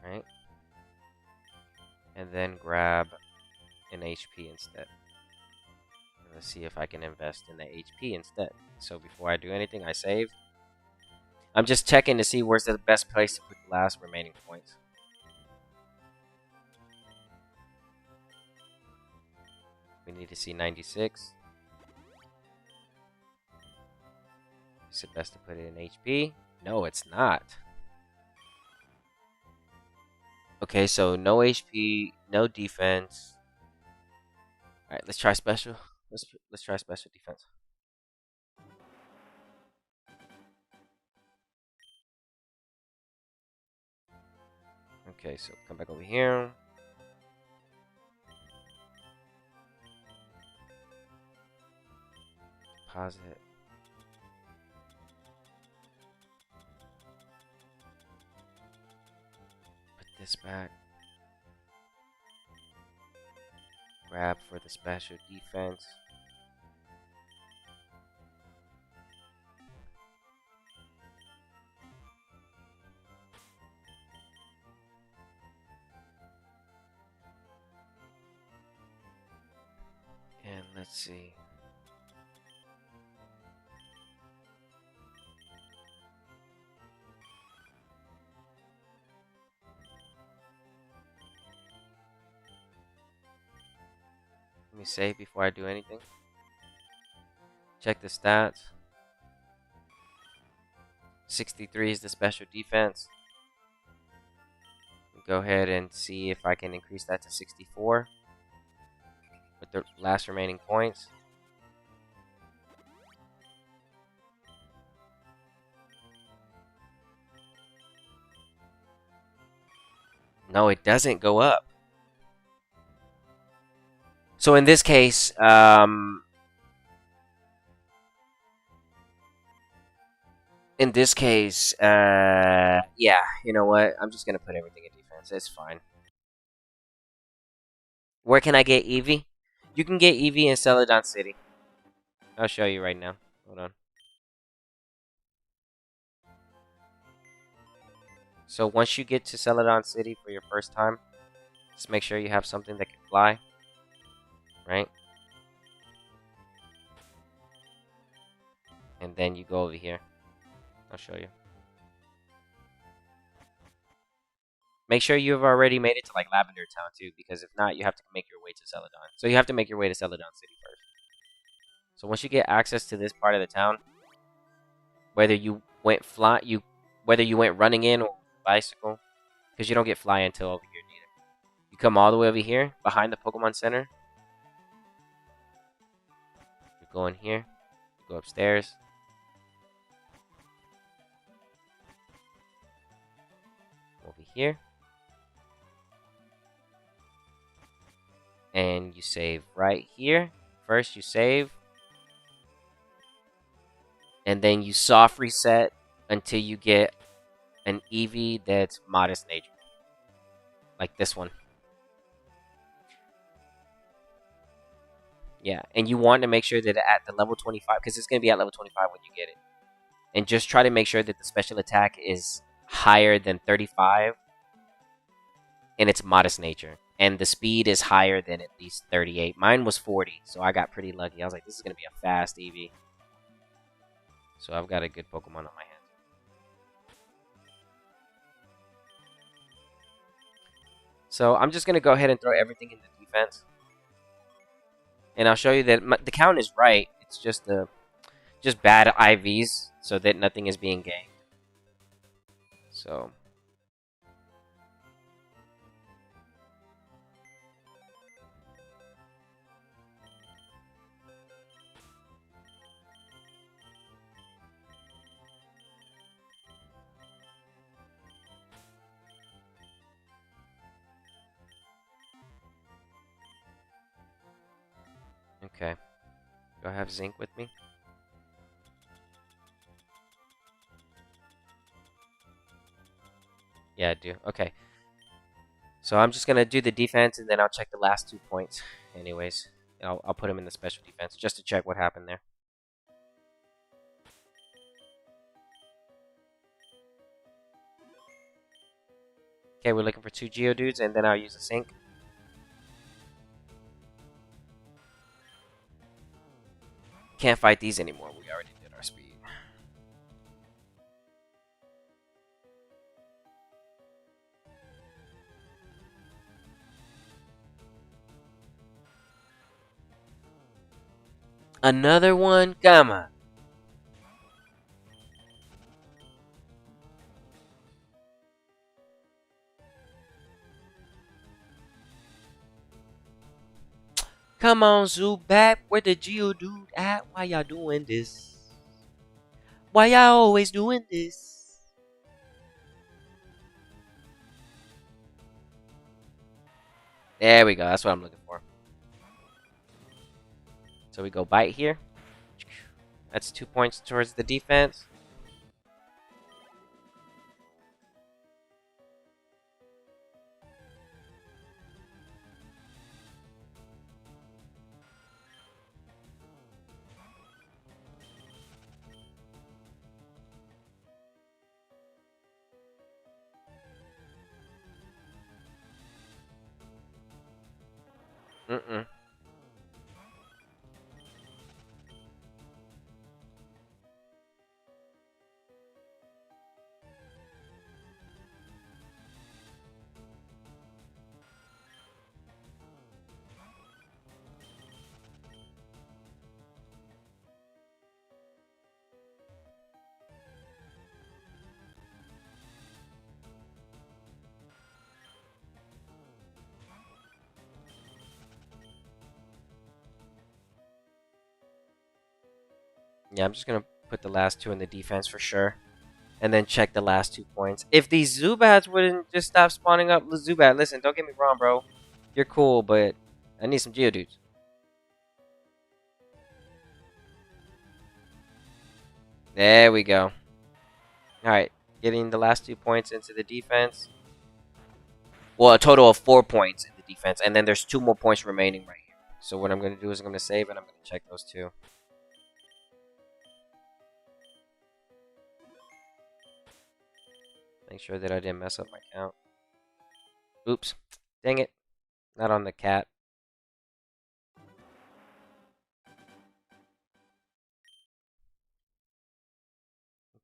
Right? And then grab an HP instead. And let's see if I can invest in the HP instead. So before I do anything, I save. I'm just checking to see where's the best place to put the last remaining points. We need to see 96. Is it best to put it in HP? No, it's not. Okay, so no HP, no defense. All right, let's try special. Let's try special defense. Okay, so come back over here. Deposit. Put this back. Grab for the special defense. And let's see. Let me save before I do anything. Check the stats. 63 is the special defense. Go ahead and see if I can increase that to 64 with the last remaining points. No, it doesn't go up. So in this case, yeah, you know what? I'm just gonna put everything in defense. It's fine. Where can I get Eevee? You can get Eevee in Celadon City. I'll show you right now. Hold on. So once you get to Celadon City for your first time, just make sure you have something that can fly. Right? And then you go over here. I'll show you. Make sure you've already made it to like Lavender Town too, because if not, you have to make your way to Celadon. So you have to make your way to Celadon City first. So once you get access to this part of the town, whether you went whether you went running in or bicycle, because you don't get fly until over here neither. You come all the way over here behind the Pokemon Center. You go in here. You go upstairs. Over here. And you save right here. First you save. And then you soft reset until you get an Eevee that's modest nature. Like this one. Yeah, and you want to make sure that at the level 25, because it's going to be at level 25 when you get it. And just try to make sure that the special attack is higher than 35 in its modest nature. And the speed is higher than at least 38. Mine was 40, so I got pretty lucky. I was like, this is going to be a fast Eevee. So I've got a good Pokemon on my hands. So I'm just going to go ahead and throw everything in the defense. And I'll show you that the count is right. It's just bad IVs so that nothing is being gained. So okay. Do I have zinc with me? Yeah, I do. Okay. So I'm just going to do the defense, and then I'll check the last 2 points. Anyways, I'll put them in the special defense, just to check what happened there. Okay, we're looking for 2 Geodudes, and then I'll use a sink. Can't fight these anymore. We already did our speed. Another one? Come on. Come on, Zubat. Where the Geodude at? Why y'all doing this? Why y'all always doing this? There we go. That's what I'm looking for. So we go bite here. That's 2 points towards the defense. Mm-mm. Yeah, I'm just going to put the last 2 in the defense for sure. And then check the last 2 points. If these Zubats wouldn't just stop spawning up, Zubat, listen, don't get me wrong, bro. You're cool, but I need some Geodudes. There we go. Alright, getting the last 2 points into the defense. Well, a total of 4 points in the defense. And then there's 2 more points remaining right here. So what I'm going to do is I'm going to save and I'm going to check those 2. Make sure that I didn't mess up my count. Oops. Dang it. Not on the cat.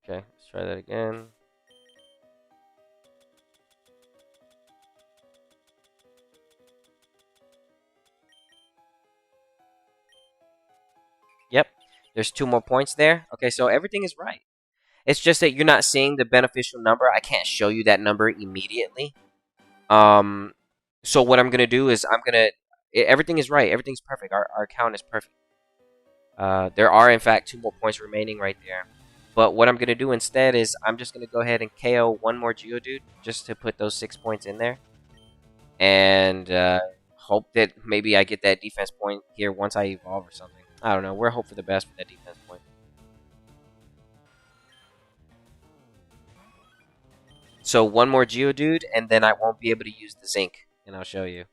Okay, let's try that again. Yep, there's 2 more points there. Okay, so everything is right. It's just that you're not seeing the beneficial number. I can't show you that number immediately. So what I'm gonna do is everything is right. Everything's perfect. Our account is perfect. There are in fact 2 more points remaining right there. But what I'm gonna do instead is I'm just gonna go ahead and KO one more Geodude just to put those 6 points in there, and hope that maybe I get that defense point here once I evolve or something. I don't know. We're hope for the best for that defense point. So one more Geodude, and then I won't be able to use the Zinc, and I'll show you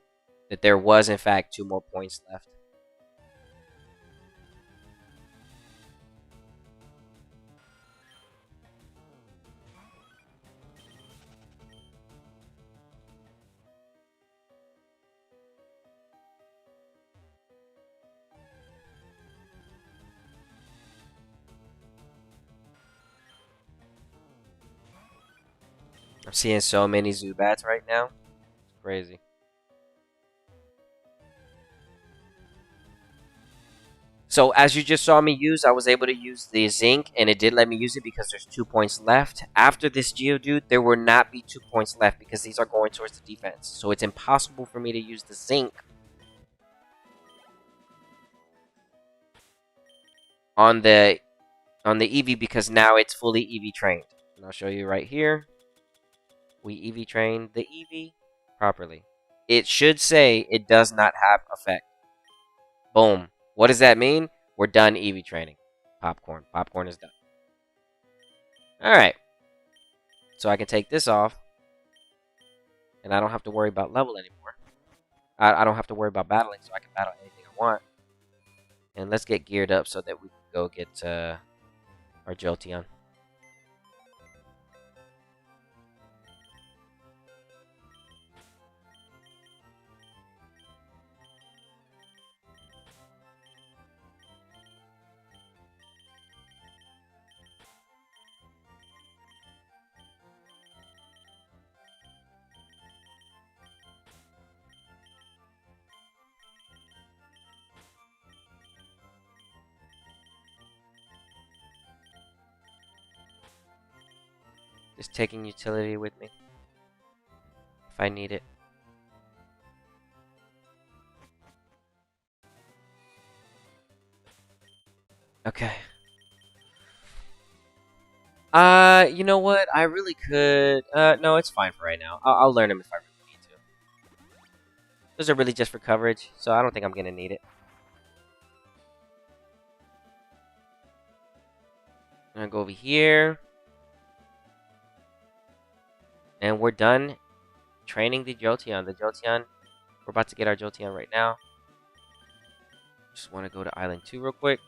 that there was in fact 2 more points left. I'm seeing so many Zubats right now. It's crazy. So as you just saw me use, I was able to use the Zinc, and it did let me use it because there's 2 points left. After this Geodude, there will not be 2 points left because these are going towards the defense. So it's impossible for me to use the Zinc on the Eevee because now it's fully Eevee trained. And I'll show you right here. We Eevee trained the Eevee properly. It should say it does not have effect. Boom. What does that mean? We're done Eevee training. Popcorn. Popcorn is done. Alright. So I can take this off. And I don't have to worry about level anymore. I don't have to worry about battling, so I can battle anything I want. And let's get geared up so that we can go get our Jolteon. Just taking utility with me if I need it. Okay. You know what? I really could. No, it's fine for right now. I'll learn him if I really need to. Those are really just for coverage, so I don't think I'm gonna need it. I'm gonna go over here. And we're done training the Jolteon. We're about to get our Jolteon right now. Just want to go to Island 2 real quick.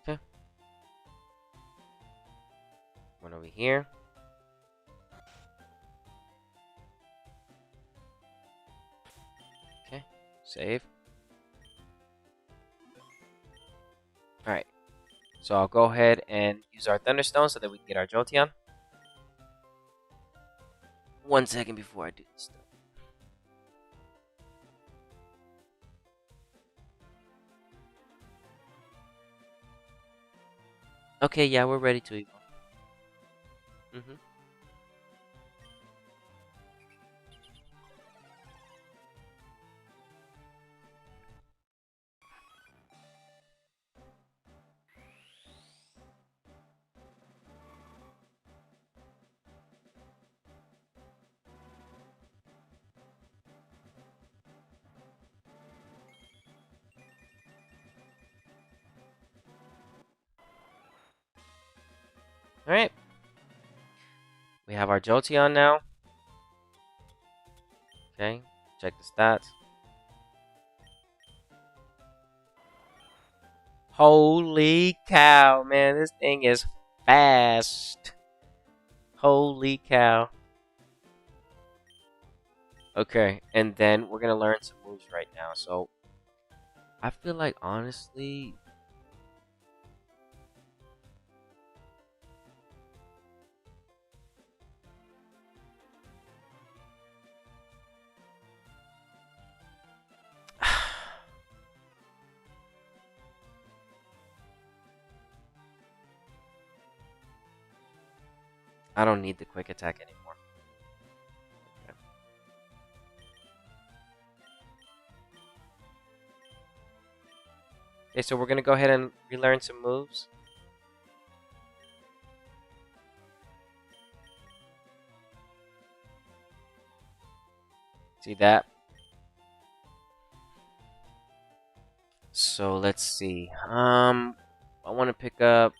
Okay. One over here. Okay. Save. Alright. So I'll go ahead and use our Thunderstone so that we can get our Jolteon. 1 second before I do this stuff. Okay, yeah, we're ready to evolve. Alright. We have our Jolteon now. Okay, check the stats. Holy cow, man, this thing is fast. Holy cow. Okay, and then we're gonna learn some moves right now. So I feel like, honestly, I don't need the quick attack anymore. Okay. Okay, so we're gonna go ahead and relearn some moves. See that? So let's see. I want to pick up.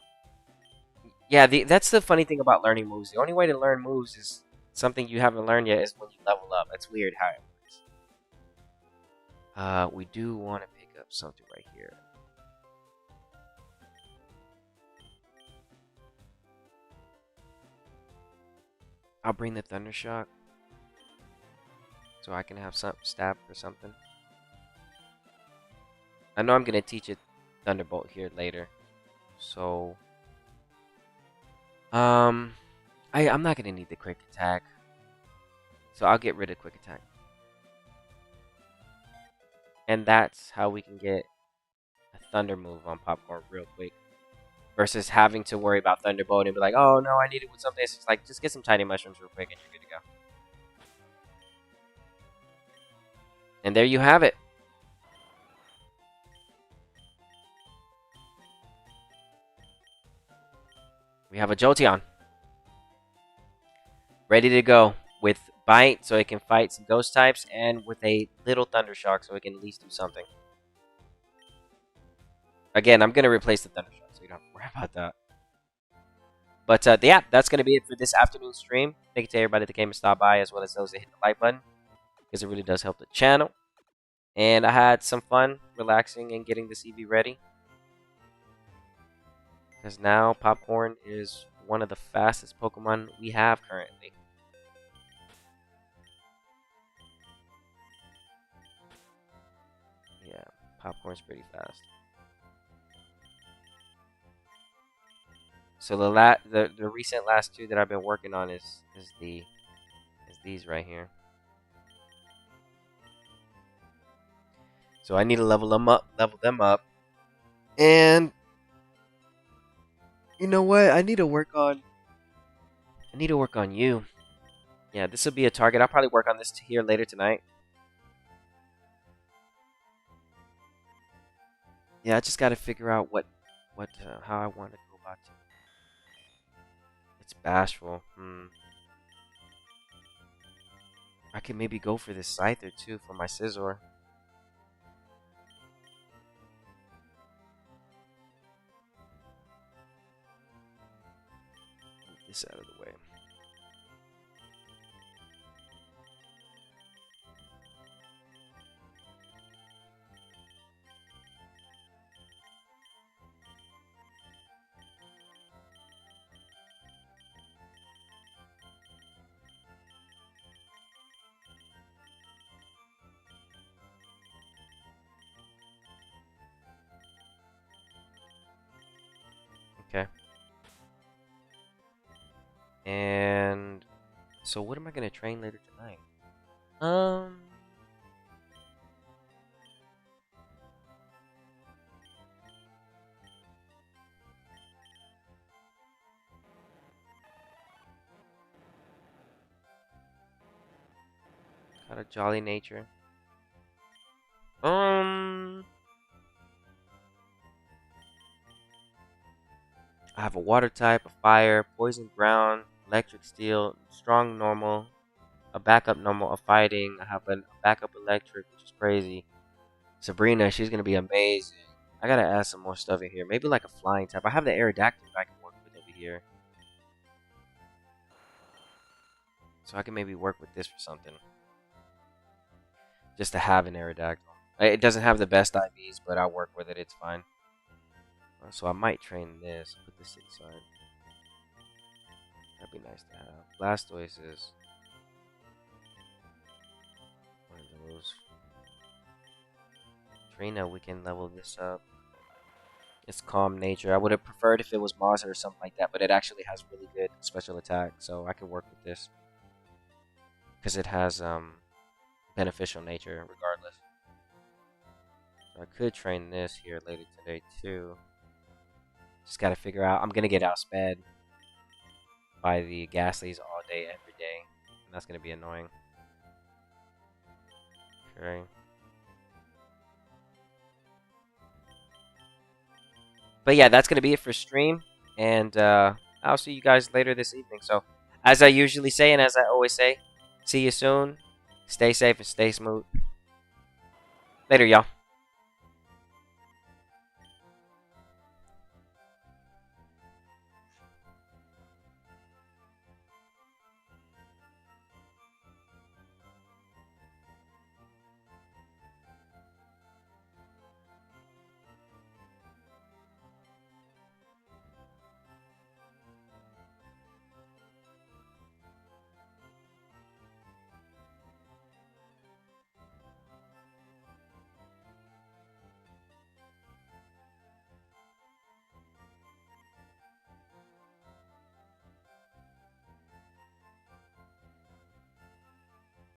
Yeah, that's the funny thing about learning moves. The only way to learn moves is something you haven't learned yet is when you level up. That's weird how it works. We do want to pick up something right here. I'll bring the Thunder Shock so I can have some stab for something. I know I'm gonna teach it Thunderbolt here later, so I'm not gonna need the quick attack, so I'll get rid of quick attack, and that's how we can get a Thunder move on Popcorn real quick, versus having to worry about Thunderbolt and be like, oh no, I need it with something. It's just like just get some Tiny Mushrooms real quick and you're good to go. And there you have it. We have a Jolteon ready to go with Bite so it can fight some Ghost types, and with a little Thunder Shock so it can at least do something. Again, I'm going to replace the Thunder Shock so you don't have to worry about that. But yeah, that's going to be it for this afternoon stream. Thank you to everybody that came and stopped by, as well as those that hit the like button, because it really does help the channel. And I had some fun relaxing and getting this Eevee ready, because now Popcorn is one of the fastest Pokemon we have currently. Yeah, Popcorn's pretty fast. So the recent last two that I've been working on is these right here. So I need to level them up, and you know what? I need to work on you. Yeah, this will be a target. I'll probably work on this here later tonight. Yeah, I just got to figure out how I want to go about it. It's bashful. I could maybe go for this Scyther too for my Scizor. Get this out of the way. Okay. And so what am I gonna train later tonight? Got a jolly nature. I have a water type, a fire, poison ground, electric steel, strong normal, a backup normal, a fighting. I have a backup electric, which is crazy. Sabrina, she's gonna be amazing. I gotta add some more stuff in here. Maybe like a flying type. I have the Aerodactyl I can work with over here. So I can maybe work with this for something. Just to have an Aerodactyl. It doesn't have the best IVs, but I'll work with it. It's fine. So I might train this. Put this inside. That'd be nice to have. Blastoise is one of those. Trina, we can level this up. It's calm nature. I would have preferred if it was Moz or something like that, but it actually has really good special attack, so I can work with this. Because it has beneficial nature regardless. So I could train this here later today too. Just gotta figure out. I'm gonna get outsped by the Ghastlies all day, every day. And that's gonna be annoying. Okay. But yeah, that's gonna be it for stream. And I'll see you guys later this evening. So, as I usually say, and as I always say, see you soon. Stay safe and stay smooth. Later, y'all.